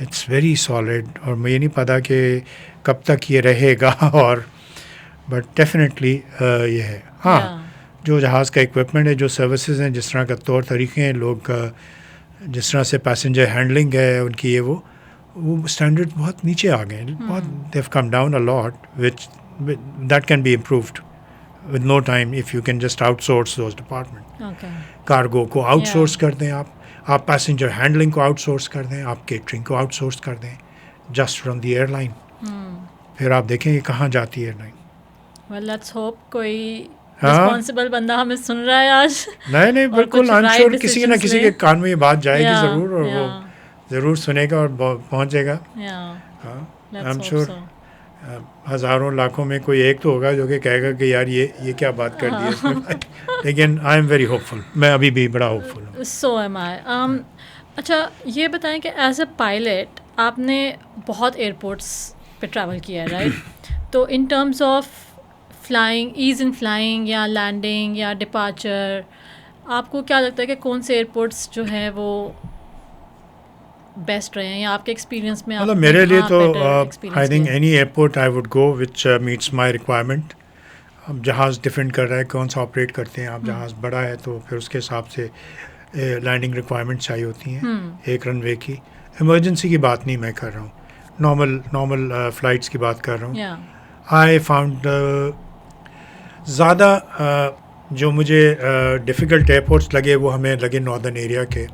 S2: اٹس ویری سالڈ. اور مجھے نہیں پتا کہ کب تک یہ رہے گا, اور بٹ ڈیفینیٹلی یہ ہے. ہاں, جو جہاز کا اکوپمنٹ ہے, جو سروسز ہیں, جس طرح کا طور طریقے ہیں, لوگ جس طرح سے پیسنجر ہینڈلنگ ہے ان کی, یہ وہ اسٹینڈرڈ بہت نیچے آ گئے ہیں. بہت they have come down a lot which that can be improved with no time if you can just outsource those department. Cargo کو آؤٹ سورس کر دیں آپ پیسنجر ہینڈلنگ کو آؤٹ سورس کر دیں, آپ کیٹرنگ کو آؤٹ سورس کر دیں just from the airline. پھر آپ دیکھیں کہ کہاں جاتی ہے airline.
S1: well let's hope کوئی رسپانسبل بندہ ہمیں سن رہا ہے آج.
S2: نہیں بالکل, آئی ایم شیور کسی نہ کسی کے کان میں یہ بات جائے گی ضرور, اور وہ ضرور سنے گا اور پہنچے گا. آئی ایم شیور ہزاروں لاکھوں میں کوئی ایک تو ہوگا جو کہ کہے گا کہ یار یہ کیا بات کر دی ہے. لیکن آئی ایم ویری ہوپ فل, میں ابھی بھی بڑا ہوپ فل ہوں.
S1: سو ایم آئی. اچھا یہ بتائیں کہ ایز اے پائلٹ آپ نے بہت ایئرپورٹس پہ ٹریول کیا ہے رائٹ, تو in terms of flying, as in flying یا لینڈنگ یا ڈپارچر, آپ کو کیا لگتا ہے کہ کون سے ایئرپورٹس جو ہیں وہ بیسٹ رہے ہیں, یا آپ کے ایکسپیرینس میں؟
S2: مطلب میرے لیے تو I think any airport I would go which meets my requirement. اب جہاز ڈیپینڈ کر رہا ہے کون سا آپریٹ کرتے ہیں آپ. جہاز بڑا ہے تو پھر اس کے حساب سے لینڈنگ ریکوائرمنٹ چاہیے ہوتی ہیں, ایک رن وے کی. ایمرجنسی کی بات نہیں میں کر رہا ہوں, نارمل فلائٹس کی بات کر رہا ہوں. آئی فاؤنڈ زیادہ جو مجھے ڈیفیکلٹ ایئرپورٹس لگے وہ ہمیں لگے ناردرن ایریا کے.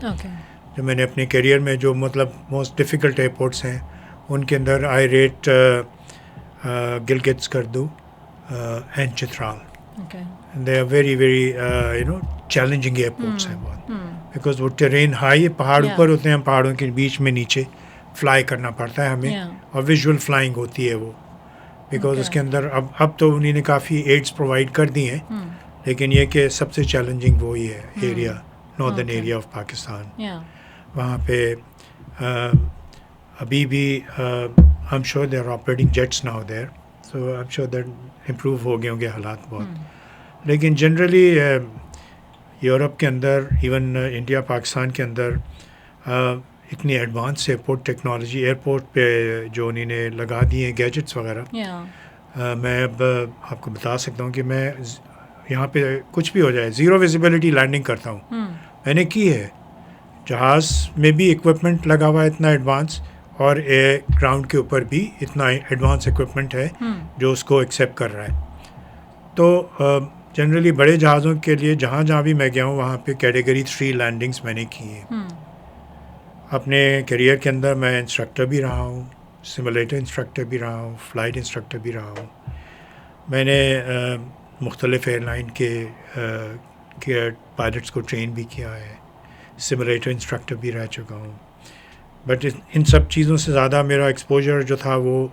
S2: جو میں نے اپنے کیریئر میں جو مطلب موسٹ ڈیفیکلٹ ایئرپورٹس ہیں ان کے اندر I rate Gilgit Skardu and Chitral. They are very very challenging airports ہیں بہت, بیکاز وہ ٹرین ہائی, پہاڑ اوپر ہوتے ہیں, پہاڑوں کے بیچ میں نیچے فلائی کرنا پڑتا ہے ہمیں, اور ویژول فلائنگ ہوتی ہے وہ. بیکاز اس کے اندر اب تو انہیں نے کافی ایڈس پرووائڈ کر دی ہیں, لیکن یہ کہ سب سے چیلنجنگ وہی ہے area, northern area of Pakistan. وہاں پہ ابھی بھی I am sure they are operating jets now there, so I am sure that improve ہو گئے ہوں گے حالات بہت. لیکن جنرلی یورپ کے اندر, ایون انڈیا پاکستان کے اندر اتنی ایڈوانس ایئرپورٹ ٹیکنالوجی ایئرپورٹ پہ جو انہیں نے لگا دی ہیں گیجٹس وغیرہ. میں اب آپ کو بتا سکتا ہوں کہ میں یہاں پہ کچھ بھی ہو جائے زیرو ویزیبلٹی لینڈنگ کرتا ہوں. میں نے کی ہے, جہاز میں بھی اکوپمنٹ لگا ہوا ہے اتنا ایڈوانس, اور گراؤنڈ کے اوپر بھی اتنا ایڈوانس اکوپمنٹ ہے جو اس کو ایکسیپٹ کر رہا ہے. تو جنرلی بڑے جہازوں کے لیے جہاں بھی میں گیا ہوں وہاں پہ کیٹیگری 3 لینڈنگس میں نے کی ہیں. اپنے کیریئر کے اندر میں انسٹرکٹر بھی رہا ہوں, سیمولیٹر انسٹرکٹر بھی رہا ہوں, فلائٹ انسٹرکٹر بھی رہا ہوں. میں نے مختلف ایئر لائن کے پائلٹس کو ٹرین بھی کیا ہے, سیمولیٹر انسٹرکٹر بھی رہ چکا ہوں. بٹ ان سب چیزوں سے زیادہ میرا ایکسپوجر جو تھا وہ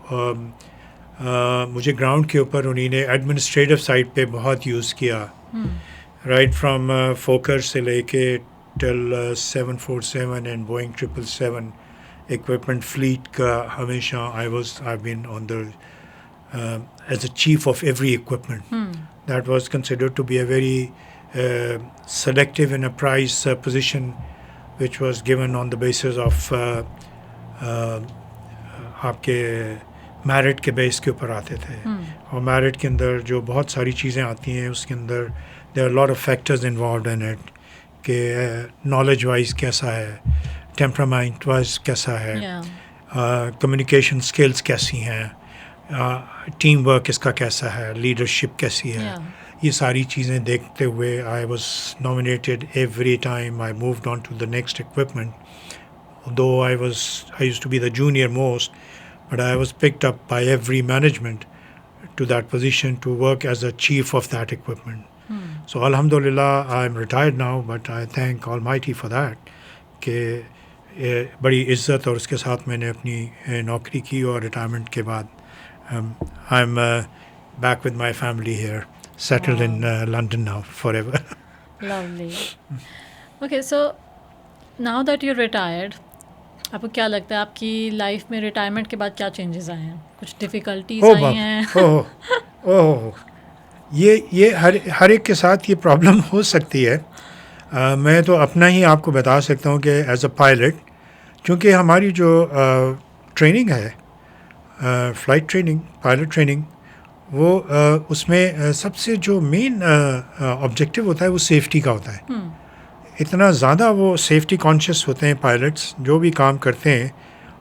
S2: مجھے گراؤنڈ کے اوپر انہیں نے ایڈمنسٹریٹو سائڈ پہ بہت یوز کیا، رائٹ فرام فوکر سے لے کے ٹل 747 اینڈ بوئنگ 777 equipment fleet کا ہمیشہ I've been on the as a chief of every equipment. That was considered to be a very selective and a prize position which was given on the basis of آپ کے merit کے بیس کے اوپر آتے تھے، اور میرٹ کے اندر جو بہت ساری چیزیں آتی ہیں اس کے اندر there are a lot of factors involved in it کہ نالج وائز کیسا ہے، ٹیمپرامنٹ وائز کیسا ہے، کمیونیکیشن اسکلس کیسی ہیں، ٹیم ورک اس کا کیسا ہے، لیڈرشپ کیسی ہے، یہ ساری چیزیں دیکھتے ہوئے I was nominated every time I moved on to the next equipment, though I use to be the junior most but I was picked up by every management to that position to work as a chief of that equipment. So الحمد للہ I'm retired now but I thank Almighty for that کہ بڑی عزت اور اس کے ساتھ میں نے اپنی نوکری کی، اور ریٹائرمنٹ کے بعد I am back with my family here settled in London now forever.
S1: Lovely. Okay, so now that you're retired, آپ کو کیا لگتا ہے آپ کی لائف میں ریٹائرمنٹ کے بعد کیا چینجز آئے ہیں؟ کچھ ڈیفیکلٹیز آئی ہیں؟
S2: یہ ہر ایک کے ساتھ یہ پرابلم ہو سکتی ہے. میں تو اپنا ہی آپ کو بتا سکتا ہوں کہ ایز اے پائلٹ، چونکہ ہماری جو ٹریننگ ہے، فلائٹ ٹریننگ، پائلٹ ٹریننگ، وہ اس میں سب سے جو مین آبجیکٹیو ہوتا ہے وہ سیفٹی کا ہوتا ہے. اتنا زیادہ وہ سیفٹی کانشیس ہوتے ہیں پائلٹس جو بھی کام کرتے ہیں،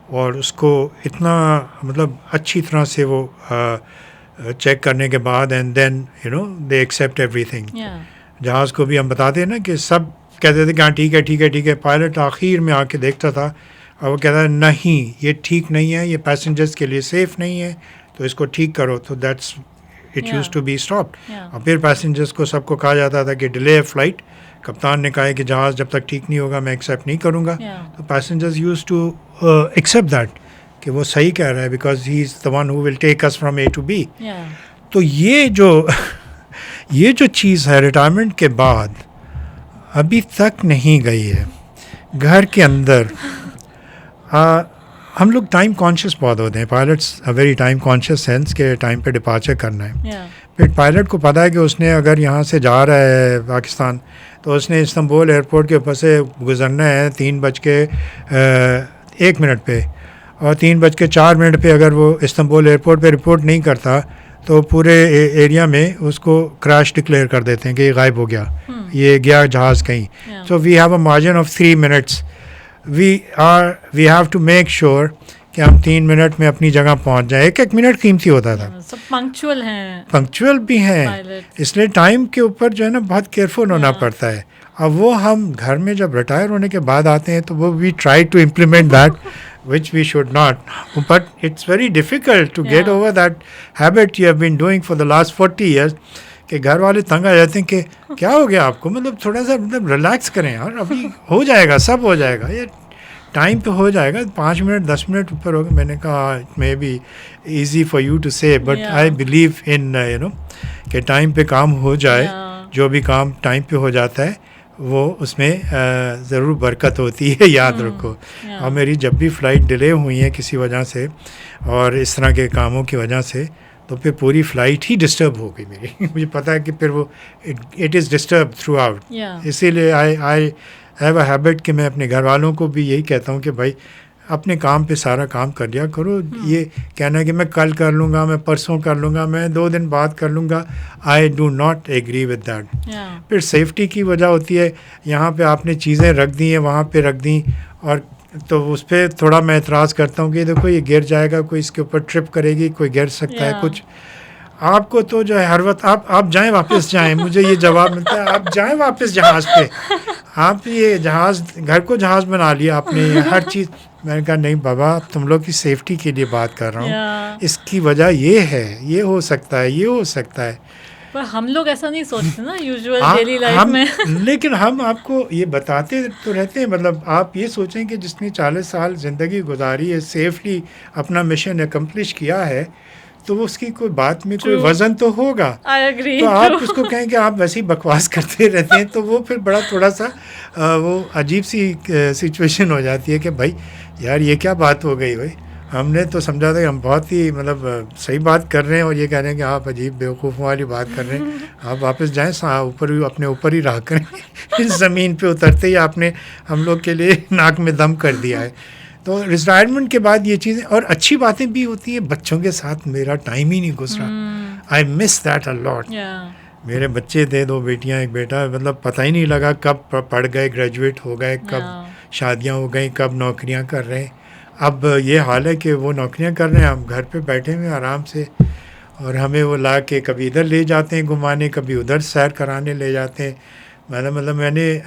S2: اور اس کو اتنا مطلب اچھی طرح سے وہ چیک کرنے کے بعد and then they accept everything. جہاز کو بھی ہم بتاتے ہیں نا کہ سب کہتے تھے کہ ہاں ٹھیک ہے ٹھیک ہے ٹھیک ہے، پائلٹ آخر میں آ کے دیکھتا تھا اور وہ کہتا ہے نہیں یہ ٹھیک نہیں ہے، یہ پیسنجرس کے لیے سیف نہیں ہے، تو اس کو ٹھیک کرو. تو that's it use to be stopped. اور پھر پیسنجرس کو سب کو کہا جاتا تھا کہ ڈیلے ہے فلائٹ، کپتان نے کہا ہے کہ جہاز جب تک ٹھیک نہیں ہوگا میں ایکسیپٹ نہیں کروں گا. تو passengers use to accept that کہ وہ صحیح کہہ رہا ہے because he is the one who will take us from A to B. تو یہ جو چیز ہے ریٹائرمنٹ کے بعد ابھی تک نہیں گئی ہے. گھر کے اندر ہم لوگ ٹائم کانشیس بہت ہوتے ہیں، pilots very time conscious sense کہ ٹائم پہ ڈپارچر کرنا ہے. پھر پائلٹ کو پتہ ہے کہ اس نے اگر یہاں سے جا رہا ہے پاکستان تو اس نے استنبول ایئرپورٹ کے اوپر سے گزرنا ہے 3:01 پہ، اور 3:04 پہ اگر وہ استنبول ایئرپورٹ پہ رپورٹ نہیں کرتا تو پورے ایریا میں اس کو کریش ڈکلیئر کر دیتے ہیں کہ یہ غائب ہو گیا، یہ گیا جہاز کہیں. So we have a margin of 3 minutes. We have to make sure کہ ہم 3 منٹ میں اپنی جگہ پہنچ جائیں. ایک منٹ قیمتی ہوتا تھا.
S1: سب پنکچوئل ہیں،
S2: پنکچوئل بھی ہیں، اس لیے ٹائم کے اوپر جو ہے نا بہت کیئرفل ہونا پڑتا ہے. اب وہ ہم گھر میں جب ریٹائر ہونے کے بعد آتے ہیں تو وہ we try to implement that which we should not, but it's very difficult to get over that habit you have been doing for the last 40 years کہ گھر والے تنگ آ جاتے ہیں کہ کیا ہو گیا آپ کو، مطلب تھوڑا سا مطلب ریلیکس کریں یار، ابھی ہو جائے گا، سب ہو جائے گا، یہ ٹائم پہ ہو جائے گا. 5 منٹ 10 منٹ اوپر ہوگا. میں نے کہا it may be easy for you to say but I believe in کہ ٹائم پہ کام ہو جائے. جو بھی کام ٹائم پہ ہو جاتا ہے وہ اس میں ضرور برکت ہوتی ہے، یاد رکھو. اور میری جب بھی فلائٹ ڈیلے ہوئی ہیں کسی وجہ سے اور اس طرح کے کاموں کی وجہ سے، تو پھر پوری فلائٹ ہی ڈسٹرب ہو گئی میری. مجھے پتہ ہے کہ پھر وہ it is disturb through out. اسی لیے آئی ہیو اے ہیبٹ کہ میں اپنے گھر والوں کو بھی یہی کہتا ہوں کہ بھائی اپنے کام پہ سارا کام کر لیا کرو. یہ کہنا کہ میں کل کر لوں گا، میں پرسوں کر لوں گا، میں 2 دن بعد کر لوں گا، I do not agree with that. پھر سیفٹی کی وجہ ہوتی ہے، یہاں پہ آپ نے چیزیں رکھ دی ہیں، وہاں پہ رکھ دیں، اور تو اس پہ تھوڑا میں اعتراض کرتا ہوں کہ دیکھو یہ گر جائے گا، کوئی اس کے اوپر ٹرپ کرے گی، کوئی گر سکتا ہے کچھ. آپ کو تو جو ہے ہر وقت آپ جائیں واپس جائیں. مجھے یہ جواب ملتا ہے آپ جائیں واپس جہاز پہ. آپ یہ جہاز گھر کو جہاز بنا لیا آپ نے، ہر چیز. میں نے کہا نہیں بابا، تم لوگ کی سیفٹی کے لیے بات کر رہا ہوں. اس کی وجہ یہ ہے، یہ ہو سکتا ہے، یہ ہو سکتا ہے.
S1: پر ہم لوگ ایسا نہیں سوچتے نا یوزول ڈیلی لائف میں.
S2: لیکن ہم آپ کو یہ بتاتے تو رہتے ہیں. مطلب آپ یہ سوچیں کہ جس نے 40 سال زندگی گزاری ہے, سیفلی اپنا مشن اکمپلش کیا ہے, تو وہ اس کی کوئی بات میں کوئی وزن تو ہوگا. تو آپ اس کو کہیں کہ آپ ویسے ہی بکواس کرتے رہتے ہیں, تو وہ پھر بڑا تھوڑا سا وہ عجیب سی سچویشن ہو جاتی ہے کہ بھائی یار یہ کیا بات ہو گئی بھائی, ہم نے تو سمجھا تھا کہ ہم بہت ہی مطلب صحیح بات کر رہے ہیں, اور یہ کہہ رہے ہیں کہ آپ عجیب بیوقوفوں والی بات کر رہے ہیں. آپ واپس جائیں, اوپر اپنے اوپر ہی رہا کریں. اس زمین پہ اترتے ہی آپ نے ہم لوگ کے لیے ناک میں دم کر دیا ہے. تو ریٹائرمنٹ کے بعد یہ چیزیں اور اچھی باتیں بھی ہوتی ہیں. بچوں کے ساتھ میرا ٹائم ہی نہیں گزرا. آئی مس دیٹ اے لاٹ. میرے بچے تھے, 2 بیٹیاں 1 بیٹا, مطلب پتہ ہی نہیں لگا کب پڑھ گئے, گریجویٹ ہو گئے, کب شادیاں ہو گئیں, کب نوکریاں کر رہے ہیں. اب یہ حال ہے کہ وہ نوکریاں کر رہے ہیں, ہم گھر پہ بیٹھے ہوئے آرام سے, اور ہمیں وہ لا کے کبھی ادھر لے جاتے ہیں گھمانے, کبھی ادھر سیر کرانے لے جاتے ہیں. مطلب میں نے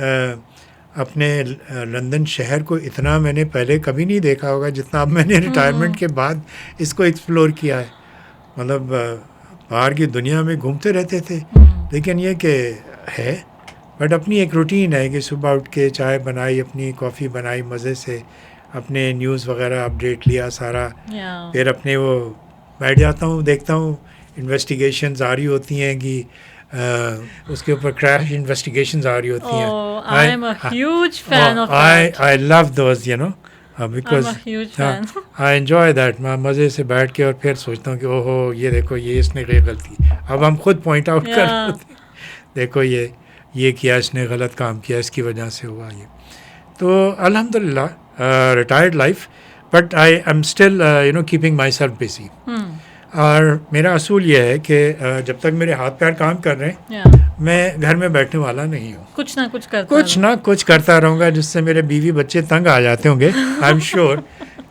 S2: اپنے لندن شہر کو اتنا میں نے پہلے کبھی نہیں دیکھا ہوگا جتنا اب میں نے ریٹائرمنٹ کے بعد اس کو ایکسپلور کیا ہے. مطلب باہر کی دنیا میں گھومتے رہتے تھے, لیکن یہ کہ ہے بٹ اپنی ایک روٹین ہے کہ صبح اٹھ کے چائے بنائی, اپنی کافی بنائی مزے سے, اپنے نیوز وغیرہ اپڈیٹ لیا سارا, پھر اپنے وہ بیٹھ جاتا ہوں, دیکھتا ہوں انویسٹیگیشنز آ رہی ہوتی ہیں کہ اس کے اوپر کریش انویسٹیگیشنز آ رہی ہوتی ہیں. I love those you know because I enjoy that. میں مزے سے بیٹھ کے اور پھر سوچتا ہوں کہ او ہو یہ دیکھو یہ اس نے غلطی, اب ہم خود پوائنٹ آؤٹ کر رہے ہوتے ہیں, دیکھو یہ کیا اس نے غلط کام کیا, اس کی وجہ سے ہوا یہ. تو الحمد للہ retired life, but I am still keeping my self busy. اور میرا اصول یہ ہے کہ جب تک میرے ہاتھ پیر کام کر رہے ہیں میں گھر میں بیٹھنے والا نہیں ہوں.
S1: کچھ نہ کچھ
S2: کرتا رہوں گا, جس سے میرے بیوی بچے تنگ آ جاتے ہوں گے آئی ایم شیور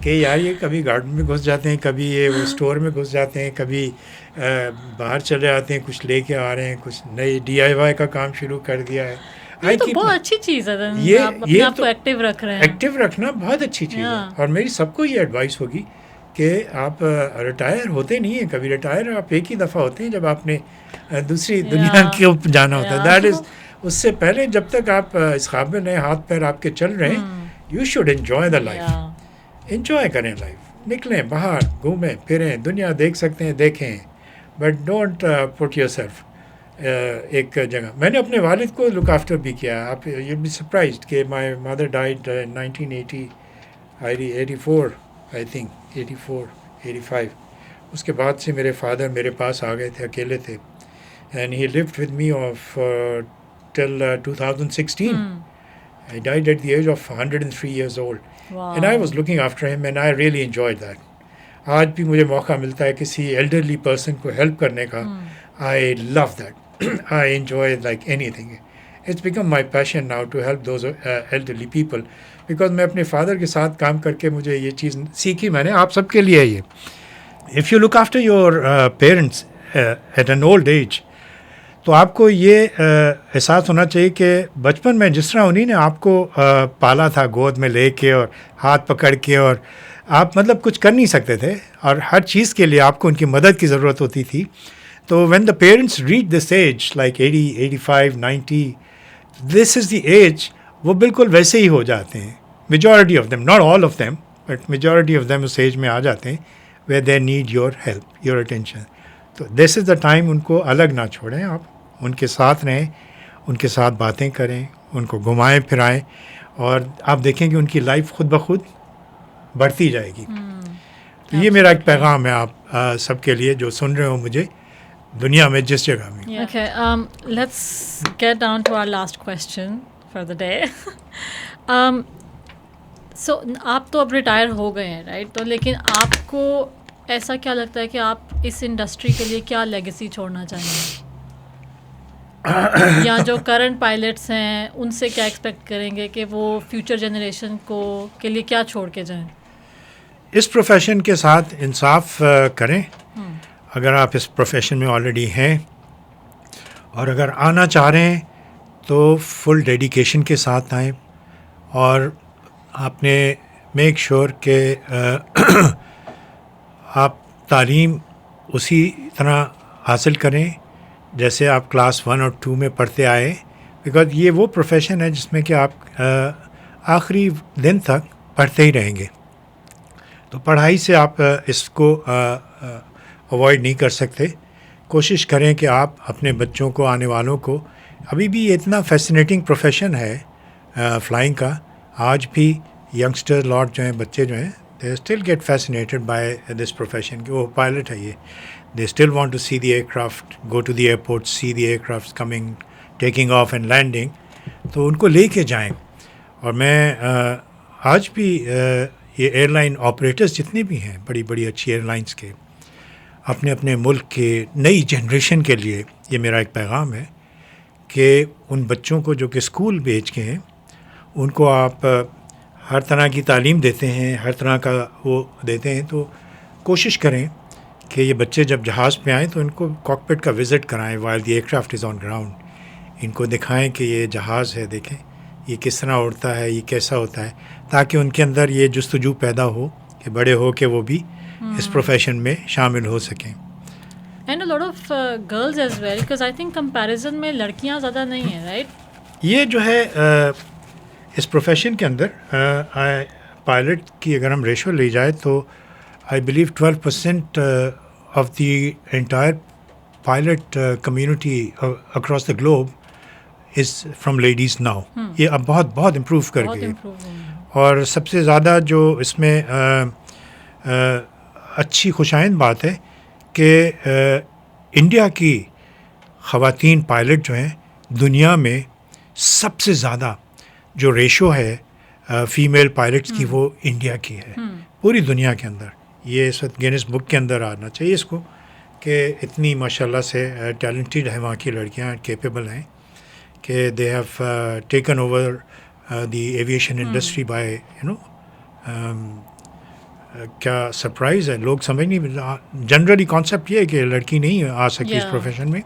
S2: کہ یار یہ کبھی گارڈن میں گھس جاتے ہیں, کبھی یہ وہ اسٹور میں گھس جاتے ہیں, کبھی باہر چلے آتے ہیں, کچھ لے کے آ رہے ہیں, کچھ نئی DIY کا کام شروع کر دیا ہے.
S1: یہ تو بہت اچھی چیز ہے, یہ اپنے آپ کو ایکٹیو رکھ رہے ہیں.
S2: ایکٹیو رکھنا بہت اچھی چیز ہے, اور میری سب کو یہ ایڈوائس ہوگی کہ آپ ریٹائر ہوتے نہیں ہیں کبھی. ریٹائر آپ ایک ہی دفعہ ہوتے ہیں جب آپ نے دوسری دنیا کے جانا ہوتا ہے. دیٹ از, اس سے پہلے جب تک آپ اس قابل ہیں, ہاتھ پیر آپ کے چل رہے ہیں, you should enjoy the life. Enjoy کریں لائف, نکلیں باہر, گھومیں پھریں, دنیا دیکھ سکتے ہیں دیکھیں, but don't put your self ایک جگہ. میں نے اپنے والد کو لک آفٹر بھی کیا. آپ یو بی سرپرائزڈ کہ my mother died 1984 I think, 85. اس کے بعد سے میرے فادر میرے پاس آ گئے تھے, اکیلے تھے, and he lived with me of till 2016. I died at the age of 103 years old. Wow. And I was looking after him and I really enjoyed that. آج بھی مجھے موقع ملتا ہے کسی ایلڈرلی پرسن کو ہیلپ کرنے کا. I love that. I enjoy it like anything. It's become my passion now to help those elderly people, because میں اپنے فادر کے ساتھ کام کر کے مجھے یہ چیز سیکھی میں نے. آپ سب کے لیے یہ, if you look after your parents at an old age, تو آپ کو یہ احساس ہونا چاہیے کہ بچپن میں جس طرح انہیں نے آپ کو پالا تھا گود میں لے کے اور ہاتھ پکڑ کے, اور آپ مطلب کچھ کر نہیں سکتے تھے, اور ہر چیز کے لیے آپ کو ان کی مدد کی ضرورت ہوتی تھی. تو when the parents reach this age like 80, 85, 90, this is the age, وہ بالکل ویسے ہی ہو جاتے ہیں. Majority of them, not all of them, but majority of them اس ایج میں آ جاتے ہیں where they need your help, your attention. تو this is the time, ان کو الگ نہ چھوڑیں, آپ ان کے ساتھ رہیں, ان کے ساتھ باتیں کریں, ان کو گھمائیں پھرائیں, اور آپ دیکھیں کہ ان کی لائف خود بخود بڑھتی جائے گی. تو یہ میرا ایک پیغام ہے آپ سب کے لیے جو سن رہے ہو مجھے دنیا میں جس جگہ میں.
S1: Okay, let's get down to our last question for the day. So آپ تو اب ریٹائر ہو گئے ہیں, رائٹ؟ تو لیکن آپ کو ایسا کیا لگتا ہے کہ آپ اس انڈسٹری کے لیے کیا لیگیسی چھوڑنا چاہیں گے, یا جو کرنٹ پائلٹس ہیں ان سے کیا ایکسپیکٹ کریں گے کہ وہ فیوچر جنریشن کے لیے کیا چھوڑ کے جائیں؟
S2: اس پروفیشن کے ساتھ انصاف کریں. اگر آپ اس پروفیشن میں آلریڈی ہیں اور اگر آنا چاہ رہے ہیں تو فل ڈیڈیکیشن کے ساتھ آئیں, اور آپ نے میک شور کہ آپ تعلیم اسی طرح حاصل کریں جیسے آپ کلاس 1 اور 2 میں پڑھتے آئے, بیکاز یہ وہ پروفیشن ہے جس میں کہ آپ آخری دن تک پڑھتے ہی رہیں گے, تو پڑھائی سے آپ اس کو اوائڈ نہیں کر سکتے. کوشش کریں کہ آپ اپنے بچوں کو, آنے والوں کو, ابھی بھی یہ اتنا فیسینیٹنگ پروفیشن ہے فلائنگ کا, آج بھی ینگسٹر لاٹ جو ہیں, بچے جو ہیں, they still get fascinated by this profession, کہ وہ پائلٹ ہے یہ, they still want to see the aircraft, go to the airport, see the aircraft coming, taking off and landing, تو ان کو لے کے جائیں. اور میں آج بھی یہ ایئر لائن آپریٹرز جتنے بھی ہیں, بڑی بڑی اچھی ایئر لائنس کے, اپنے اپنے ملک کے نئی جنریشن کے لیے یہ میرا ایک پیغام ہے کہ ان بچوں کو جو کہ اسکول بھیج کے ہیں, ان کو آپ ہر طرح کی تعلیم دیتے ہیں, ہر طرح کا وہ دیتے ہیں, تو کوشش کریں کہ یہ بچے جب جہاز پہ آئیں تو ان کو کاکپٹ کا وزٹ کرائیں while the aircraft is on ground. ان کو دکھائیں کہ یہ جہاز ہے, دیکھیں یہ کس طرح اڑتا ہے, یہ کیسا ہوتا ہے, تاکہ ان کے اندر یہ جستجو پیدا ہو کہ بڑے ہو کے وہ بھی اس پروفیشن میں شامل ہو سکیں.
S1: And a lot of girls as well, because I think comparison میں لڑکیاں زیادہ نہیں ہیں, رائٹ؟
S2: یہ جو ہے اس پروفیشن کے اندر پائلٹ کی اگر ہم ریشو لی جائے تو I believe 12% of the entire pilot community across the globe is from ladies now. یہ اب بہت بہت امپروو کر گئی, اور سب سے زیادہ جو اس میں اچھی خوشائند بات ہے کہ انڈیا کی خواتین پائلٹ جو ہیں, دنیا میں سب سے زیادہ جو ریشو ہے فیمیل پائلٹس کی, وہ انڈیا کی ہے پوری دنیا کے اندر. یہ اس وقت گینس بک کے اندر آنا چاہیے اس کو, کہ اتنی ماشاء اللہ سے ٹیلنٹڈ ہیں وہاں کی لڑکیاں, کیپیبل ہیں, کہ they have taken over the aviation industry by کیا سرپرائز ہے. لوگ سمجھ نہیں, جنرلی کانسیپٹ یہ ہے کہ لڑکی نہیں آ سکتی اس پروفیشن میں,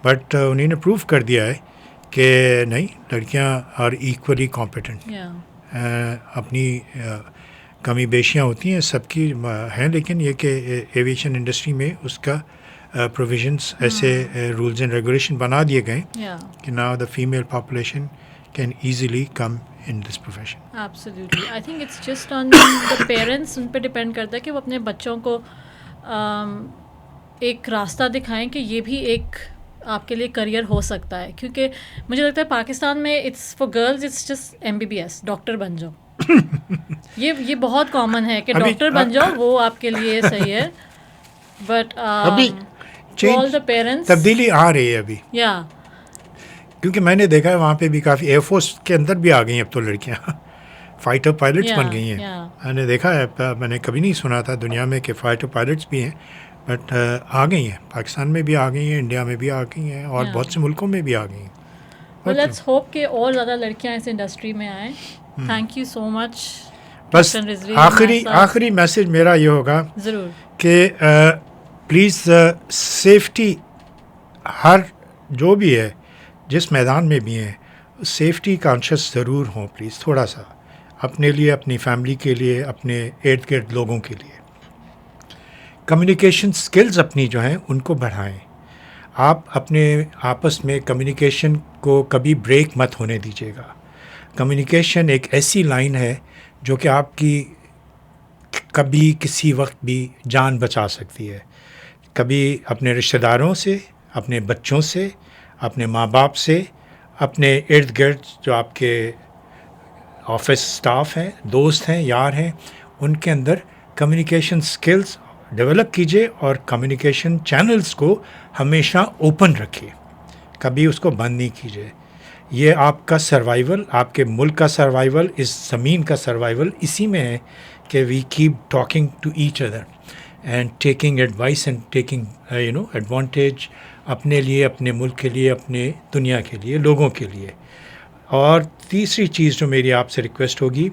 S2: بٹ انہیں نے پروف کر دیا ہے کہ نہیں, لڑکیاں آر ایکولی کمپیٹنٹ. اپنی کمی بیشیاں ہوتی ہیں, سب کی ہیں, لیکن یہ کہ ایویشن انڈسٹری میں اس کا پروویژنس ایسے رولز اینڈ ریگولیشن بنا دیے گئے کہ now the female population can easily come in this profession.
S1: Absolutely. I think it's just on the parents, ان پہ ڈپینڈ کرتا ہے کہ وہ اپنے بچوں کو ایک راستہ دکھائیں کہ یہ بھی ایک آپ کے لیے کریئر ہو سکتا ہے. کیونکہ مجھے لگتا ہے پاکستان میں it's for girls it's just MBBS, doctor بن جاؤ. یہ بہت کامن ہے کہ ڈاکٹر بن جاؤ, وہ آپ کے لیے صحیح ہے. بٹ آل دا پیرنٹس,
S2: تبدیلی آ رہی ہے ابھی,
S1: یا
S2: کیونکہ میں نے دیکھا ہے وہاں پہ بھی کافی ایئر فورس کے اندر بھی آ گئی ہیں اب تو لڑکیاں, فائٹر پائلٹس بن گئی ہیں. میں نے دیکھا ہے, میں نے کبھی نہیں سنا تھا دنیا میں کہ فائٹر پائلٹس بھی ہیں, بٹ آ گئی ہیں. پاکستان میں بھی آ گئی ہیں, انڈیا میں بھی آ گئی ہیں, اور بہت سے ملکوں میں بھی آ گئی ہیں.
S1: لیٹس ہوپ کہ اور زیادہ لڑکیاں اس انڈسٹری میں آئیں. تھینک یو سو مچ.
S2: بس آخری میسج میرا یہ ہوگا
S1: ضرور
S2: کہ پلیز سیفٹی, ہر جو بھی ہے جس میدان میں بھی ہیں, سیفٹی کانشیس ضرور ہوں پلیز, تھوڑا سا اپنے لیے, اپنی فیملی کے لیے, اپنے ارد گرد لوگوں کے لیے. کمیونیکیشن سکلز اپنی جو ہیں ان کو بڑھائیں. آپ اپنے آپس میں کمیونیکیشن کو کبھی بریک مت ہونے دیجیے گا. کمیونیکیشن ایک ایسی لائن ہے جو کہ آپ کی کبھی کسی وقت بھی جان بچا سکتی ہے. کبھی اپنے رشتہ داروں سے, اپنے بچوں سے, اپنے ماں باپ سے, اپنے ارد گرد جو آپ کے آفس سٹاف ہیں, دوست ہیں, یار ہیں, ان کے اندر کمیونیکیشن سکلز ڈیولپ کیجیے, اور کمیونیکیشن چینلز کو ہمیشہ اوپن رکھیے, کبھی اس کو بند نہیں کیجیے. یہ آپ کا سروائیول, آپ کے ملک کا سروائیول, اس زمین کا سروائیول اسی میں ہے کہ we keep talking to each other and taking advice and taking advantage اپنے لیے, اپنے ملک کے لیے, اپنے دنیا کے لیے, لوگوں کے لیے. اور تیسری چیز جو میری آپ سے ریکویسٹ ہوگی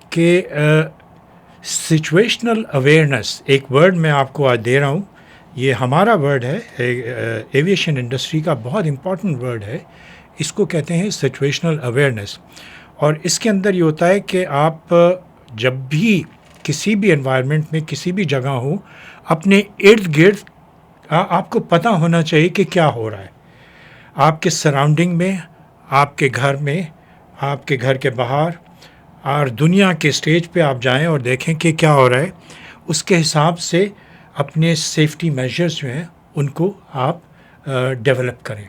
S2: کہ سچویشنل اویئرنیس, ایک ورڈ میں آپ کو آج دے رہا ہوں, یہ ہمارا ورڈ ہے, ایویشن انڈسٹری کا بہت امپورٹنٹ ورڈ ہے. اس کو کہتے ہیں سچویشنل اویئرنیس. اور اس کے اندر یہ ہوتا ہے کہ آپ جب بھی کسی بھی انوائرمنٹ میں, کسی بھی جگہ ہو, اپنے ارد گرد آپ کو پتہ ہونا چاہیے کہ کیا ہو رہا ہے آپ کے سراؤنڈنگ میں, آپ کے گھر میں, آپ کے گھر کے باہر, اور دنیا کے اسٹیج پہ آپ جائیں اور دیکھیں کہ کیا ہو رہا ہے. اس کے حساب سے اپنے سیفٹی میجرز جو ہیں ان کو آپ ڈیولپ کریں.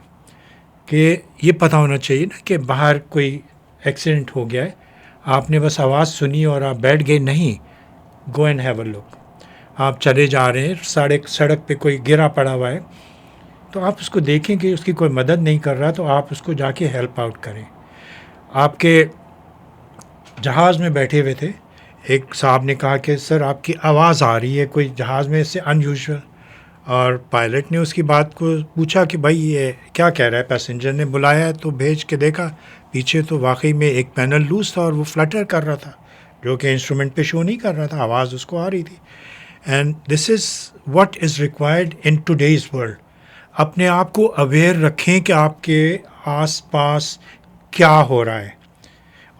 S2: کہ یہ پتہ ہونا چاہیے نا کہ باہر کوئی ایکسیڈنٹ ہو گیا ہے, آپ نے بس آواز سنی اور آپ بیٹھ گئے. نہیں, گو اینڈ ہیو اے لک. آپ چلے جا رہے ہیں, سڑک پہ کوئی گرا پڑا ہوا ہے, تو آپ اس کو دیکھیں کہ اس کی کوئی مدد نہیں کر رہا, تو آپ اس کو جا کے ہیلپ آؤٹ کریں. آپ کے جہاز میں بیٹھے ہوئے تھے, ایک صاحب نے کہا کہ سر آپ کی آواز آ رہی ہے کوئی جہاز میں سے ان یوزول, اور پائلٹ نے اس کی بات کو پوچھا کہ بھائی یہ کیا کہہ رہا ہے. پیسنجر نے بلایا تو بھیج کے دیکھا پیچھے تو واقعی میں ایک پینل لوز تھا اور وہ فلٹر کر رہا تھا, جو کہ انسٹرومنٹ پہ شو نہیں کر رہا تھا, آواز اس کو آ رہی تھی. And this is what is required in today's world. اپنے آپ کو اویئر رکھیں کہ آپ کے آس پاس کیا ہو رہا ہے,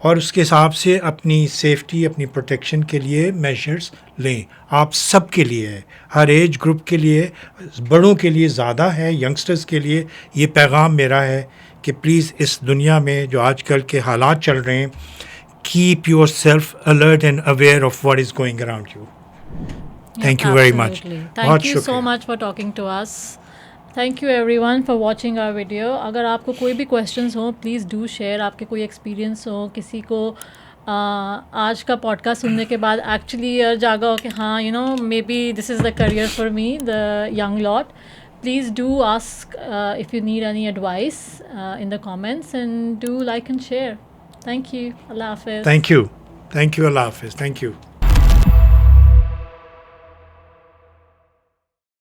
S2: اور اس کے حساب سے اپنی سیفٹی, اپنی پروٹیکشن کے لیے میجرز لیں. آپ سب کے لیے ہے, ہر ایج گروپ کے لیے, بڑوں کے لیے زیادہ ہے, ینگسٹرز کے لیے یہ پیغام میرا ہے کہ پلیز اس دنیا میں جو آج کل کے حالات چل رہے ہیں, keep yourself alert and aware of what is going around you. Thank you very much.
S1: Thank you so much for talking to us. Thank you everyone for watching our video. اگر آپ کو کوئی بھی questions ہوں please do share. آپ کے کوئی experience ہو, کسی کو آج کا پوڈ کاسٹ سننے کے بعد ایکچولی جاگا ہو کہ ہاں you know maybe this is the career for me, the young lot, please do ask if you need any advice in the comments, and do like and share. Thank you. اللہ حافظ.
S2: Thank you. اللہ حافظ. Thank you.